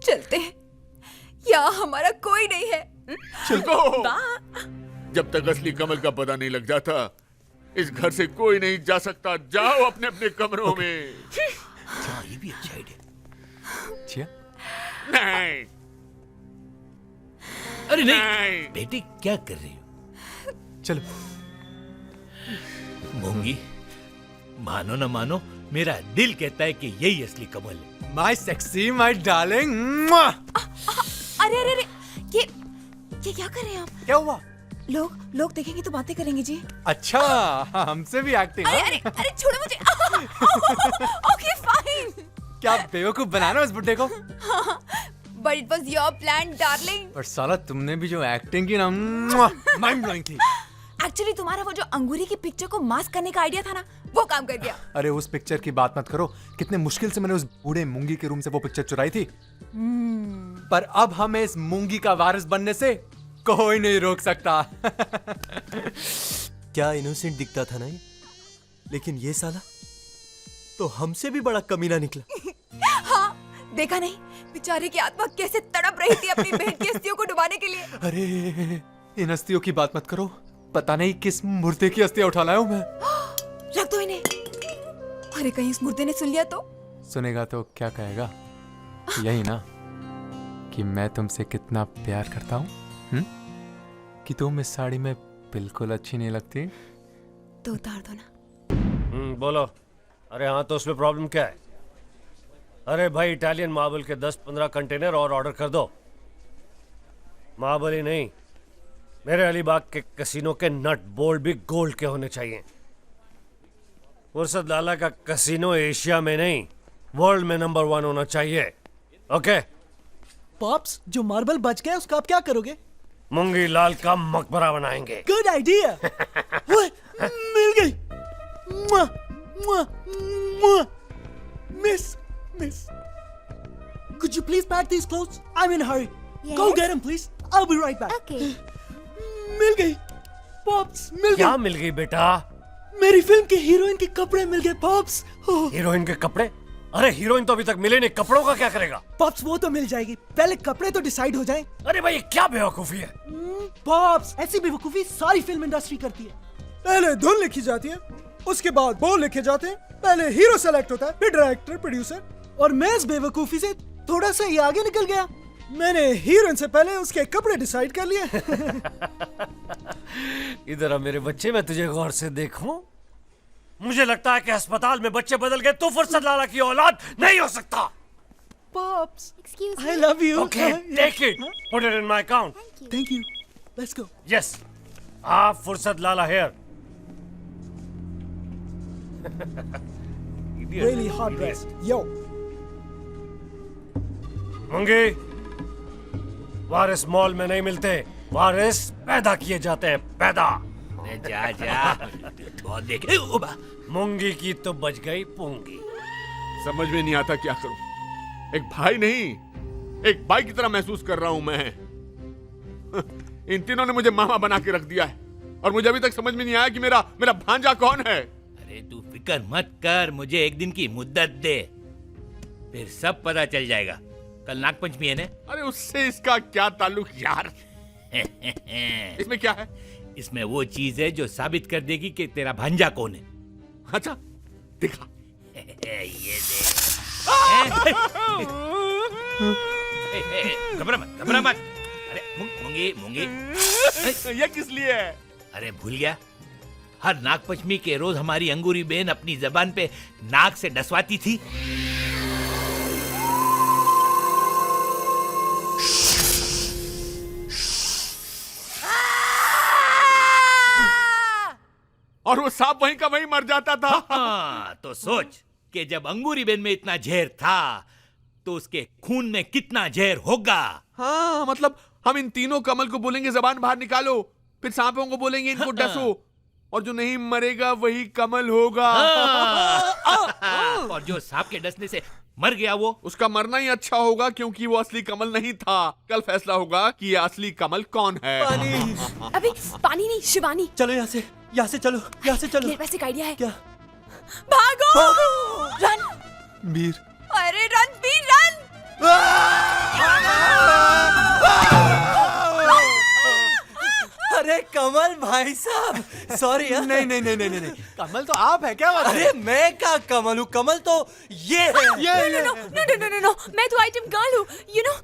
चलते हैं, यहाँ हमारा कोई नहीं है। चलो, जब तक असली कमल का पता नहीं लग जाता, इस घर से कोई नहीं जा सकता। जाओ अपने अपने कमरों में। ये भी अच्छा आइडिया। जिया, नहीं, अरे नहीं, बेटी क्या कर रही हो? चलो। मूंगी, मानो ना मानो, मेरा दिल कहता है कि यही असली कमल है। My sexy, my darling. अरे अरे अरे, ये क्या कर रहे हैं आप? क्या हुआ? लोग देखेंगे तो बातें करेंगे जी। अच्छा, हमसे भी एक्टिंग। अरे अरे अरे, छोड़ो मुझे। Okay fine. क्या बेवकूफ बनाना उस बुड्ढे को। But it was your plan, darling. और साला तुमने भी जो एक्टिंग की ना, माइंड ब्लोइंग थी। एक्चुअली तुम्हारा वो जो अंगूरी की पिक्चर को मास्क करने का आइडिया था ना, वो काम कर गया। अरे उस पिक्चर की बात मत करो, कितने मुश्किल से मैंने उस बूढ़े मूंगी के रूम से वो पिक्चर चुराई थी। पर अब हमें इस मूंगी का वारिस बनने से कोई नहीं रोक सकता। क्या इनोसेंट दिखता था ना ये, लेकिन ये साला तो हमसे भी बड़ा कमीना निकला। हाँ, देखा नहीं बेचारे की आत्मा कैसे तड़प रही थी अपनी बहन की अस्थियों को डुबाने के लिए। अरे इन अस्थियों की बात मत करो, पता नहीं किस मुर्दे की अस्थियां उठा लाया हूं मैं। रख दो इन्हें। अरे कहीं इस मुर्दे ने सुन लिया तो? सुनेगा तो क्या कहेगा? यही ना कि मैं तुमसे कितना प्यार करता हूँ, कि तुम इस साड़ी में बिल्कुल अच्छी नहीं लगती। तो उतार दो ना। बोलो। अरे हाँ, तो उसमें प्रॉब्लम क्या है? अरे भाई, इटालियन मार्बल के 10-15 कंटेनर और ऑर्डर कर दो। मार्बल ही नहीं, मेरे अलीबाग के कसिनो के नट बोल्ट भी गोल्ड के होने चाहिए। फुर्सत लाला का कसिनो एशिया में नहीं, वर्ल्ड में नंबर 1 होना चाहिए। ओके पॉप्स, जो मार्बल बच गया उसका आप क्या करोगे? मूंगी लाल का मकबरा बनाएंगे। Good idea. मिल गई। मुआ, मुआ, मुआ। Miss, could you please pack these clothes? I'm in a hurry. Yes? Go get them, please. I'll be right back. Okay. मिल गई पॉप्स, मिल क्या गई। मिल गई बेटा? मेरी फिल्म के हीरोइन के कपड़े मिल गए पॉप्स। हीरोइन के कपड़े? अरे हीरोइन तो अभी तक मिले नहीं, कपड़ों का क्या करेगा? पॉप्स वो तो मिल जाएगी, पहले कपड़े तो डिसाइड हो जाएं। अरे भाई, क्या बेवकूफी है? पॉप्स, ऐसी बेवकूफी सारी फिल्म इंडस्ट्री करती है। पहले धुन लिखी जाती है, उसके बाद बोल लिखे जाते हैं, पहले हीरो सेलेक्ट होता है, फिर डायरेक्टर, प्रोड्यूसर। और मैं इस बेवकूफी से थोड़ा सा ही आगे निकल गया। मैंने हीरोइन से पहले उसके कपड़े डिसाइड कर लिए। इधर आ मेरे बच्चे, मैं तुझे गौर से देखूं। मुझे लगता है कि अस्पताल में बच्चे बदल गए, तो फुर्सत लाला की औलाद नहीं हो सकता। Pops, Excuse me. I love you. Okay, take it. Put it in my account. Thank you. Let's go. Yes. फुर्सत लाला here. Really hot dress. Yo. Mungi, वारिस मॉल में नहीं मिलते, वारिस पैदा किए जाते हैं, पैदा। जा बहुत देखे। मूंगी की तो बच गई पूंगी। समझ में नहीं आता क्या करूं। एक भाई नहीं, एक भाई की तरह महसूस कर रहा हूं मैं। इन तीनों ने मुझे मामा बना के रख दिया है, और मुझे अभी तक समझ में नहीं आया कि मेरा भांजा कौन है। अरे तू फिक्र मत कर, मुझे एक दिन की मुद्दत दे, फिर सब पता चल जाएगा। कल नागपंचमी है ना? अरे उससे इसका क्या ताल्लुक यार? इसमें क्या है? इसमें वो चीज है जो साबित कर देगी कि तेरा भांजा कौन है। अच्छा दिखा। ये दे। घबरा मत। अरे मूंगी। ये किस लिए है? अरे भूल गया, हर नागपंचमी के रोज हमारी अंगूरी बहन अपनी जबान पे नाक से डसवाती थी। और वो सांप वहीं का वहीं मर जाता था। हाँ, तो सोच कि जब अंगूरी बेन में इतना जहर था तो उसके खून में कितना जहर होगा। हाँ, मतलब हम इन तीनों कमल को बोलेंगे जबान बाहर निकालो, फिर सांपों को बोलेंगे इनको डसो, और जो नहीं मरेगा वही कमल होगा। और जो सांप के डसने से मर गया वो, उसका मरना ही अच्छा होगा, क्योंकि वो असली कमल नहीं था। कल फैसला होगा कि ये असली कमल कौन है। अभी पानी नहीं, शिवानी। चलो यहाँ से चलो, यहाँ से चलो। मेरे पास एक आइडिया है। क्या? भागो! रन! वीर। अरे रणवीर रन! अरे कमल भाई साहब, सॉरी। नहीं, कमल तो आप है क्या? अरे मैं क्या कमल हूँ? कमल तो ये है। नो, मैं तो आइटम गर्ल हूँ, यू नो,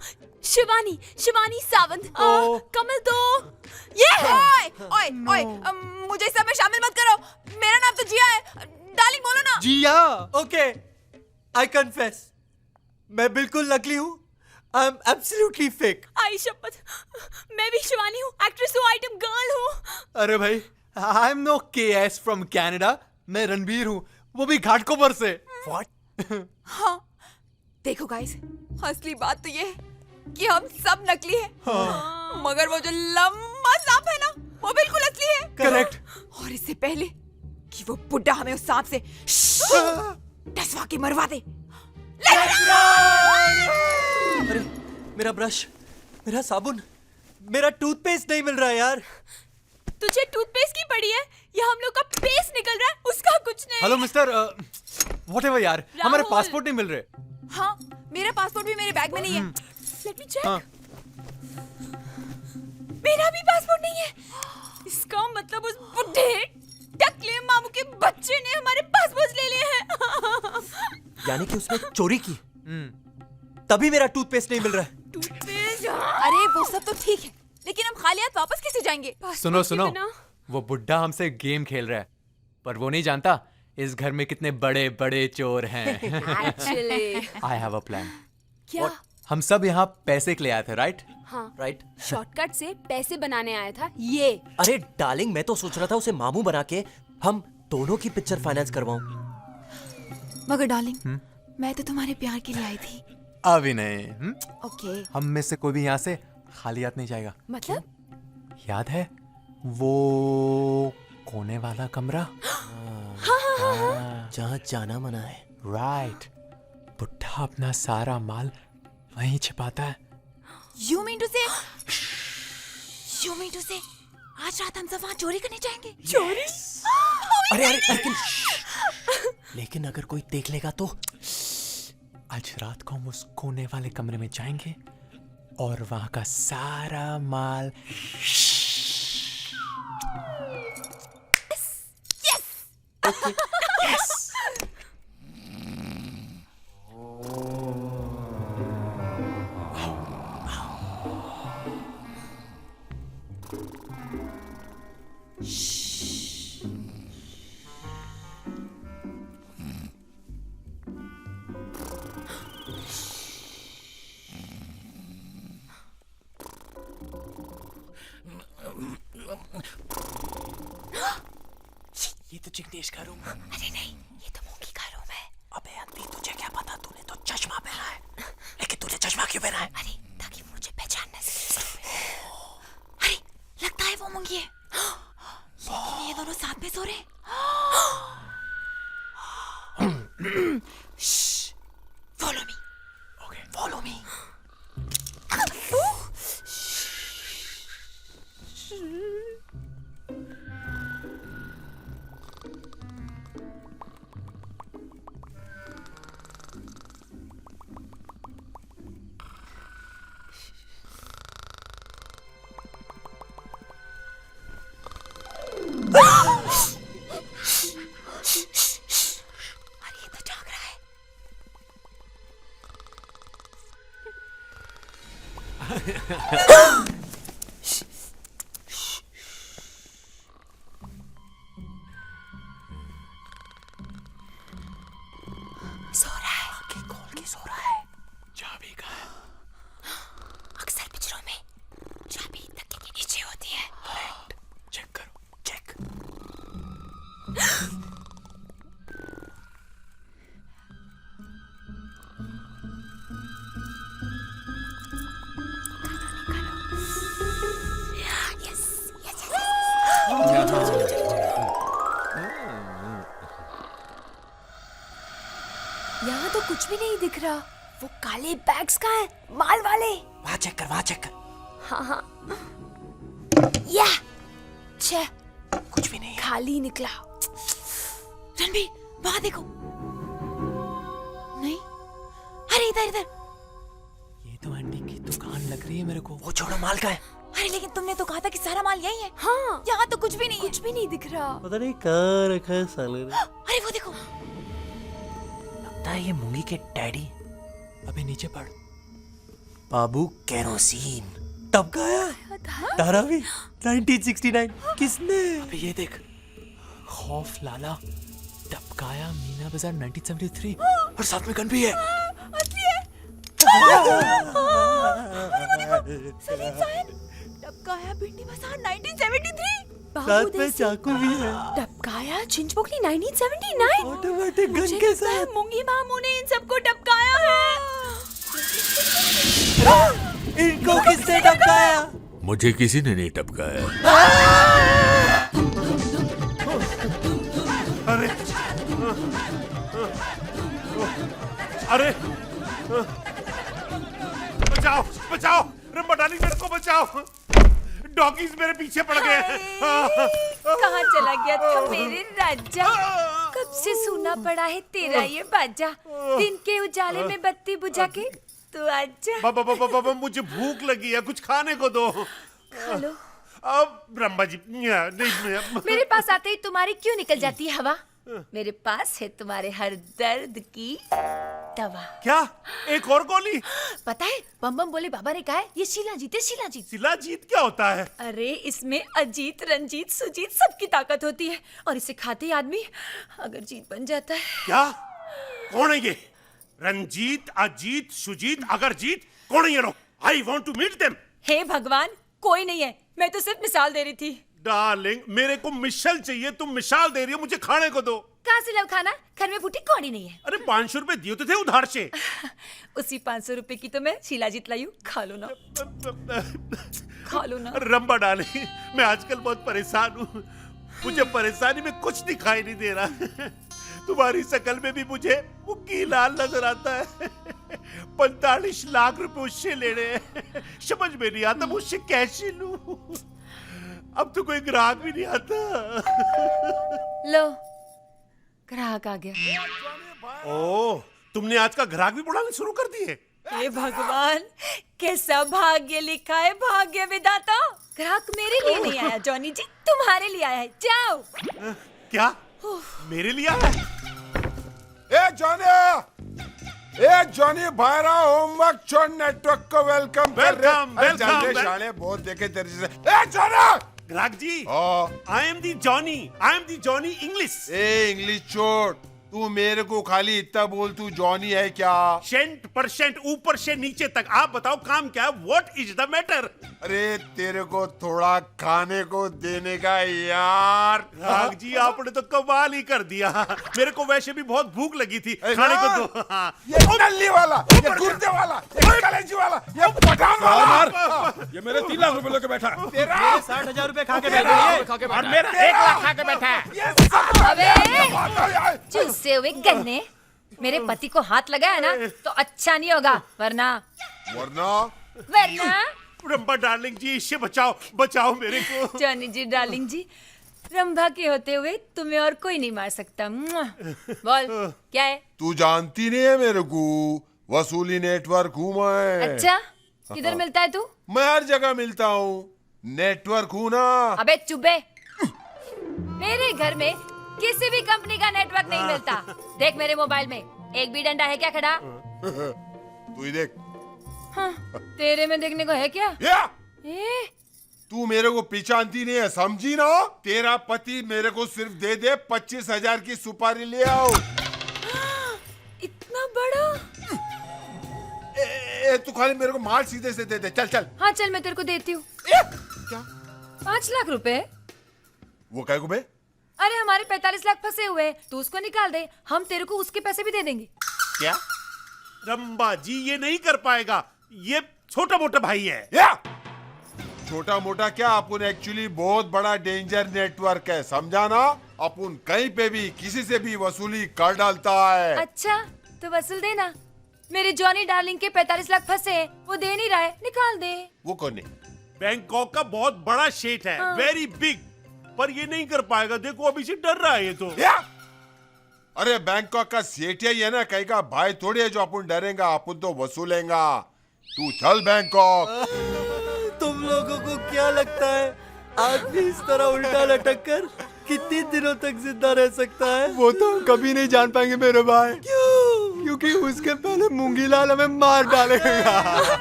शिवानी सावंत। कमल तो ये है। ओए, मुझे सब में शामिल मत करो, मेरा नाम तो जिया जी हाँ, ओके, आई कन्फेस, मैं बिल्कुल नकली हूँ। I am absolutely fake. I शपथ, मैं भी शिवानी हूँ, एक्ट्रेस हूँ, आइटम गर्ल हूँ। अरे भाई, I am no KS from Canada. मैं रणबीर हूँ, वो भी घाटकोपर से। व्हाट? हाँ, देखो गाइस, असली बात तो ये है कि हम सब नकली हैं। हाँ। मगर वो जो लंबा सांप है ना, वो बिल्कुल असली है। करेक्ट। और इससे पहले कि वो बुड्ढा हमें उस सांप से डसवा के मरवा दे, अरे मेरा ब्रश, मेरा साबुन, मेरा टूथपेस्ट नहीं मिल रहा है यार। तुझे टूथपेस्ट की पड़ी है या हम लोग का पेस्ट निकल रहा है, उसका कुछ नहीं। हेलो मिस्टर, व्हाटएवर यार, हमारे पासपोर्ट नहीं मिल रहे। हाँ, मेरा पासपोर्ट भी मेरे बैग में नहीं है। Let me check. मेरा भी पासपोर्ट नहीं है। इसका मतलब उस बुड्ढे टकले मामू के बच्चे ने हमारे पासपोर्ट ले लिए हैं। यानी कि उसने चोरी की, तभी मेरा टूथपेस्ट नहीं मिल रहा है। टूथपेस्ट? अरे वो सब तो ठीक है, लेकिन हम खाली हाथ वापस कैसे जाएंगे? सुनो सुनो, वो बुड्ढा हमसे गेम खेल रहा है, पर वो नहीं जानता इस घर में कितने बड़े बड़े चोर हैं। Actually, I have a plan. क्या? हम सब यहाँ पैसे के लिए आए थे, राइट? हाँ, राइट। शॉर्टकट से पैसे बनाने आया था ये। अरे डार्लिंग, मैं तो सोच रहा था उसे मामू बना के हम दोनों की पिक्चर फाइनेंस करवाऊं। मगर डार्लिंग, मैं तो तुम्हारे प्यार के लिए आई थी। अभी नहीं। ओके। हम में से कोई भी यहाँ से खाली हाथ नहीं जाएगा। मतलब? याद है वो कोने वाला कमरा? जहाँ जाना मना है। राइट। बुड्ढा अपना सारा माल वहीं छिपाता है। You mean to say आज रात हम सब वहाँ चोरी करने जाएंगे? चोरी? अरे लेकिन अगर कोई देख लेगा तो? आज रात को हम उस कोने वाले कमरे में जाएंगे और वहां का सारा माल ये तो जिग्नेश का रूम। अरे नहीं, ये तो मूंगी का रूम है। अबे अंधी, तुझे क्या पता? तूने तो चश्मा पहना है। लेकिन तूने चश्मा क्यों पहना है? अरे ताकि मुझे पहचान न सके। अरे लगता है वो मूंगी है। लेकिन ये दोनों साथ में सो रहे हैं। Follow me. Okay, follow me. सो रहा है। आंखें खोल के सो रहा है। चाबी कहाँ है? अक्सर पिक्चरों में चाबी तकिए के नीचे होती है। चेक करो, चेक। यहाँ तो कुछ भी नहीं दिख रहा। वो काले बैग्स कहाँ हैं? माल वाले। वहाँ चेक कर, वहाँ चेक कर। हाँ हाँ। या छे, कुछ भी नहीं है। खाली निकला। रणबीर, वहाँ देखो। नहीं, अरे इधर इधर। ये तो आंटी की दुकान लग रही है मेरे को। वो छोड़ो, माल का है। अरे लेकिन तुमने तो कहा था कि सारा माल यही है। हाँ, यहाँ तो कुछ भी नहीं, कुछ भी नहीं दिख रहा। पता नहीं कहाँ रखा है साले ने। अरे वो देखो, लगता है ये मूंगी के डैडी। अबे नीचे पड़। बाबू केरोसिन तब गाया। धारावी 1969। किसने? अबे ये देख, खौफ लाला टपकाया मीना बाजार 1973 और साथ में गन भी है। असली है। सलीम साहब, टपकाया भिंडी बाजार 1973। साथ में चाकू भी है। टपकाया चिंचपोकली 1979। ऑटोमेटिक गन मुझे के लगता है साथ। मुंगी मामू ने इन सबको टपकाया है। इनको किसने टपकाया? मुझे किसी ने नहीं टपकाया। अरे अरे बचाओ बचाओ, रंबा डार्लिंग मेरे को बचाओ, डॉगीज मेरे पीछे पड़ गए हैं। कहाँ चला गया था मेरे राजा? कब से सुना पड़ा है तेरा ये बाजा। दिन के उजाले में बत्ती बुझा के तू आजा। बाबा मुझे भूख लगी है, कुछ खाने को दो। खा लो। अब ब्रह्मा जी नहीं, मेरे पास आते ही तुम्हारी क्यों निकल जाती है हवा? मेरे पास है तुम्हारे हर दर्द की दवा। क्या? एक और गोली? पता है बम बम बोले बाबा ने कहा है ये शिलाजीत है, शिलाजीत। शिलाजीत क्या होता है? अरे इसमें अजीत रंजीत सुजीत सबकी ताकत होती है और इसे खाते ही आदमी अगर जीत बन जाता है। क्या? कौन है ये? रंजीत, अजीत, सुजीत, अगर जीत, कौन है ये लोग? I want to meet them. हे भगवान, कोई नहीं है, मैं तो सिर्फ मिसाल दे रही थी। डार्लिंग मेरे को मिसाल चाहिए, तुम मिसाल दे रही हो, मुझे खाने को दो। कहाँ से लाऊं खाना? घर में फूटी कौड़ी नहीं है। अरे 500 रुपए दिए तो थे उधार से। उसी 500 रुपए की तो मैं शिलाजीत लाई हूँ, खा लो ना। खा लो ना। रंबा डार्लिंग, मैं आजकल बहुत परेशान हूँ, मुझे परेशानी में कुछ दिखाई नहीं दे रहा। तुम्हारी शकल में भी मुझे मुक्की लाल नजर आता है। 45 लाख रुपए उससे लेने हैं, समझ में नहीं आता मुझसे कैसे लूं। अब तो कोई ग्राहक भी नहीं आता। लो ग्राहक आ गया। ओह, तुमने आज का ग्राहक भी बुलाने शुरू कर दिए? हे भगवान, कैसा भाग्य लिखा है भाग्य विधाता। ग्राहक मेरे लिए नहीं आया जॉनी जी, तुम्हारे लिए आया है। जाओ। क्या? मेरे लिए आया है? ए जॉनी भाईरा होमवर्क छोड़ नेटवर्क को वेलकम वेलकम शाले बहुत देखे तेरे जैसे। ए जॉनी ग्राहक जी, I am the Johnny English. ए इंग्लिश छोड़, तू मेरे को खाली इतना बोल, तू जॉनी है क्या? 100% ऊपर से नीचे तक। आप बताओ काम क्या है? What is the matter? अरे तेरे को थोड़ा खाने को देने का यार। राग जी आपने तो कमाल ही कर दिया, मेरे को वैसे भी बहुत भूख लगी थी, खाने को दो। ये नल्ली वाला, ये गुर्दे वाला, ये कलेजी वाला, ये पठान वाला। ये मेरे 3 लाख रुपए लेके बैठा है। तेरा 60,000 रुपए खा के बैठे और मेरा 1 लाख खा के बैठा है। चूसे हुए गन्ने, मेरे पति को हाथ लगाया ना तो अच्छा नहीं होगा, वरना रंबा डार्लिंग जी, इससे बचाओ मेरे को। जॉनी जी डार्लिंग जी, रंभा के होते हुए तुम्हें और कोई नहीं मार सकता। बोल क्या है? तू जानती नहीं है मेरे को, वसूली नेटवर्क हूँ मैं। अच्छा, किधर मिलता है तू? मैं हर जगह मिलता हूँ, नेटवर्क हूँ ना। अबे चुप, मेरे घर में किसी भी कंपनी का नेटवर्क नहीं मिलता। देख मेरे मोबाइल में एक भी डंडा है क्या खड़ा? तू ही देख। हाँ, तेरे में देखने को है क्या? तू मेरे को पहचानती नहीं है, समझी ना? तेरा पति मेरे को सिर्फ दे 25,000 की सुपारी ले आओ। इतना बड़ा? तू खाली मेरे को माल सीधे से दे दे। चल। हाँ चल, मैं तेरे को देती हूँ। क्या? 5 लाख रुपए। वो क्या बे? अरे हमारे 45 लाख फंसे हुए हैं, तू उसको निकाल दे, हम तेरे को उसके पैसे भी दे देंगे। क्या? रंबा जी ये नहीं कर पाएगा, ये छोटा मोटा भाई है। छोटा मोटा क्या, अपन एक्चुअली बहुत बड़ा डेंजर नेटवर्क है, समझा ना? अपन कहीं पे भी किसी से भी वसूली कर डालता है। अच्छा तो वसूल देना। मेरे जॉनी डार्लिंग के 45 लाख फंसे हैं, वो दे नहीं रहा है, निकाल दे। वो कौन है? बैंकॉक का बहुत बड़ा शेठ है, वेरी बिग, पर ये नहीं कर पाएगा। देखो अभी से डर रहा है ये तो। अरे बैंकॉक का सेठ ही है ना, कहीं का भाई थोड़ी है जो अपन डरेगा, अपन तो वसूलेगा। तू चल बैंकॉक। तुम लोगों को क्या लगता है आदमी इस तरह उल्टा लटक कर कितने दिनों तक जिंदा रह सकता है? वो तो हम कभी नहीं जान पाएंगे मेरे भाई। क्यों? क्योंकि उसके पहले मूंगीलाल हमें मार डालेगा।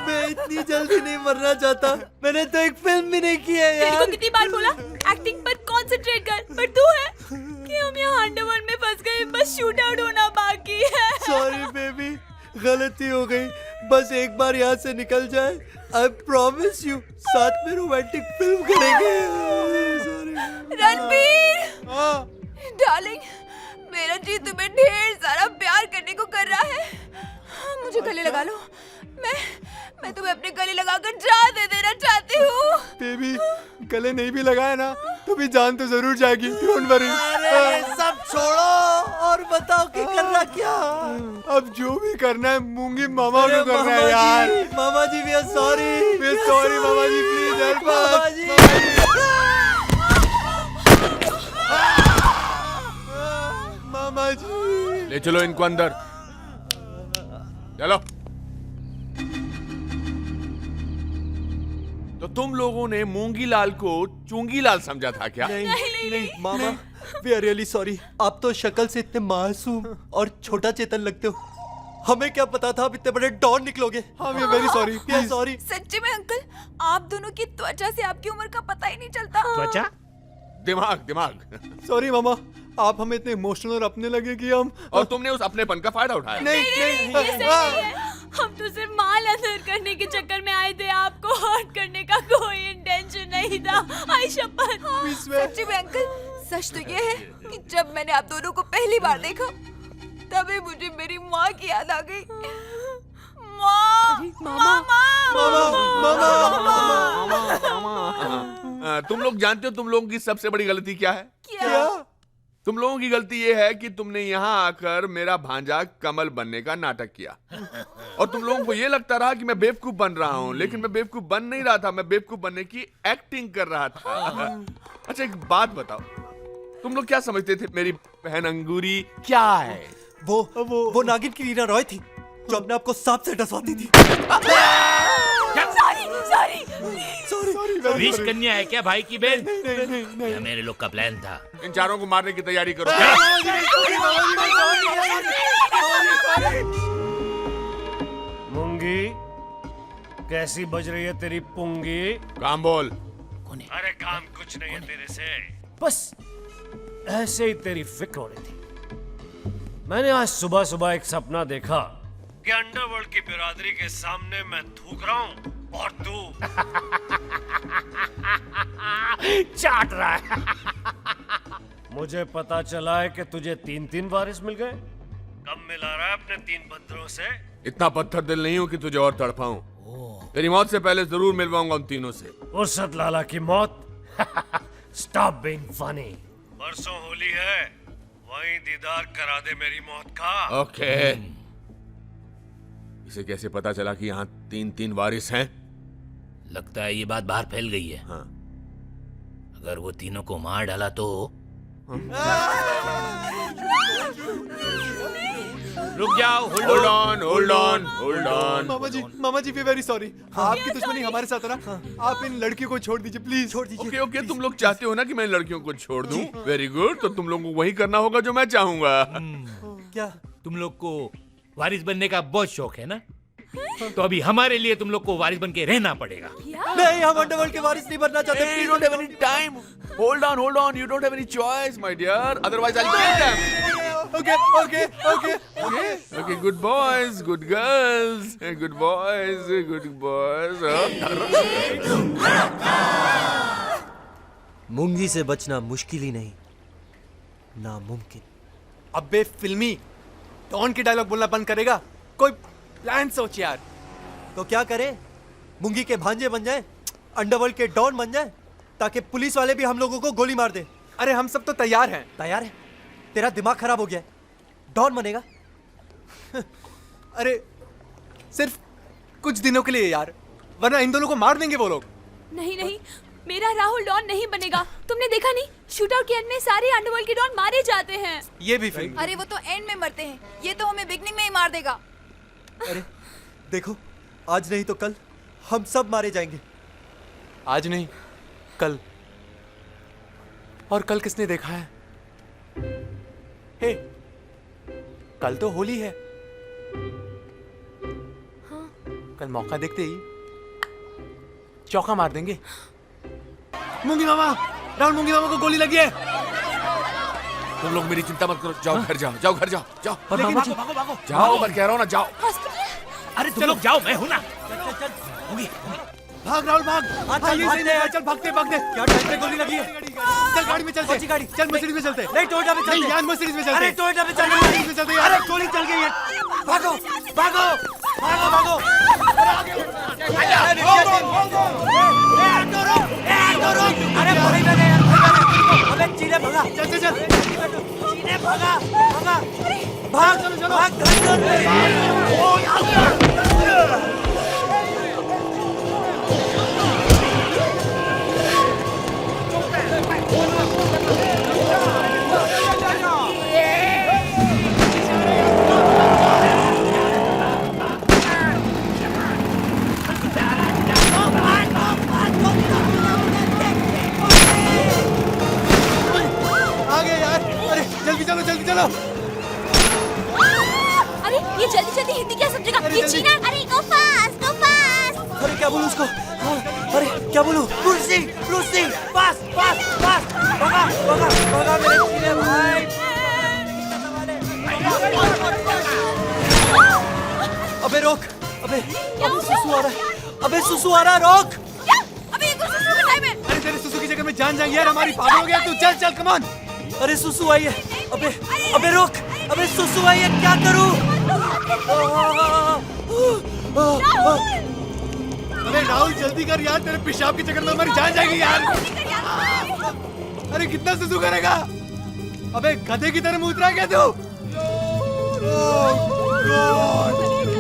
मैं इतनी जल्दी नहीं मरना चाहता, मैंने तो एक फिल्म भी नहीं की है यार। तेरे को कितनी बार बोला एक्टिंग पर कंसंट्रेट कर। पर तू है कि हम यहाँ अंडरवर्ल्ड में फंस गए, बस शूट आउट होना बाकी है। सॉरी बेबी, गलती हो गई। बस एक बार यहाँ से निकल जाए, आई प्रॉमिस यू साथ में रोमांटिक फिल्म करेंगे। रणबीर, डार्लिंग, मेरा जी तुम्हें ढेर सारा प्यार करने को कर रहा है। मुझे गले लगा लो, मैं तुम्हें अपने गले लगाकर जान दे देना चाहती हूँ। बेबी, गले नहीं भी लगाया ना तो भी जान तो जरूर जाएगी, डोंट वरी। अरे सब छोड़ो और बताओ कि करना क्या। अब जो भी करना है मूंगी मामा को करना है यार। मामा जी वी आर सॉरी, मामा जी प्लीज हेल्प अस। मामा जी, ले चलो इनको अंदर, चलो। तो तुम लोगों ने मूंगी लाल को चुंगी लाल समझा था क्या? नहीं मामा, वी आर रियली सॉरी। आप तो शक्ल से इतने मासूम और छोटा चेतन लगते हो, हमें क्या पता था आप इतने बड़े डॉन निकलोगे। हाँ, we are very sorry, please sorry. सच्ची में अंकल, आप दोनों की त्वचा से आपकी उम्र का पता ही नहीं चलता। त्वचा? दिमाग। सॉरी मामा, आप हमें इतने इमोशनल और अपने लगे कि हम। और तुमने उस अपनेपन का फायदा उठाया। नहीं, ये सही नहीं है। हम तो सिर्फ माल अदर करने के चक्कर में आए थे, आपको हर्ट करने का कोई इंटेंशन नहीं था। आई शपथ। सच्ची में अंकल, सच तो ये है कि जब मैंने आप दोनों को पहली बार देखा तभी मुझे मेरी माँ की याद आ गई। तुम लोग जानते हो तुम लोगों की सबसे बड़ी गलती क्या है? क्या? तुम लोगों की गलती ये है कि तुमने यहाँ आकर मेरा भांजा कमल बनने का नाटक किया। और तुम लोगों को ये लगता रहा कि मैं बेवकूफ बन रहा हूँ, लेकिन मैं बेवकूफ बन नहीं रहा था, मैं बेवकूफ बनने की एक्टिंग कर रहा था। अच्छा एक बात बताओ, तुम लोग क्या समझते थे मेरी बहन अंगूरी क्या है? वो नागिन की रीना रॉय थी जो अपने आप को सांप से डसवाती थी। विष कन्या है क्या भाई की बहन? नहीं। मेरे लोग का प्लान था। इन चारों को मारने की तैयारी करो। मूंगी, कैसी बज रही है तेरी पुंगी? काम बोल। अरे काम कुछ नहीं है तेरे से, बस ऐसे ही तेरी फिक्र हो रही थी। मैंने आज सुबह सुबह एक सपना देखा कि अंडरवर्ल्ड की बिरादरी के सामने मैं थूक रहा हूँ और तू चाट रहा है। मुझे पता चला है कि तुझे 3 वारिस मिल गए। कब मिला रहा है अपने 3 बंदरों से? इतना पत्थर दिल नहीं हूं कि तुझे और तड़पाऊं। तेरी मौत से पहले जरूर मिलवाऊंगा उन तीनों से। उर्सद लाला की मौत? Stop being funny. परसों होली है, वहीं दीदार करा दे मेरी मौत का। ओके। इसे कैसे पता चला कि यहाँ 3 वारिस हैं? लगता है ये बात बाहर फैल गई है। हाँ। अगर वो तीनों को मार डाला तो रुक जाओ, होल्ड ऑन। मामा जी वी वेरी सॉरी। आपकी दुश्मनी हमारे साथ है ना, आप इन लड़कियों को छोड़ दीजिए प्लीज। छोड़ दीजिए। ओके, तुम लोग चाहते हो ना कि मैं इन लड़कियों को छोड़ दूं? वेरी गुड, तो तुम लोगों को वही करना होगा जो मैं चाहूंगा। क्या तुम लोग को वारिस बनने का बहुत शौक है ना? तो अभी हमारे लिए तुम लोग को वारिस बन के रहना पड़ेगा। नहीं, हम अंडरवर्ल्ड के वारिस नहीं बनना चाहते। Hey, you don't have any time. Hold on. You don't have any choice, my dear. Otherwise, I'll kill them. Okay. Good boys, good girls. Good boys. मूंगी से बचना मुश्किल ही नहीं, नामुमकिन। अबे फिल्मी डॉन की डायलॉग बोलना बंद करेगा? कोई प्लान सोच यार। तो क्या करे? मूंगी के भांजे बन जाए, अंडरवर्ल्ड के डॉन बन जाए, ताकि पुलिस वाले भी हम लोगों को गोली मार दे। अरे हम सब तो तैयार हैं। तैयार है? तेरा दिमाग खराब हो गया है। डॉन बनेगा? अरे सिर्फ कुछ दिनों के लिए यार, वरना इन दोनों को मार देंगे वो लोग। नहीं, मेरा राहुल डॉन नहीं बनेगा। तुमने देखा नहीं, शूटआउट के एंड में सारे अंडरवर्ल्ड के डॉन मारे जाते हैं। ये भी फिल्म। अरे वो तो एंड में मरते हैं, ये तो हमें बिगनिंग में ही मार देगा। अरे देखो, आज नहीं तो कल हम सब मारे जाएंगे। आज नहीं, कल। और कल किसने देखा है? हे, कल तो होली है। हाँ। कल मौका देखते ही चौका मार देंगे। मूंगी मामा, राहुल मूंगी मामा को गोली लगी है। तुम लोग मेरी चिंता मत करो, जाओ घर जाओ, जाओ घर जाओ, जाओ भागो भागो भागो। जाओ, मैं कह रहा हूँ ना, जाओ। अरे तुम लोग जाओ, मैं हूं ना। भाग राहुल भाग। चल भागते भागते। क्या टाइम पे गोली लगी है? चल गाड़ी में चलते। गाड़ी चल मर्सिडीज में चलते। नहीं टोयोटा में चलते। यार मर्सिडीज में चलते। अरे टोयोटा में चलते। मर्सिडीज में चलते। अरे गोली चल गई है। भागो भागो भागो भागो। अरे भाई मैंने यार, अबे चीने भागा। चल चल चल चीने भागा भागा भाग। चलो चलो भाग। चलो जल्दी चलो। अरे ये जल्दी जल्दी हिंदी क्या समझेगा? ये चीना। अरे गो फास्ट गो फास्ट। अरे क्या बोलूं उसको? अरे क्या बोलूं? Brucie Brucie fast fast fast. भागा भागा भागा मेरे चीने भाई। अबे रोक। अबे सुसु आ रहा है। अबे सुसु आ रहा है, रोक। क्या? अबे ये कौन सा सुसु का टाइम है? अरे तेरे सुसु की जगह में जान जाएंगे यार, हमारी पागल हो गया तू। चल चल कम ऑन। अरे सुसु आई है। अबे अबे रोक। अबे सुसु आई है, क्या करूं? अरे राहुल जल्दी कर यार, तेरे पेशाब के चक्कर में हमारी जान जाएगी यार। अरे कितना सुसु करेगा? अबे गधे की तरह मुंह उतरा क्या तू?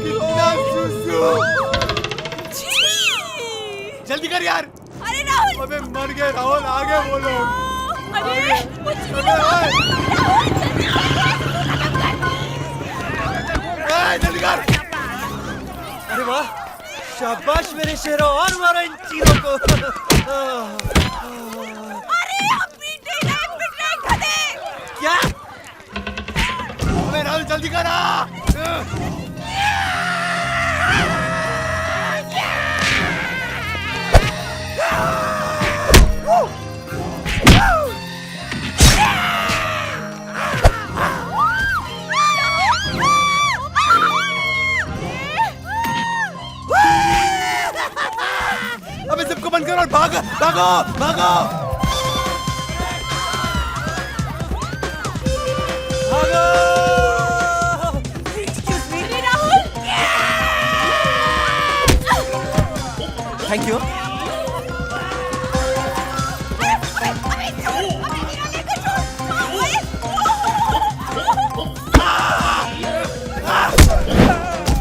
कितना सुसु। जल्दी कर यार। अरे राहुल। अबे मर गए राहुल, आगे बोलो। अरे जल्दी कर। अरे वाह, शाबाश मेरे शेरों, और मारो इन चीरों को। अरे आप पीटे गए गधे। क्या? अबे राहुल जल्दी कर। अबे सबको बंद करो और भागो भागो भागो भागो। Thank you.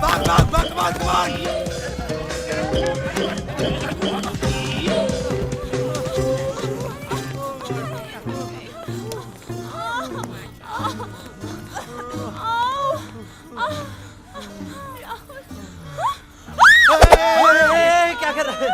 भाग भाग भाग भाग भाग। क्या कर रहे हैं?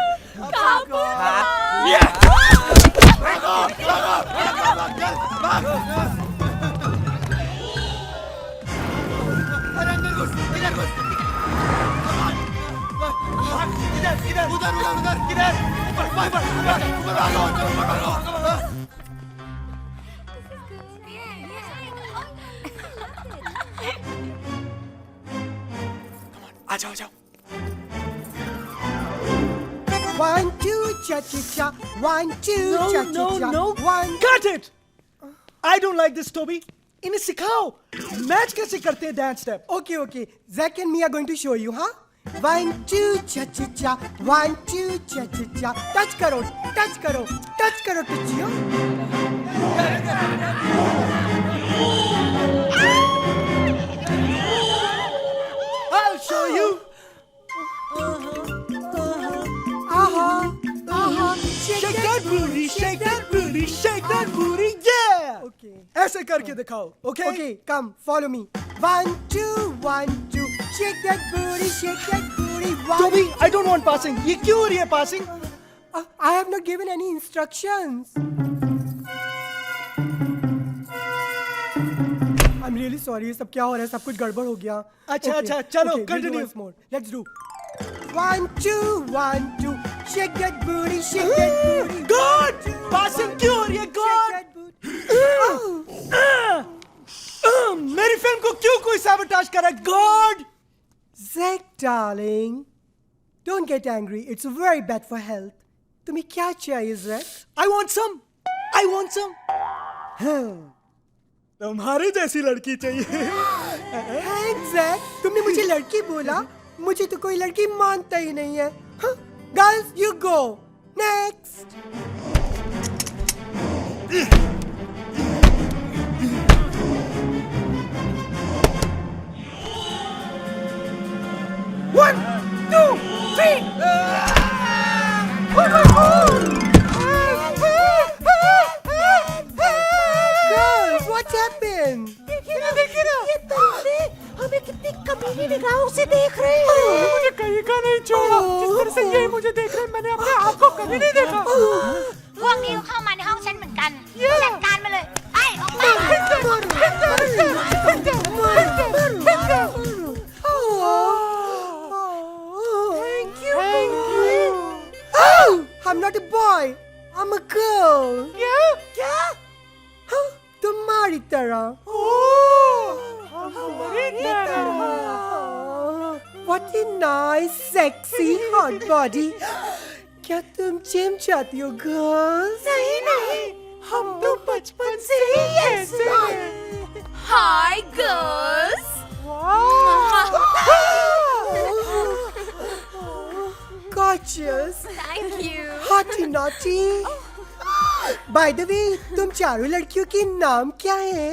आ जाओ जाओ। 1 2 cha cha cha 1 2 cha cha cha 1 Cut it! I don't like this, Toby. इन्हें सिखाओ मैच कैसे करते हैं dance step. Okay okay, Zack and me are going to show you, हाँ? 1 2 cha cha cha 1 2 cha cha cha। Touch करो touch करो touch करो टचियो। I'll show you. Shake that booty, shake that booty, shake that booty, yeah. Okay. ऐसे करके दिखाओ, okay? Okay, come, follow me. 1 2 1 2, shake that booty, shake that booty. Toby, I don't want passing. ये क्यों हो रही है passing? I have not given any instructions. I'm really sorry. ये सब क्या हो रहा है? सब कुछ गड़बड़ हो गया. अच्छा अच्छा, चलो continue. Let's do. 1 2 1 2. Shake that booty, shake that booty. God, passing क्यों हो रही है God? मेरी फिल्म को क्यों कोई sabotage कर रहा है God? Zack darling, don't get angry. It's very bad for health. तुम्हें क्या चाहिए Zack? I want some. तुम्हारे जैसी लड़की चाहिए। Thanks Zack. तुमने मुझे लड़की बोला, मुझे तो कोई लड़की मानता ही नहीं है। Girls, you go. Next. One, two, three. Girls, what happened? देखिए ना, ये तुमने हमें कितनी कमीनी निगाहों से देख रहे हैं। मुझे कहीं का नहीं छोड़ा। जिस तरह से ये मुझे देख रहे हैं, मैंने अपने आप को कभी नहीं देखा। พวกนี้เข้ามาในห้องฉันเหมือนกันจัดการมาเลยไปออกไป Thank you. Oh, I'm not a boy. I'm a girl. क्या? तुम्हारी तरह। What a nice, sexy, hot body. क्या तुम जिम जाती हो गर्ल्स? नहीं, हम तो बचपन से ही ऐसे हैं। Hi girls. Gorgeous. Thank you. Hotty naughty. By the way, तुम चारों लड़कियों के नाम क्या है?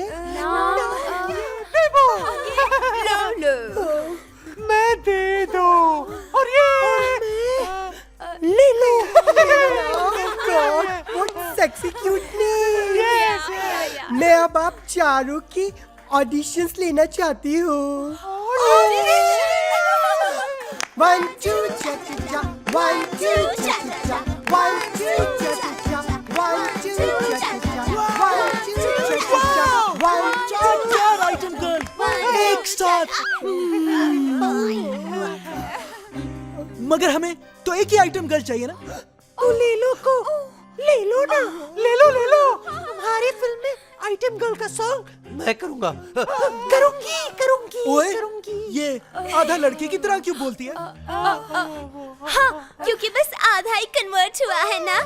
लो। मैं दे दो और ये ले लो। Oh God, what sexy cute name. मैं अब आप चारों की ऑडिशंस लेना चाहती हूँ। 1 2 cha cha cha 1 2 cha cha cha 1 2 cha cha cha 1 2 cha cha cha 1 2 cha cha cha 1 2 item girl एक साथ। मगर हमें तो एक ही आइटम गर्ल चाहिए ना। ले लो ना, ले लो। हमारी फिल्म में आइटम गर्ल का सॉन्ग मैं करूंगा। करूंगी। ओए, ये आधा लड़के की तरह क्यों बोलती है? हाँ, क्योंकि बस आधा ही कन्वर्ट हुआ है ना,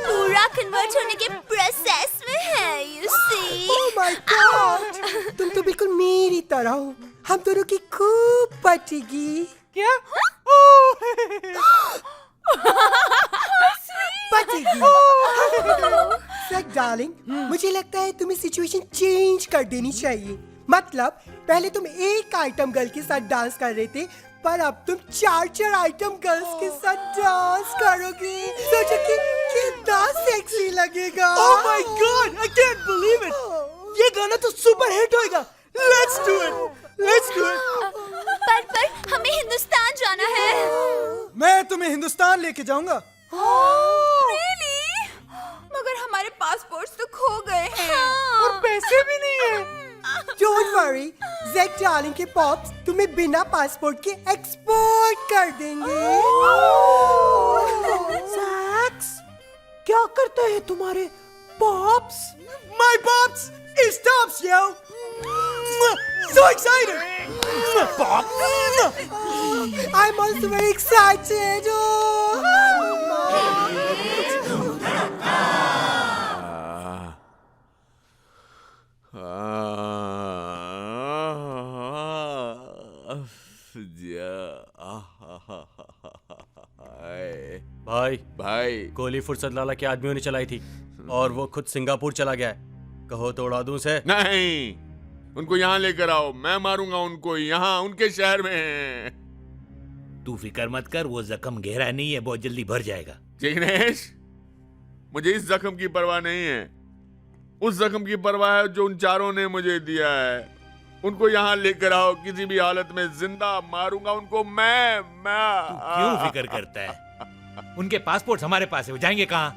पूरा कन्वर्ट होने के प्रोसेस में है, you see? Oh my God, तुम तो बिल्कुल मेरी तरह हो। हम दोनों की खूब पटेगी। क्या? पटेगी। Zack darling, मुझे लगता है तुम्हें सिचुएशन चेंज कर देनी चाहिए। मतलब पहले तुम एक आइटम गर्ल के साथ डांस कर रहे थे, पर अब तुम 4 आइटम गर्ल्स के साथ डांस करोगे। सोचो कि कितना सेक्सी लगेगा। Oh my God, I can't believe it. ये गाना तो सुपर हिट होएगा। Let's do it. पर हमें हिंदुस्तान जाना है। मैं तुम्हें हिंदुस्तान लेके जाऊंगा। Really? मगर हमारे पासपोर्ट्स तो खो गए हैं। और पैसे भी नहीं है। Don't worry, Zack darling के पॉप्स तुम्हें बिना पासपोर्ट के एक्सपोर्ट कर देंगे। Zack, क्या करते हैं तुम्हारे pops? My pops is tops, yo. So excited. Pops. I'm also very excited. भाई गोली फुर्सत लाला के आदमियों ने चलाई थी और वो खुद सिंगापुर चला गया है। कहो तो उड़ा दूं उसे? नहीं, उनको यहाँ लेकर आओ, मैं मारूंगा उनको यहाँ उनके शहर में। तू फिक्र मत कर, वो जख्म गहरा नहीं है, बहुत जल्दी भर जाएगा। जिग्नेश, मुझे इस जख्म की परवाह नहीं है, उस जख्म की परवाह है जो उन चारों ने मुझे दिया है। उनको यहाँ लेकर आओ, किसी भी हालत में जिंदा मारूंगा उनको मैं। क्यों फिक्र करता है? उनके पासपोर्ट हमारे पास है, वो जाएंगे कहाँ?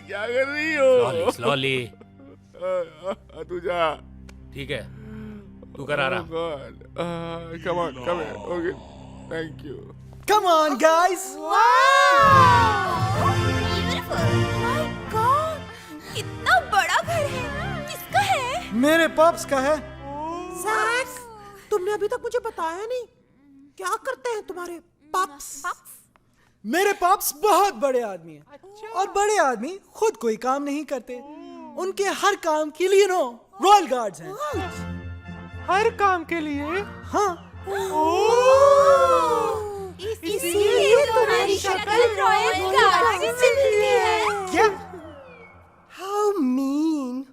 क्या कर रही हो? स्लोली तू जा। ठीक है, तू कर आराम। Come on, come here. Okay, thank you. Come on guys. कितना बड़ा घर है, किसका है? मेरे पॉप्स का है। सैक्स, तुमने अभी तक मुझे बताया नहीं, क्या करते हैं तुम्हारे पॉप्स? मेरे पॉप्स बहुत बड़े आदमी हैं। और बड़े आदमी खुद कोई काम नहीं करते, उनके हर काम के लिए रॉयल गार्ड्स हैं। हर काम के लिए? हाँ। इसीलिए तुम्हारी शक्ल रॉयल गार्ड से मिलती है। क्या? How mean.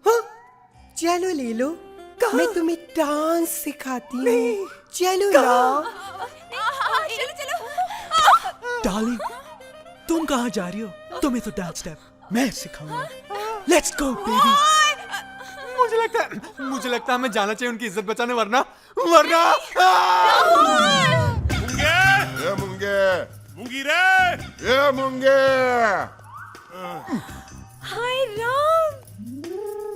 चलो ले लो, मैं तुम्हें डांस सिखाती हूँ। चलो ना। चलो चलो। डार्लिंग, तुम कहाँ जा रही हो? तुम्हें तो डांस स्टेप मैं सिखाऊंगा। Let's go baby. मुझे लगता है हमें जाना चाहिए उनकी इज्जत बचाने, वरना ये मुंगे रे, ये मुंगे। हाय राम,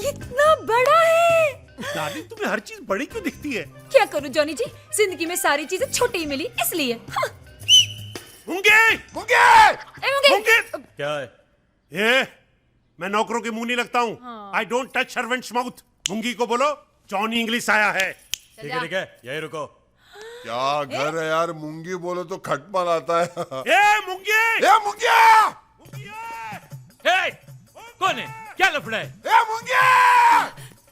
कितना बड़ा है। दादी, तुम्हें हर चीज बड़ी क्यों दिखती है? क्या करूं जॉनी जी, जिंदगी में सारी चीजें छोटी ही मिली इसलिए। हाँ। मुंगे! मुंगे! क्या है ये? मैं नौकरों के मुंह नहीं लगता हूँ। I don't touch servants mouth. मुंगी को बोलो जॉनी इंग्लिश आया है। ठीक है ठीक है, यही रुको। क्या घर है यार, मुंगी बोलो तो खटपन आता है। ए मुंगे! ये मुंगिया! हे, कौन है? क्या लफड़ा है? ये मुंगिया!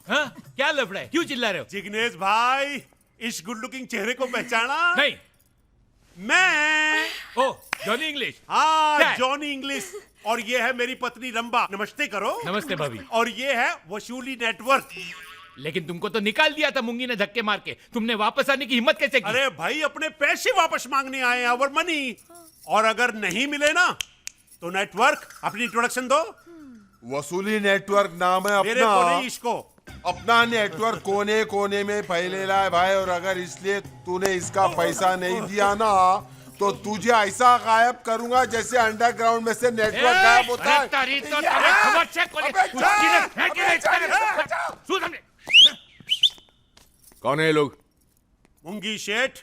हाँ? क्या लफड़ा है? क्यों चिल्ला रहे हो? जिग्नेश भाई, इस गुड लुकिंग चेहरे को पहचाना? नहीं। मैं जॉनी इंग्लिश। हाँ, जॉनी इंग्लिश। और ये है मेरी पत्नी रंबा। नमस्ते करो। नमस्ते भाभी। और ये है वसूली नेटवर्क। लेकिन तुमको तो निकाल दिया था मुंगी ने धक्के मार के, तुमने वापस आने की हिम्मत कैसे की? अरे भाई, अपने पैसे वापस मांगने आए हैं, आवर मनी। और अगर नहीं मिले ना तो नेटवर्क, अपनी इंट्रोडक्शन दो। वसूली नेटवर्क नाम है मेरे अपना। को नहीं, इसको। अपना नेटवर्क कोने कोने में फैलेला है भाई, और अगर इसलिए तूने इसका पैसा नहीं दिया ना तो तुझे ऐसा गायब करूंगा जैसे अंडरग्राउंड में से नेटवर्क गायब होता है। कौन है ये लोग? मुंगी शेठ,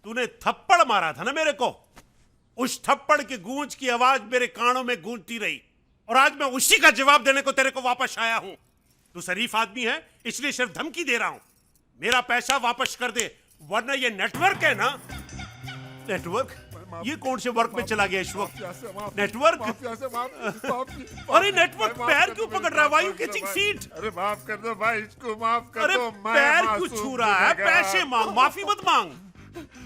तूने थप्पड़ मारा था ना मेरे को, उस थप्पड़ की गूंज की आवाज मेरे कानों में गूंजती रही, और आज मैं उसी का जवाब देने को तेरे को वापस आया हूं। तू शरीफ आदमी है इसलिए सिर्फ धमकी दे रहा हूं। मेरा पैसा वापस कर दे, वरना ये नेटवर्क है ना, नेटवर्क, ये कौन से वर्क में चला गया इस वक्त? नेटवर्क? अरे नेटवर्क पैर क्यों पकड़ रहा है? वायु कैचिंग फीट। अरे माफ कर दो भाई, इसको माफ कर अरे दो। पैर क्यों छू रहा है? पैसे मांग, माफी मत मांग।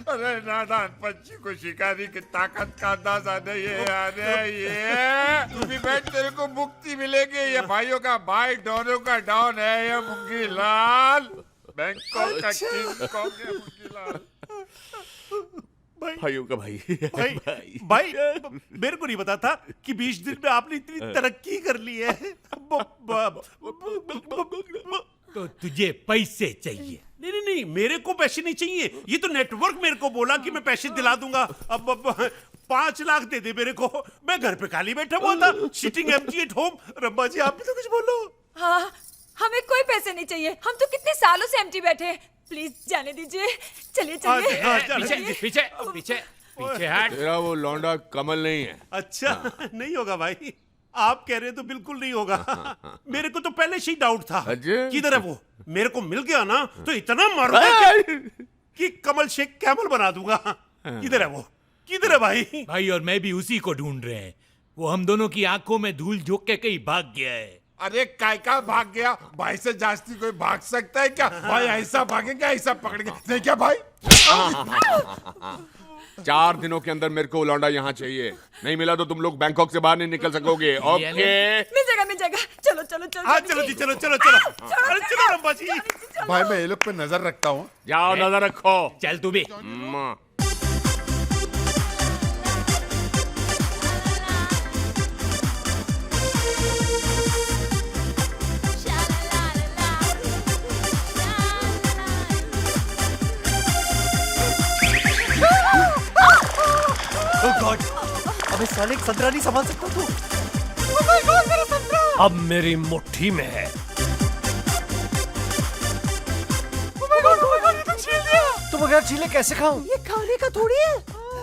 अरे नादान पंछी को शिकारी की ताकत का अंदाजा नहीं है। अरे ये तू भी बैठ, तेरे को मुक्ति मिलेगी। ये भाइयों का भाई, डॉनों का डॉन है ये मुंगी लाल, बैंकॉक का किंग कॉन्ग है मुंगी लाल। भाइयों का भाई। भाई, मेरे को नहीं पता था कि 20 दिन में आपने इतनी तरक्की कर ली है। तो तुझे पैसे चाहिए? नहीं, मेरे को पैसे नहीं चाहिए। ये तो नेटवर्क मेरे को बोला कि मैं पैसे दिला दूंगा। अब 5 लाख दे दे मेरे को, मैं घर पे खाली बैठा हुआ था, सिटिंग एम्प्टी एट होम। रंबा जी, आप भी तो कुछ बोलो। हाँ, हमें कोई पैसे नहीं चाहिए, हम तो कितने सालों से एम्प्टी बैठे हैं। प्लीज जाने दीजिए, चलिए चलिए। पीछे पीछे पीछे हट। तेरा वो लौंडा कमल नहीं है। अच्छा, नहीं होगा भाई, आप कह रहे हैं तो बिल्कुल नहीं होगा। मेरे को तो पहले से ही डाउट था। किधर है वो? मेरे को मिल गया ना तो इतना मारूंगा कि कमल शेख कैमल बना दूंगा। किधर है वो? किधर है भाई? भाई और मैं भी उसी को ढूंढ रहे हैं। वो हम दोनों की आंखों में धूल झोंक के कहीं भाग गया है। अरे काय का भाग गया? भाई से जास्ती कोई भाग सकता है क्या? भाई ऐसा भागेगा, ऐसा पकड़ेगा नहीं क्या भाई? 4 दिनों के अंदर मेरे को लौंडा यहाँ चाहिए, नहीं मिला तो तुम लोग बैंकॉक से बाहर नहीं निकल सकोगे। ओके? मिल जाएगा। चलो चलो चलो। हाँ, चलो जी, चलो। अरे चलो रंबा जी। भाई मैं ये लोग पे नजर रखता हूँ। जाओ, नजर रखो। चल तू भी। अबे साले, एक संतरा नहीं संभाल सकता तू? अब मेरी मुट्ठी में है। तुम अगर छीले कैसे खाऊं? ये खाने का थोड़ी है।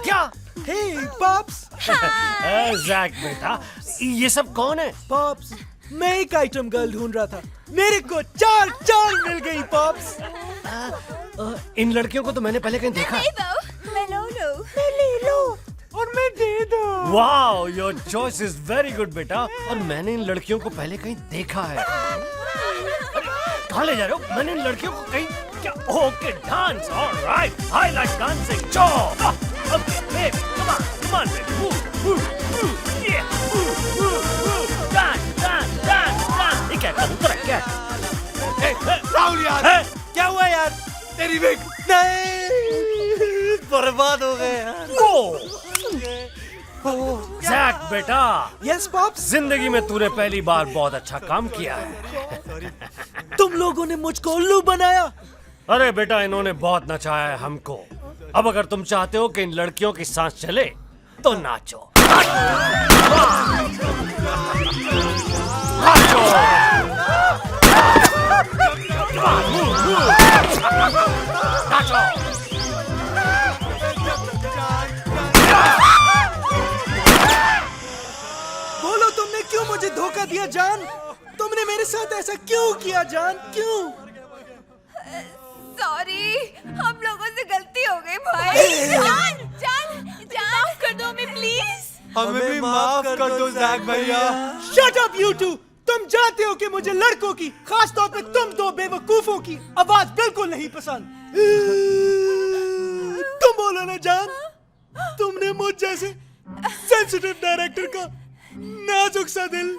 क्या? हे पॉप्स। जैक बेटा, ये सब कौन है? पॉप्स, मैं एक आइटम गर्ल ढूंढ रहा था, मेरे को चार मिल गई पॉप्स। इन लड़कियों को तो मैंने पहले कहीं देखा है। मैं ले लो और मैं दे दो। Wow, your choice is very good बेटा। और मैंने इन लड़कियों को पहले कहीं देखा है। कहाँ ले जा रहे हो? मैंने इन लड़कियों को कहीं क्या? Okay, dance, alright, I like dancing. चो, okay, baby, come on baby, move, yeah, dance. ये क्या कबूतर है क्या? राहुल यार, क्या हुआ यार? तेरी विग नहीं, बर्बाद हो गए यार। जैक बेटा। Yes pops. जिंदगी में तूने पहली बार बहुत अच्छा काम किया है। तुम लोगों ने मुझको उल्लू बनाया। अरे बेटा, इन्होंने बहुत नचाया है हमको। अब अगर तुम चाहते हो कि इन लड़कियों की सांस चले तो नाचो। बोलो, तुमने क्यों मुझे धोखा दिया जान? तुमने मेरे साथ ऐसा क्यों किया जान? क्यों? सॉरी, हम लोगों से गलती हो गई भाई। जान माफ कर दो हमें प्लीज। हमें भी माफ कर दो जैक भैया। Shut up you too. तुम जानते हो कि मुझे लड़कों की, खास तौर पे तुम दो बेवकूफों की आवाज बिल्कुल नहीं पसंद। तुम बोलो ना जान, तुमने मुझ जैसे सेंसिटिव डायरेक्टर का नाजुक सा दिल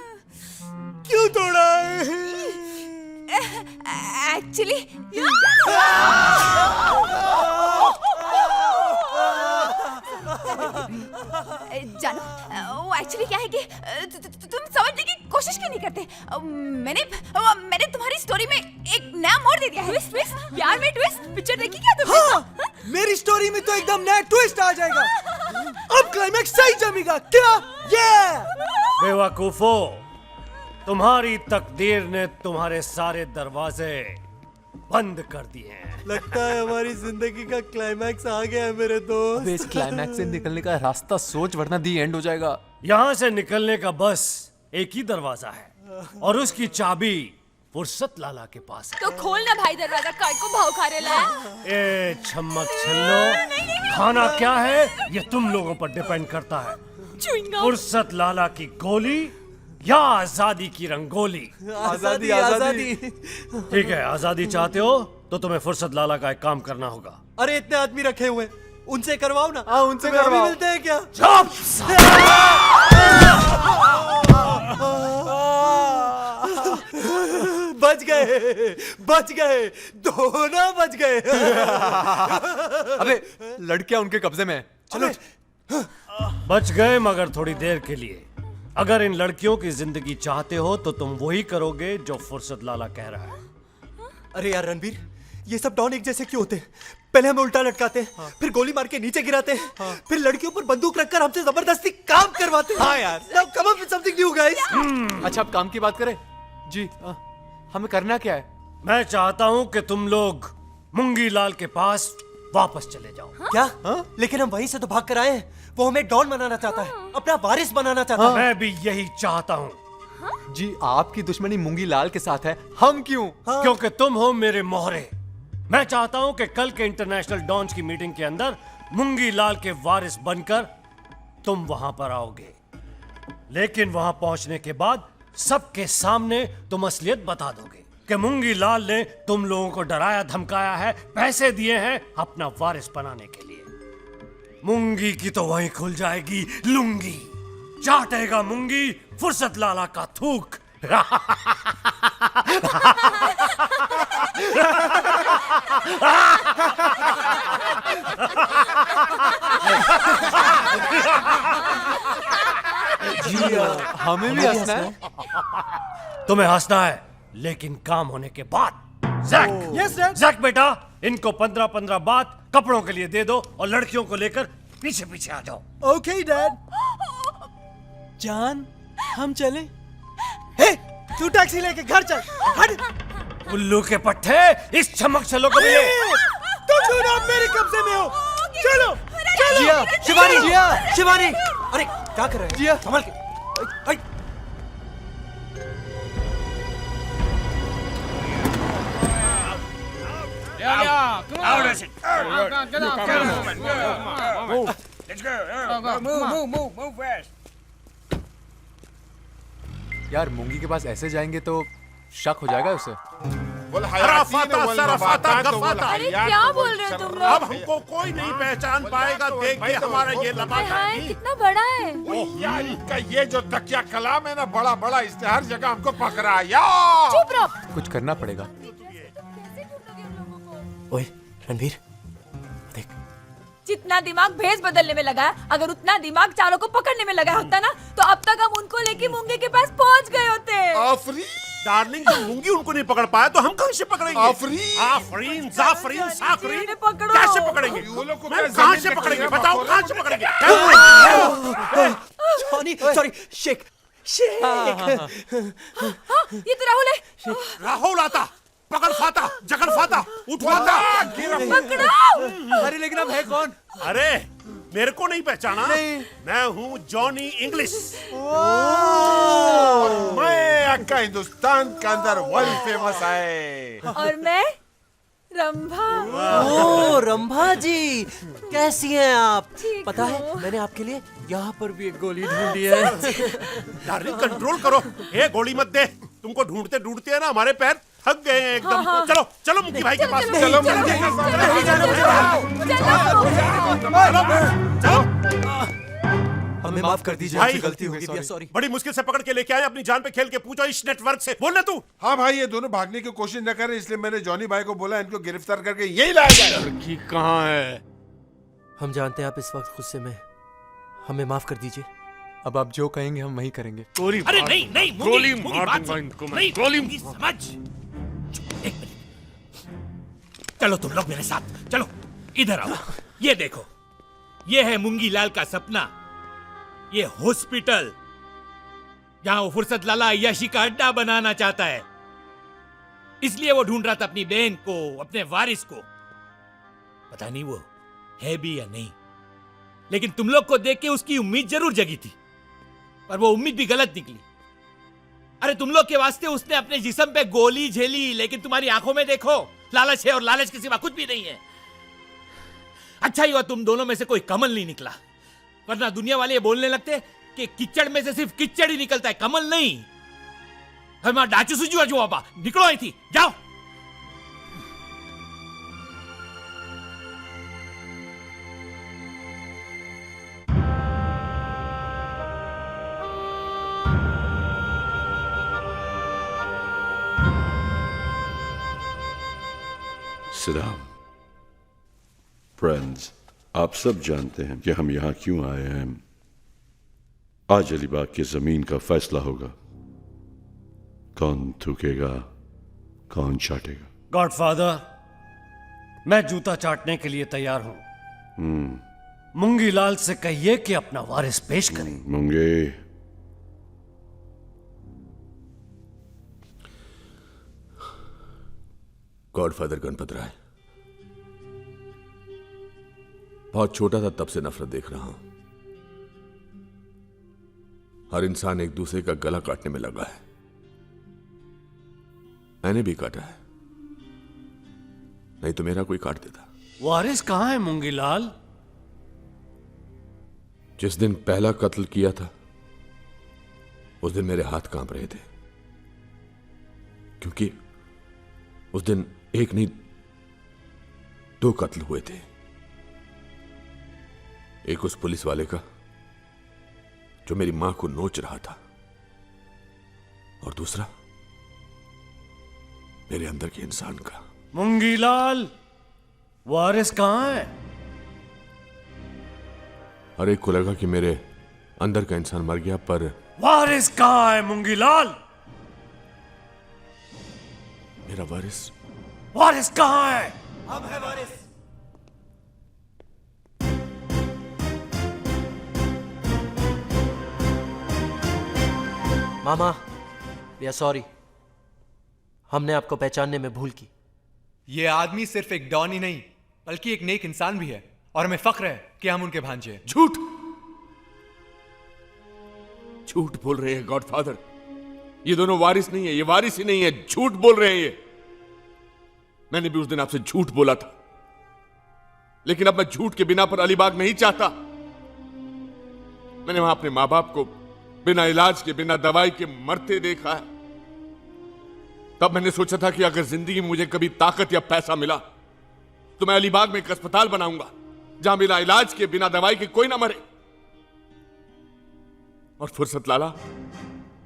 क्यों तोड़ा है? एक्चुअली जानो, वो एक्चुअली क्या है कि तुम समझने की कोशिश क्यों नहीं करते? मैंने तुम्हारी स्टोरी में एक नया मोड़ दे दिया है। ट्विस्ट, प्यार में ट्विस्ट। पिक्चर देखी क्या तुमने? हाँ, मेरी स्टोरी में तो एकदम नया ट्विस्ट आ जाएगा। अब क्लाइमैक्स सही जमेगा क्या? बेवकूफो, तुम्हारी तकदीर ने तुम्हारे सारे दरवाजे बंद कर दिए हैं। लगता है हमारी जिंदगी का क्लाइमैक्स आ गया है मेरे दोस्त। इस क्लाइमैक्स से निकलने का रास्ता सोच, वरना दी एंड हो जाएगा। यहाँ से निकलने का बस एक ही दरवाजा है और उसकी चाबी फुर्सत लाला के पास है। तो खोलना भाई दरवाजा, काय को भाव खा रहे ला? ए छमक छल्लो, खाना क्या है ये तुम लोगों पर डिपेंड करता है। फुर्सत लाला की गोली या आजादी की रंगोली? आजादी, आजादी। ठीक है, आजादी चाहते हो तो तुम्हें फुर्सत लाला का एक काम करना होगा। अरे इतने आदमी रखे हुए, उनसे करवाओ ना। हाँ, उनसे करवाओ। मिलते हैं क्या? बच गए, दोनों बच गए। अबे लड़कियां उनके कब्जे में। चलो। बच गए मगर थोड़ी देर के लिए। अगर इन लड़कियों की जिंदगी चाहते हो तो तुम वही करोगे जो फुर्सत लाला कह रहा है। अरे यार रणबीर, ये सब डॉन एक जैसे क्यों होते हैं? पहले हमें उल्टा लटकाते हैं, फिर गोली मार के नीचे गिराते हैं, फिर लड़कियों पर बंदूक रखकर हमसे जबरदस्ती काम करवाते हैं। हाँ यार, now come up with something new guys। अच्छा, अब काम की बात करें जी। हमें करना क्या है? मैं चाहता हूँ कि तुम लोग मुंगी लाल के पास वापस चले जाओ। क्या? लेकिन हम वहीं से तो भाग कर आए हैं। वो हमें डॉन बनाना चाहता है, अपना वारिस बनाना चाहता है। मैं भी यही चाहता हूँ। जी, आपकी दुश्मनी मुंगी लाल के साथ है, हम क्यों? क्योंकि तुम हो मेरे मोहरे। मैं चाहता हूँ कि कल के इंटरनेशनल डॉन्स की मीटिंग के अंदर मुंगी लाल के वारिस बनकर तुम वहां पर आओगे। लेकिन वहां पहुंचने के बाद सबके सामने तुम असलियत बता दोगे कि मुंगी लाल ने तुम लोगों को डराया धमकाया है, पैसे दिए हैं अपना वारिस बनाने के लिए। मुंगी की तो वहीं खुल जाएगी लुंगी। चाटेगा मुंगी फुर्सत लाला का थूक। जी, हमें भी हंसना है। तुम्हें हंसना है, लेकिन काम होने के बाद। Jack, yes dad. जैक बेटा, इनको 15-15 बात कपड़ों के लिए दे दो और लड़कियों को लेकर पीछे पीछे आ जाओ। Okay dad. जान, हम चले? हे, तू टैक्सी लेके घर चल। हट। उल्लू के पट्टे, इस चमक चलो को मिले। तुम दोनों अब मेरे कब्जे में हो। चलो, चलो। जिया, शिवानी, शिवानी, अरे क्या कर रहे हैं? जिया, संभल के। यार मूंगी के पास ऐसे जाएंगे तो शक हो जाएगा उसे। अरे क्या बोल रहे हो तुम लोग? अब हमको कोई नहीं पहचान पाएगा। देख के हमारा ये लबादा कितना बड़ा है। यार इनका ये जो तकिया कलाम है ना, बड़ा बड़ा, इसने हर जगह हमको पकड़ा यार। चुप रहो। कुछ करना पड़ेगा। ओए रणवीर, जितना दिमाग भेस बदलने में लगा है, अगर उतना दिमाग चारों को पकड़ने में लगा होता ना, तो अब तक हम उनको लेके मूंगे के पास पहुंच गए होते। डार्लिंग, जब मूंगी उनको नहीं पकड़ पाया तो हम कहाँ से पकड़ेंगे? आफरीन, जाफरीन, साफरीन, पकड़ो। कैसे पकड़ेंगे? कहाँ से पकड़ेंगे? बताओ कहाँ से पकड़ेंगे? Johnny, sorry, Sheikh. ये तो राहुल है। राहुल आता, पकड़ फाता, जकड़ फाता, उठवाता। पकड़ो। अरे लेकिन अब है कौन? अरे मेरे को नहीं पहचाना? नहीं। मैं हूँ जॉनी इंग्लिश। मैं अक्का हिंदुस्तान के अंदर वर्ल्ड फेमस है। और मैं रंभा। ओ रंभा जी, कैसी हैं आप? पता हूँ। है मैंने आपके लिए यहाँ पर भी एक गोली ढूंढी है। डार्लिंग कंट्रोल करो, ये गोली मत दे। तुमको ढूंढते ढूंढते है ना हमारे पैर थक गए हैं एकदम। हाँ। चलो चलो मुंकी भाई के पास। चलो हमें माफ कर दीजिए, भाई, हमसे गलती हो गई। सॉरी। बड़ी मुश्किल से पकड़ के लेके आए, अपनी जान पे खेल के पूछो इस नेटवर्क से। बोलना तू। हाँ भाई, ये दोनों भागने की कोशिश न करें, इसलिए मैंने जॉनी भाई को बोला इनको गिरफ्तार करके यही लाया जाए। लड़की कहाँ है? हम जानते हैं आप इस वक्त गुस्से में, हमें माफ कर दीजिए। अब आप जो कहेंगे हम वही करेंगे। गोली अरे मार- नहीं नहीं मूंगी, गोली मूंगी मार बात दूंगा सुन। इनको मैं। नहीं, गोली मूंगी समझ। एक मिनट, चलो तुम लोग मेरे साथ चलो, इधर आओ। ये देखो, ये है मूंगी लाल का सपना, ये हॉस्पिटल जहां वो फुर्सत लाला अय्याशी का अड्डा बनाना चाहता है। इसलिए वो ढूंढ रहा था अपनी बहन को, अपने वारिस को। पता नहीं वो है भी या नहीं, लेकिन तुम लोग को देख के उसकी उम्मीद जरूर जगी थी, पर वो उम्मीद भी गलत निकली। अरे तुम लोग के वास्ते उसने अपने जिस्म पे गोली झेली, लेकिन तुम्हारी आंखों में देखो लालच है, और लालच के सिवा कुछ भी नहीं है। अच्छा ही हुआ तुम दोनों में से कोई कमल नहीं निकला, वरना दुनिया वाले ये बोलने लगते कि कीचड़ में से सिर्फ कीचड़ ही निकलता है, कमल नहीं। हमारा डाचू सुजू अजू बाबा, निकलो आई थी, जाओ। सलाम फ्रेंड्स, आप सब जानते हैं कि हम यहां क्यों आए हैं। आज अलीबाग की जमीन का फैसला होगा, कौन थूकेगा कौन चाटेगा। गॉडफादर, मैं जूता चाटने के लिए तैयार हूं। मुंगी लाल से कहिए कि अपना वारिस पेश करें। मुंगे, गॉडफादर गणपत राय, बहुत छोटा था तब से नफरत देख रहा हूं। हर इंसान एक दूसरे का गला काटने में लगा है। मैंने भी काटा है, नहीं तो मेरा कोई काट देता। वारिस कहां है मुंगी लाल? जिस दिन पहला कत्ल किया था उस दिन मेरे हाथ कांप रहे थे, क्योंकि उस दिन एक नहीं 2 कत्ल हुए थे। एक उस पुलिस वाले का जो मेरी मां को नोच रहा था, और दूसरा मेरे अंदर के इंसान का। मुंगी लाल, वारिस कहां है? हर एक को लगा कि मेरे अंदर का इंसान मर गया, पर वारिस कहां है मुंगी लाल? मेरा वारिस वारिस कहां है? अब है वारिस। मामा, वी आर सॉरी, हमने आपको पहचानने में भूल की। ये आदमी सिर्फ एक डॉन ही नहीं, बल्कि एक नेक इंसान भी है। और हमें फक्र है कि हम उनके भांजे हैं। झूठ झूठ बोल रहे हैं गॉडफादर। ये दोनों वारिस नहीं है, ये वारिस ही नहीं है, झूठ बोल रहे हैं ये। मैंने भी उस दिन आपसे झूठ बोला था, लेकिन अब मैं झूठ के बिना पर अलीबाग नहीं चाहता। मैंने वहां अपने मां बाप को बिना इलाज के, बिना दवाई के मरते देखा है। तब मैंने सोचा था कि अगर जिंदगी में मुझे कभी ताकत या पैसा मिला तो मैं अलीबाग में एक अस्पताल बनाऊंगा जहां बिना इलाज के, बिना दवाई के कोई ना मरे। और फुर्सत लाला,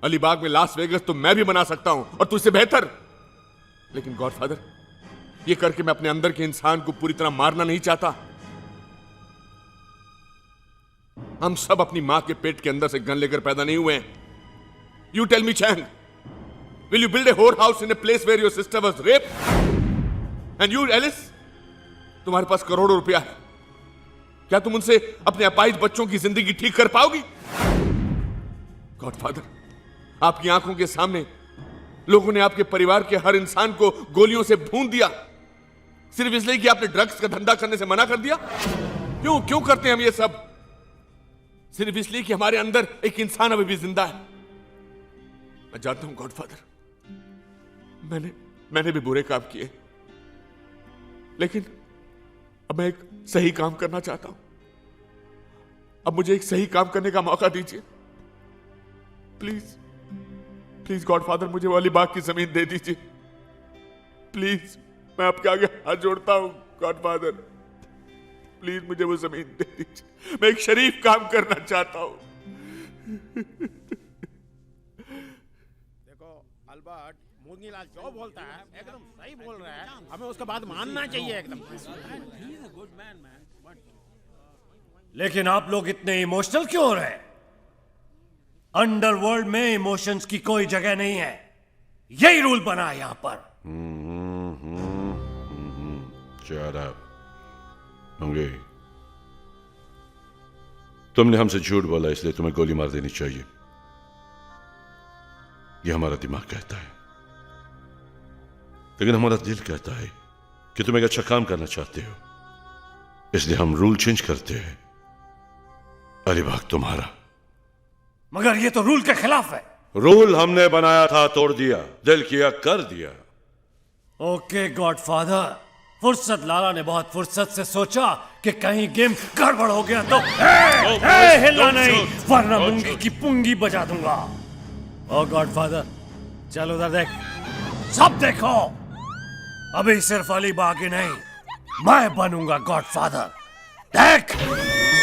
अलीबाग में लास वेगस तो मैं भी बना सकता हूं, और तुझसे बेहतर। लेकिन गॉडफादर, ये करके मैं अपने अंदर के इंसान को पूरी तरह मारना नहीं चाहता। हम सब अपनी मां के पेट के अंदर से गन लेकर पैदा नहीं हुए हैं। You tell me Chang, will you build a whorehouse in a place where your sister was raped? And you, Alice, तुम्हारे पास करोड़ों रुपया है, क्या तुम उनसे अपने अपाहिज बच्चों की जिंदगी ठीक कर पाओगी? गॉडफादर, आपकी आंखों के सामने लोगों ने आपके परिवार के हर इंसान को गोलियों से भून दिया, सिर्फ इसलिए कि आपने ड्रग्स का धंधा करने से मना कर दिया। क्यों क्यों करते हैं हम ये सब? सिर्फ इसलिए कि हमारे अंदर एक इंसान अभी भी जिंदा है। मैं जानता हूं गॉडफादर, मैंने भी बुरे काम किए, लेकिन अब मैं एक सही काम करना चाहता हूं। अब मुझे एक सही काम करने का मौका दीजिए प्लीज। प्लीज गॉडफादर, मुझे वो अलीबाग की जमीन दे दीजिए प्लीज। मैं आपके आगे हाथ जोड़ता हूं गॉडफादर, प्लीज मुझे वो जमीन दे दीजिए। मैं एक शरीफ काम करना चाहता हूं। देखो अल्बर्ट, मूंगीलाल जो बोलता है एकदम सही बोल रहा है, हमें उसका बात मानना चाहिए एकदम। लेकिन आप लोग इतने इमोशनल क्यों हो रहे? अंडरवर्ल्ड में इमोशंस की कोई जगह नहीं है, यही रूल बना है यहां पर। Shut up. मंगे, तुमने हमसे झूठ बोला, इसलिए तुम्हें गोली मार देनी चाहिए, यह हमारा दिमाग कहता है। लेकिन हमारा दिल कहता है कि तुम एक अच्छा काम करना चाहते हो, इसलिए हम रूल चेंज करते हैं। अलीबाग तुम्हारा। मगर ये तो रूल के खिलाफ है। रूल हमने बनाया था, तोड़ दिया, दिल किया कर दिया। ओके गॉडफादर, फुर्सत लाला ने बहुत फुर्सत से सोचा कि कहीं गेम गड़बड़ हो गया तो हिलना नहीं, वरना मुंगी की पुंगी बजा दूंगा। ओ गॉडफादर, चल उधर देख, सब देखो। अभी सिर्फ अलीबाग ही नहीं, मैं बनूंगा गॉडफादर। देख,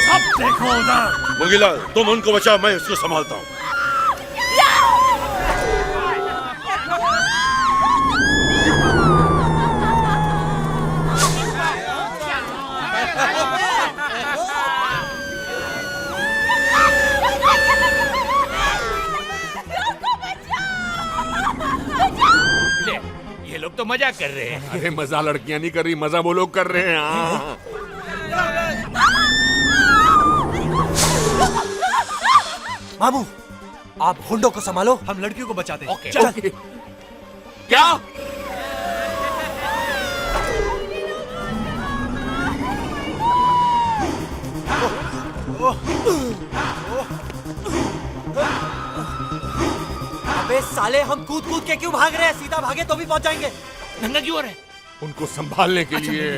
सब देखो उधर। मंगीलाल, तुम उनको बचाओ, मैं इसको संभालता हूं। ये लोग तो मजाक कर रहे हैं। अरे मजा लड़कियां नहीं कर रही, मजा वो लोग कर रहे हैं। हाँ। मामू, आप हुंडो को संभालो, हम लड़कियों को बचाते हैं। ओके। चल। ओके। क्या? अबे साले, हम कूद कूद के क्यों भाग रहे हैं? सीधा भागे तो भी पहुंच जाएंगे। नंगा क्यों हो रहा है? उनको संभालने के लिए।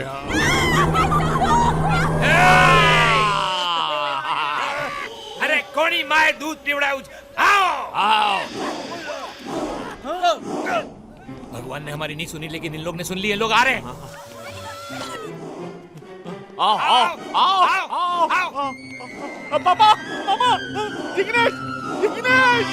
अरे कोणी माए दूध पिवड़ा, आओ आओ। भगवान ने हमारी नहीं सुनी, लेकिन इन लोग ने सुन ली। ये लोग आ रहे हैं। आओ आओ आओ आओ। पापा पापा, Jignesh Jignesh.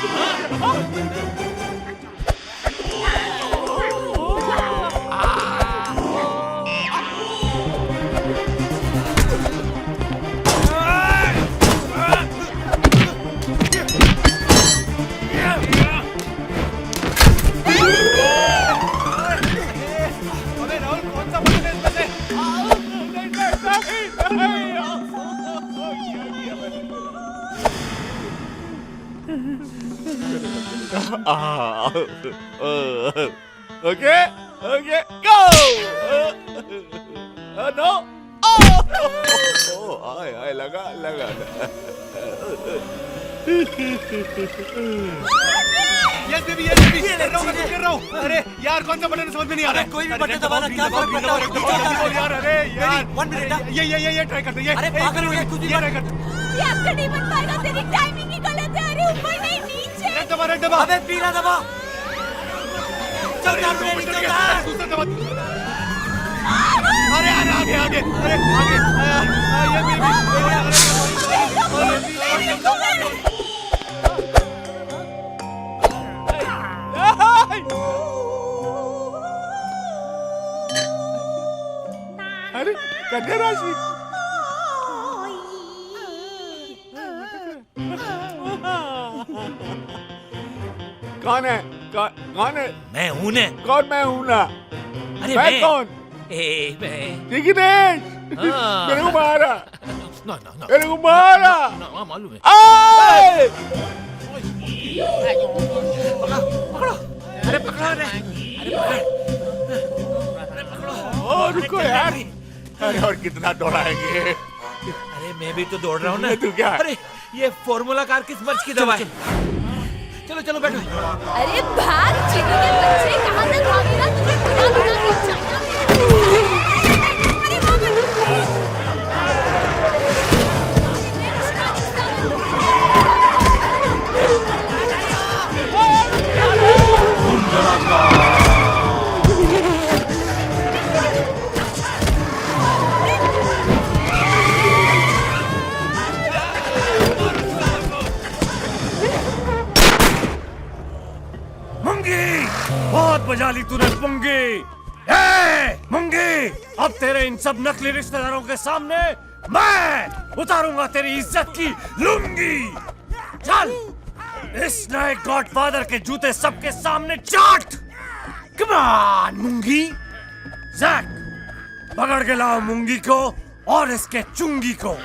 Okay, okay, go! No! Oh! आय आय लगा लगा यस बेबी गिर रहा हूँ। अरे यार कौन सा बटन समझ में नहीं आ रहा है। कोई भी बटन दबाना क्या फर्क पड़ता है यार। अरे यार 1 मिनट ये ट्राई करते हैं। अरे पागल हो गया कुछ भी ट्राई करते। ये आपका नहीं बन पाएगा, तेरी टाइमिंग ही गलत है। अरे ऊपर नहीं नीचे। रेड दबा अबे पीला दबा। चल यार मेरे नीचे उतार। दूसरा दबा। अरे यार आगे अरे आगे ये भी अरे कन्या राशि कौन है कौन है? मैं हूं ने। कौन मैं हूं ना? अरे मैं मैं कौन? मैं जिग्नेश मेरे को मारा मेरे को मारा मालूम है। पकड़ो अरे पकड़ो रुको यार। अरे और कितना दौड़ाएंगे? अरे मैं भी तो दौड़ रहा हूँ ना। तू क्या? अरे ये फॉर्मूला कार किस मर्ज की दवा है? चलो चलो बैठो। अरे भाग चीनी के बच्चे, कहाँ तक भागेगा? तुझे बुला बुला के जाना है। अरे भाग। बहुत बजा ली तूने मुंगी। मुंगी, अब तेरे इन सब नकली रिश्तेदारों के सामने मैं उतारूंगा तेरी इज्जत की लुंगी। चल इस नए गॉडफादर के जूते सबके सामने चाट। कम ऑन मुंगी। जैक पकड़ के लाओ मुंगी को और इसके चुंगी को।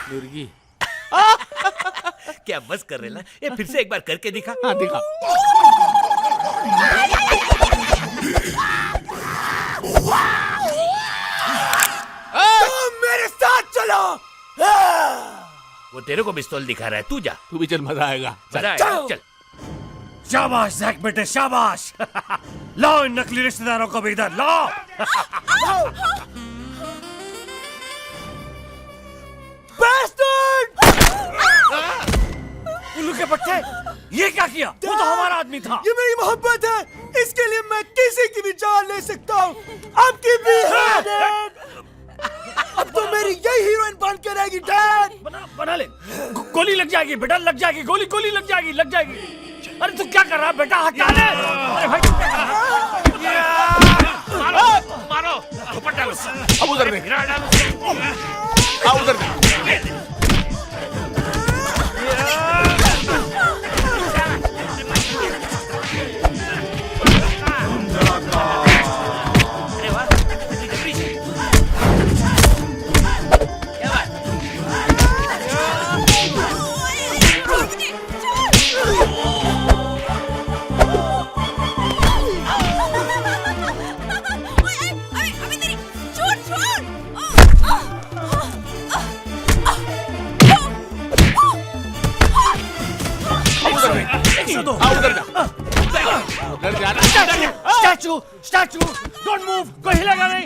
मुर्गी क्या बस कर रहे ना? ये फिर से एक बार करके दिखा। हाँ दिखा। मेरे साथ चलो। वो तेरे को पिस्तौल दिखा रहा है, तू जा। तू भी चल, मजा आएगा। मजा आएगा, चल। शाबाश जैक बेटे शाबाश। लाओ इन नकली रिश्तेदारों को भी इधर लाओ। उल्लू के पट्टे, ये क्या किया? वो तो हमारा आदमी था। ये मेरी मोहब्बत है, इसके लिए मैं किसी की भी जान ले सकता हूँ। आपकी भी है। अब तो मेरी यही हीरोइन बन के रहेगी डैड। बना ले। गोली लग जाएगी बेटा, लग जाएगी गोली, गोली लग जाएगी, लग जाएगी। अरे तू क्या कर रहा है बेटा? हटा ले। अरे भाई तू क्या कर रहा है? मारो झोपड़ डालो। अब उधर में उधर में। स्टैचू स्टैचू डोंट मूव, कोई हिलेगा नहीं।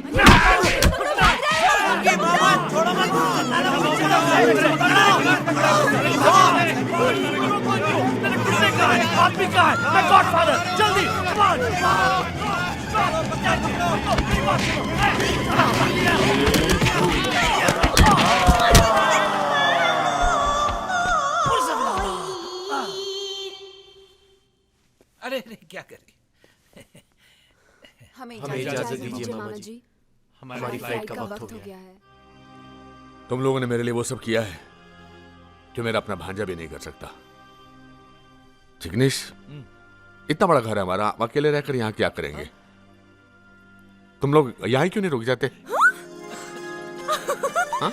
आदमी का है, मैं गॉडफादर, जल्दी अरे क्या करे? हमें इजाजत दीजिए मामा जी, हमारी फ्लाइट का वक्त हो गया है। तुम लोगों ने मेरे लिए वो सब किया है जो मेरा अपना भांजा भी नहीं कर सकता। जिग्नेश, इतना बड़ा घर है हमारा, हम अकेले रहकर यहाँ क्या करेंगे? तुम लोग यहाँ क्यों नहीं रुक जाते? हाँ?